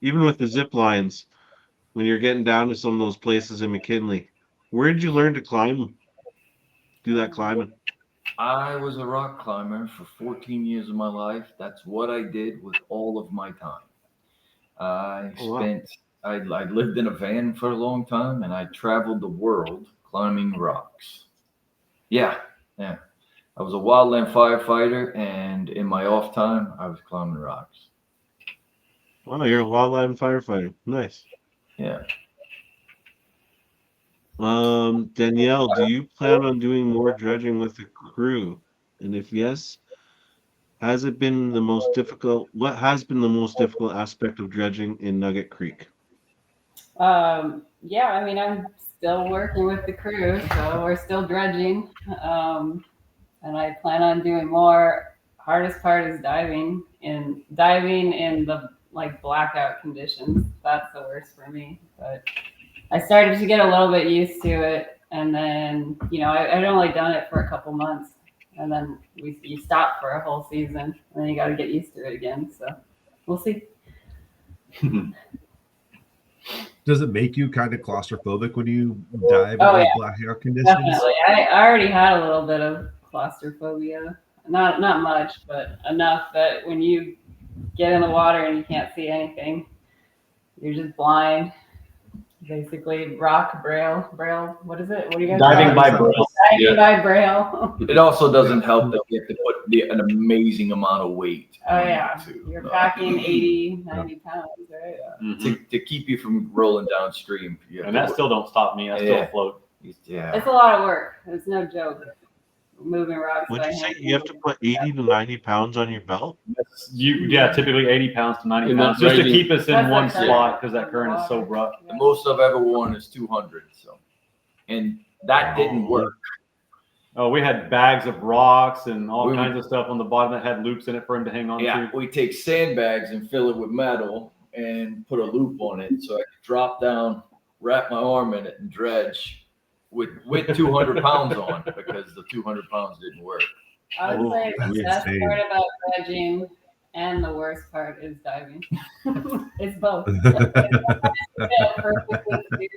S2: Even with the zip lines, when you're getting down to some of those places in McKinley. Where did you learn to climb? Do that climbing?
S7: I was a rock climber for 14 years of my life. That's what I did with all of my time. I lived in a van for a long time, and I traveled the world climbing rocks. Yeah. I was a wildland firefighter, and in my off time, I was climbing rocks.
S2: Wow, you're a wildland firefighter. Nice.
S7: Yeah.
S2: Danielle, do you plan on doing more dredging with the crew? And if yes, what has been the most difficult aspect of dredging in Nugget Creek?
S9: Yeah, I mean, I'm still working with the crew, so we're still dredging. And I plan on doing more. Hardest part is diving in the blackout conditions. That's the worst for me. But I started to get a little bit used to it, and then I'd only done it for a couple months, and then you stop for a whole season, and then you got to get used to it again. So we'll see.
S5: Does it make you kind of claustrophobic when you dive in
S9: Oh,
S5: those
S9: yeah.
S5: blackout conditions?
S9: Definitely. I already had a little bit of claustrophobia. Not much, but enough that when you get in the water and you can't see anything, you're just blind. basically rock braille. What is it? What do you guys
S6: Diving
S9: call it?
S6: by braille.
S9: Diving by braille.
S7: It also doesn't help that you have to put an amazing amount of weight.
S9: Oh
S7: on
S9: yeah,
S7: it, too.
S9: you're packing 80, 90 pounds, right?
S7: To keep you from rolling downstream.
S6: And that still don't stop me. I still afloat.
S7: Yeah.
S9: It's a lot of work. It's no joke. Moving rocks
S2: Would
S9: by
S2: you say
S9: hand.
S2: you have to put 80 to 90 pounds on your belt?
S6: Typically 80 pounds to 90
S8: In
S6: pounds,
S8: that
S6: just to
S8: raging-
S6: keep us in
S9: That's
S6: one
S9: like current.
S6: spot because that current is so rough.
S7: The most I've ever worn is 200. So, and that didn't work.
S6: Oh, we had bags of rocks and all
S7: We-
S6: kinds of stuff on the bottom that had loops in it for him to hang on
S7: Yeah,
S6: to.
S7: we take sandbags and fill it with metal and put a loop on it so I could drop down, wrap my arm in it, and dredge with 200 pounds on because the 200 pounds didn't work.
S9: I would say
S5: that's
S9: the best
S5: insane.
S9: part about dredging and the worst part is diving. It's both. Yeah, perfectly clear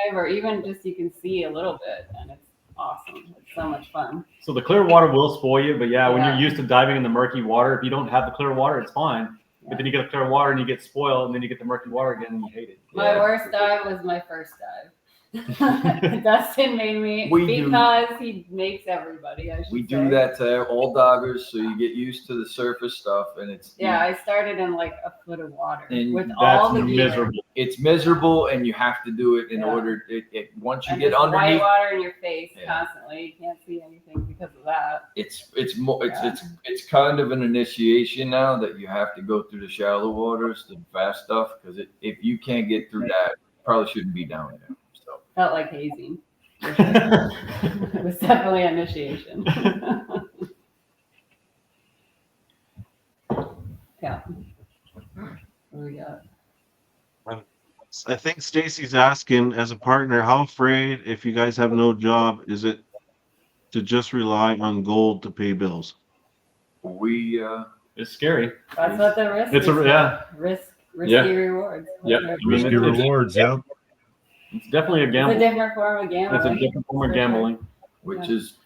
S9: dive, or even just you can see a little bit, and it's awesome. It's so much fun.
S6: So the clear water will spoil you, but yeah, when
S9: Yeah.
S6: you're used to diving in the murky water, if you don't have the clear water, it's fine. But then you get the clear water and you get spoiled, and then you get the murky water again and you hate it.
S9: My worst dive was my first dive. Dustin made me
S7: We
S9: because he makes everybody. I should
S7: We
S9: say.
S7: do that to all divers, so you get used to the surface stuff, and it's
S9: Yeah, I started in like a foot of water
S7: And
S9: with
S6: That's
S9: all the gear.
S6: miserable.
S7: it's miserable, and you have to do it in
S9: Yeah.
S7: order. Once you
S9: And
S7: get
S9: just white
S7: underneath,
S9: water in your face
S7: Yeah.
S9: constantly. You can't see anything because of that.
S7: it's kind of an initiation now that you have to go through the shallow waters, the fast stuff, because if you can't get through that, you probably shouldn't be down there. So
S9: Felt like hazing. It was definitely an initiation. Yeah. What do we got?
S2: I think Stacy's asking, as a partner, how afraid, if you guys have no job, is it to just rely on gold to pay bills?
S7: we
S6: It's scary.
S9: That's what the risk
S6: It's
S9: is.
S6: yeah.
S9: Risky
S8: Yeah.
S9: rewards.
S8: Yep.
S5: Risky rewards, yeah.
S6: It's definitely a
S9: It's a
S6: gamble.
S9: different form of gambling.
S6: It's a different form of gambling.
S7: which is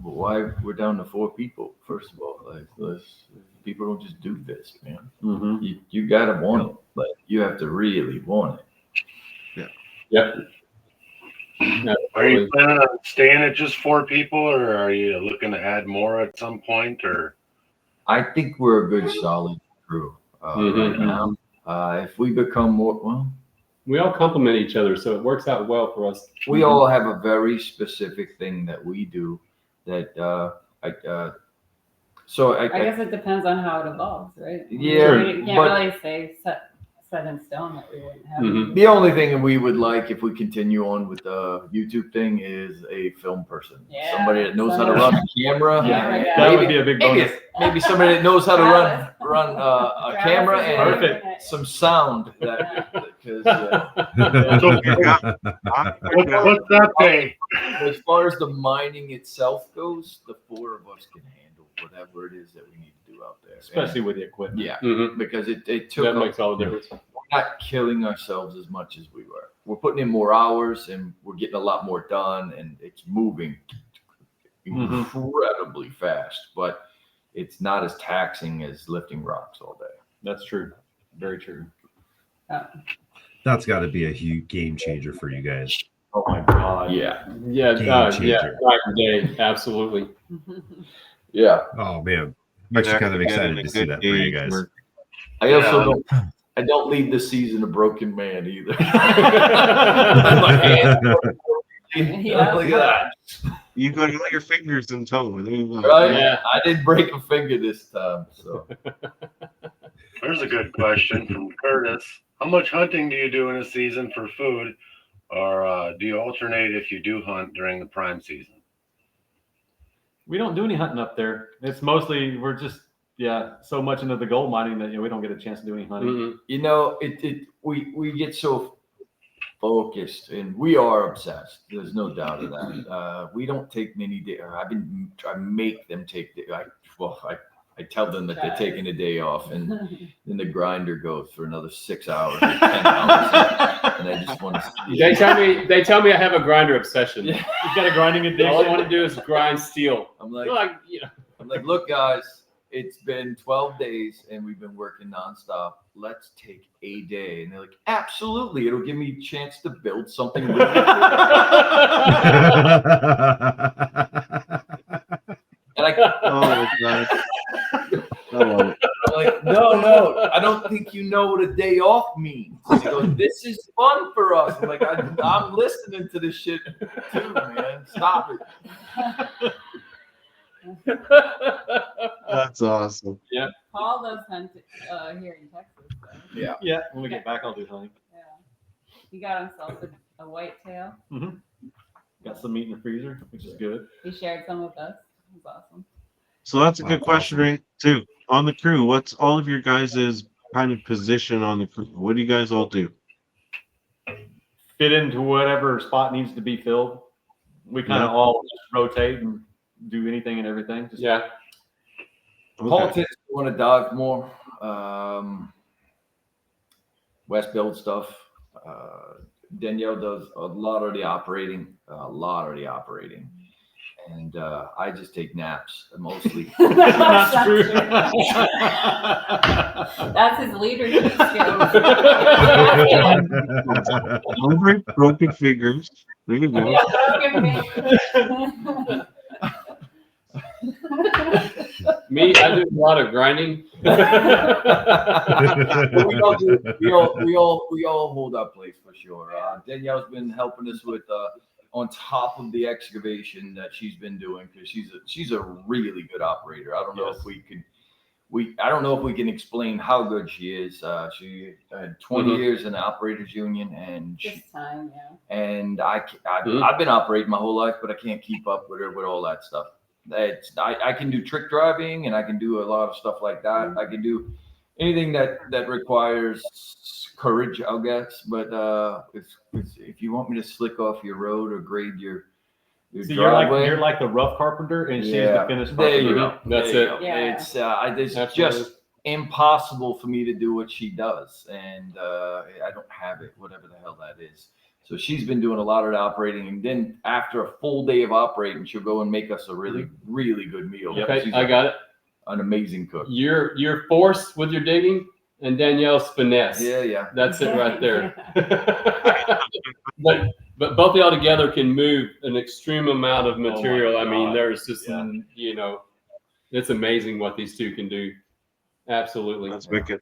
S7: why we're down to 4 people. First of all, people don't just do this, man.
S6: Mm-hmm.
S7: You gotta want it, but you have to really want it.
S8: Yep.
S4: Are you planning on staying at just 4 people, or are you looking to add more at some point? Or
S7: I think we're a good solid crew right
S8: Mhm.
S7: now. If we become more, well,
S8: We all complement each other, so it works out well for us.
S7: we all have a very specific thing that we do that I
S9: guess it depends on how it evolves, right?
S7: Yeah,
S9: You can't
S7: but-
S9: really say set in stone that we wouldn't have.
S8: Mhm.
S7: the only thing we would like if we continue on with the YouTube thing is a film person.
S9: Yeah,
S7: Somebody that knows how to
S9: someone-
S7: run a camera.
S6: Yeah,
S9: Right,
S6: that would
S9: maybe-
S6: be a big
S7: Maybe,
S6: bonus.
S7: maybe somebody that knows how to run
S9: Travis.
S7: a
S9: Travis
S7: camera
S9: is
S7: and
S6: Perfect.
S7: some sound because
S4: what's that pay?
S7: as far as the mining itself goes, the 4 of us can handle whatever it is that we need to do out there.
S6: Especially with the equipment.
S7: Yeah,
S8: Mhm.
S7: because it took
S8: That makes all the difference.
S7: we're not killing ourselves as much as we were. We're putting in more hours and we're getting a lot more done, and it's moving incredibly fast, but it's not as taxing as lifting rocks all day.
S6: That's true. Very true.
S5: That's got to be a huge game changer for you guys.
S6: Oh my God.
S8: Yeah,
S5: Game
S8: yeah,
S5: changer.
S8: night and day, absolutely.
S7: Yeah.
S5: Oh man, I'm actually kind of excited to see that for you guys.
S7: I also don't leave the season a broken man either. My hands-
S9: Yeah.
S7: Look at that.
S2: You got all your fingers and toes. There you go.
S7: Right?
S8: Yeah.
S7: I didn't break a finger this time. So
S4: There's a good question from Curtis. How much hunting do you do in a season for food, or do you alternate if you do hunt during the prime season?
S6: We don't do any hunting up there. It's mostly we're just so much into the gold mining that we don't get a chance to do any hunting.
S8: Mhm.
S7: you know, we get so focused, and we are obsessed. There's no doubt of that. We don't take many days. I make them take. I tell them that they're taking a day off, and then the grinder goes for another 6 hours, or 10 hours, and I just want to.
S8: They tell me I have a grinder obsession.
S7: Yeah.
S6: You've got a grinding
S8: All I
S6: addiction.
S8: want to do is grind steel.
S7: I'm
S8: They're
S7: like,
S8: like,
S7: look, guys, it's been 12 days and we've been working nonstop. Let's take a day. And they're like, absolutely. It'll give me a chance to build something. Really cool. And
S2: Oh my God. I love it.
S7: I'm like, no, I don't think you know what a day off means. And he goes, this is fun for us. I'm like, I'm listening to this shit too, man. Stop it.
S2: That's awesome.
S9: Paul does hunt here in Texas. So.
S6: Yeah. When we get back, I'll do hunting.
S9: Yeah. He got himself a whitetail.
S6: Got some meat in the freezer, which is good.
S9: He shared some with us. It was awesome.
S2: So that's a good question, right? Too. On the crew, what's all of your guys' kind of position on the crew? What do you guys all do?
S6: Fit into whatever spot needs to be filled. We kind of all just rotate and do anything and everything. Just,
S8: Yeah.
S7: Paul tends to want to dive more. Wes builds stuff. Danielle does a lot of the operating. And I just take naps mostly.
S9: That's true. That's his leadership skills.
S2: Broken fingers. There you go.
S8: Me, I do a lot of grinding.
S7: we all hold our place for sure. Danielle's been helping us with on top of the excavation that she's been doing because she's a really good operator. I don't know if I don't know if we can explain how good she is. She had 20 years in the operators union, and and I've been operating my whole life, but I can't keep up with her with all that stuff. I can do trick driving and I can do a lot of stuff like that. I can do anything that requires courage, I guess. But if you want me to slick off your road or grade your driveway,
S6: you're like the rough carpenter and she's the finished carpenter.
S7: There you go.
S8: That's it.
S9: Yeah.
S7: It's just impossible for me to do what she does, and I don't have it, whatever the hell that is. So she's been doing a lot of the operating, and then after a full day of operating, she'll go and make us a really, really good meal.
S8: Okay, I got it.
S7: An amazing cook.
S8: You're force with your digging, and Danielle's finesse.
S7: Yeah.
S8: That's it right there. but both of y'all together can move an extreme amount of material. I mean, there's just it's amazing what these two can do. Absolutely.
S2: That's wicked.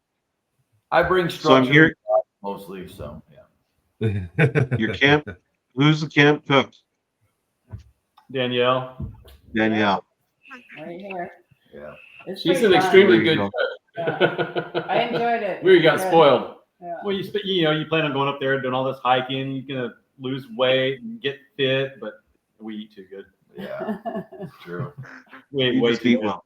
S7: I bring structure mostly, so yeah.
S2: Your camp. Who's the camp cook?
S6: Danielle.
S9: Right here.
S7: Yeah.
S8: She's an extremely good cook.
S9: Yeah. I enjoyed it.
S8: We got spoiled.
S9: Yeah.
S6: Well, you plan on going up there doing all this hiking. You're gonna lose weight and get fit, but we eat too good.
S7: Yeah, true.
S6: Way
S2: just
S6: too
S2: eat
S6: good.
S2: well.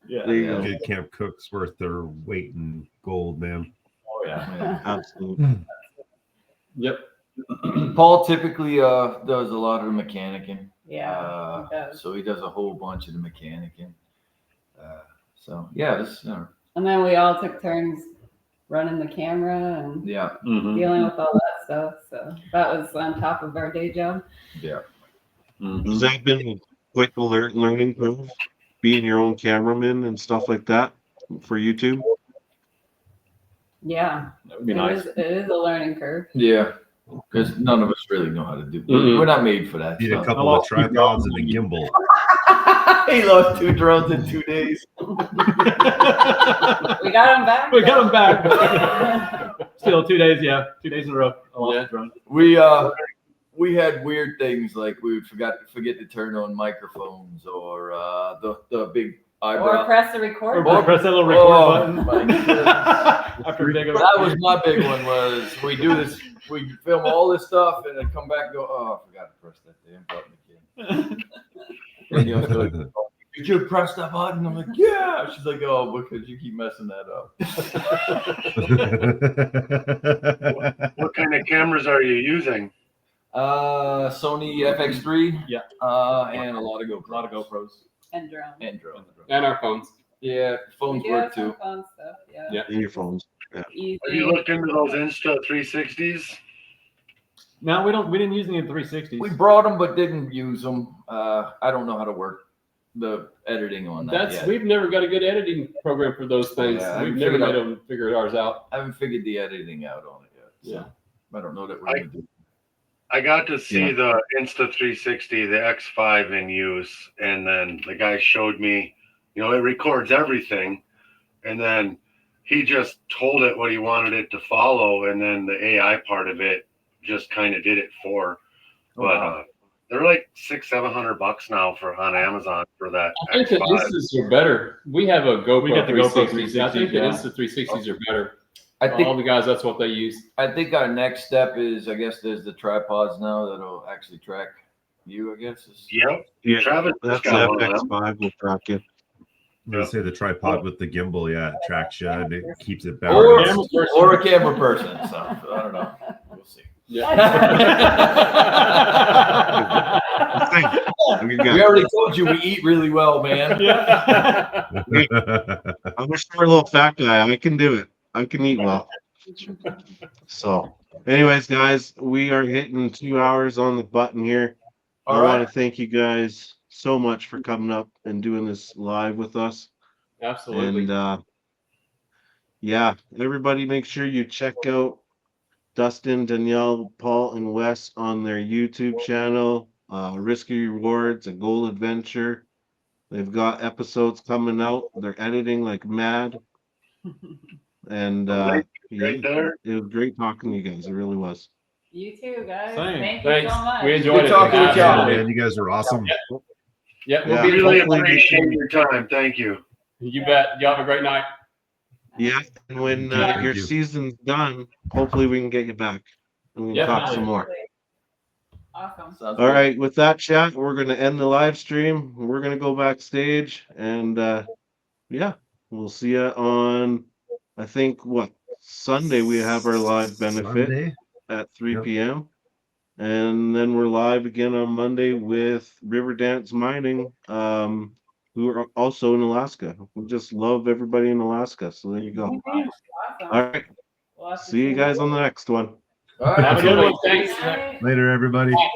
S6: Yeah.
S2: There you go.
S5: Good camp cooks worth their weight in gold, man.
S6: Oh yeah.
S7: Yeah.
S2: Absolutely.
S8: Yep.
S7: Paul typically does a lot of the mechanicing.
S9: Yeah. He does.
S7: So he does a whole bunch of the mechanicing. So yeah,
S9: And then we all took turns running the camera and dealing with all that stuff. So that was on top of our day job.
S7: Yeah.
S2: Has that been quite the learning curve? Being your own cameraman and stuff like that for YouTube?
S9: Yeah.
S6: That would be nice.
S9: It is a learning curve.
S7: Yeah. Because none of us really know how to do. We're not made for that.
S5: Need a couple of tripods and a gimbal.
S7: He lost 2 drones in 2 days.
S9: We got him back.
S6: We got him back. Still 2 days, 2 days in a row. I lost the drone.
S7: We had weird things like we would forget to turn on microphones or the big eyebrow.
S9: Or press the record
S6: Or press that little record button.
S7: My goodness. That was my big one. Was we do this? We film all this stuff and then come back and go, oh, I forgot to press that damn button again. And you know, like, did you press that button? I'm like, yeah. She's like, oh, because you keep messing that up.
S4: What kind of cameras are you using?
S7: Sony FX3.
S6: Yeah.
S7: And a lot of GoPros.
S9: And drones.
S8: And our phones.
S7: Yeah, phones
S9: We do have
S7: work
S9: some
S7: too.
S9: fun stuff. Yeah.
S8: Yeah.
S2: In your phones. Yeah.
S9: Easy.
S4: Have you looked into those Insta 360s?
S6: No, we didn't use any of the 360s.
S7: We brought them but didn't use them. I don't know how to work the editing on that
S8: That's
S7: yet.
S8: we've never got a good editing program for those things.
S7: Yeah, I
S8: we've
S7: haven't
S8: never
S7: figured
S8: made
S7: out-
S8: them figure ours out.
S7: I haven't figured the editing out on it yet. So
S8: Yeah.
S7: I don't know that we're gonna do.
S4: I got to see
S2: Yeah.
S4: the Insta360, the X5 in use, and then the guy showed me, it records everything, and then he just told it what he wanted it to follow, and then the AI part of it just kind of did it for.
S7: Oh,
S4: But
S7: wow.
S4: they're like $600-700 now on Amazon for that
S8: I think the
S4: X5.
S8: Instas are better. We have a GoPro
S6: We got the GoPro
S8: 360. I think the
S6: 360s,
S8: Insta 360s are better.
S7: I
S8: All
S7: think
S8: the guys, that's what they use.
S7: I think our next step is, I guess, there's the tripods now that'll actually track you. I guess.
S4: Yep.
S2: Yeah,
S4: Travis
S2: that's
S4: just got
S2: the
S4: one of them.
S2: FX5 will track you.
S5: I'm gonna say the tripod with the gimbal, yeah, it tracks you and it keeps it
S7: Or,
S5: balanced.
S7: or a camera person. So I don't know. We'll see.
S2: We
S7: We already told you we eat really well, man.
S2: I'm a short little fat guy. I can do it. I can eat well. So, anyways, guys, we are hitting 2 hours on the button here.
S7: All
S2: I want
S7: right.
S2: to thank you guys so much for coming up and doing this live with us.
S8: Absolutely.
S2: And yeah, everybody make sure you check out Dustin, Danielle, Paul, and Wes on their YouTube channel, Risky Rewards, A Goal Adventure. They've got episodes coming out. They're editing like mad. And
S4: Right
S2: yeah,
S4: there.
S2: it was great talking to you guys. It really was.
S9: You too, guys.
S6: Same.
S9: Thank you
S8: Thanks.
S9: so much.
S8: We enjoyed
S7: Good
S8: it.
S7: talking with
S5: Yeah,
S7: y'all.
S5: man, you guys are awesome.
S8: Yeah, we'll
S2: Yeah.
S8: be
S4: Really
S2: Hopefully we
S4: appreciate
S2: can-
S4: your time. Thank you.
S8: You bet. You have a great night.
S2: Yeah, and when
S5: Thank
S2: your
S5: you.
S2: season's done, hopefully we can get you back and we can talk some more.
S9: Awesome.
S7: Sounds
S2: All
S7: good.
S2: right, with that chat, we're gonna end the live stream. We're gonna go backstage and yeah, we'll see you on I think Sunday we have our live benefit
S5: Sunday?
S2: at 3
S5: Yep.
S2: p.m. And then we're live again on Monday with River Dance Mining, who are also in Alaska. We just love everybody in Alaska. So there you go.
S9: Awesome.
S2: All right.
S9: We'll have to
S2: See you guys on the next one.
S7: All right.
S8: Have a good one. Thanks.
S9: Bye.
S5: Later, everybody.
S8: Bye.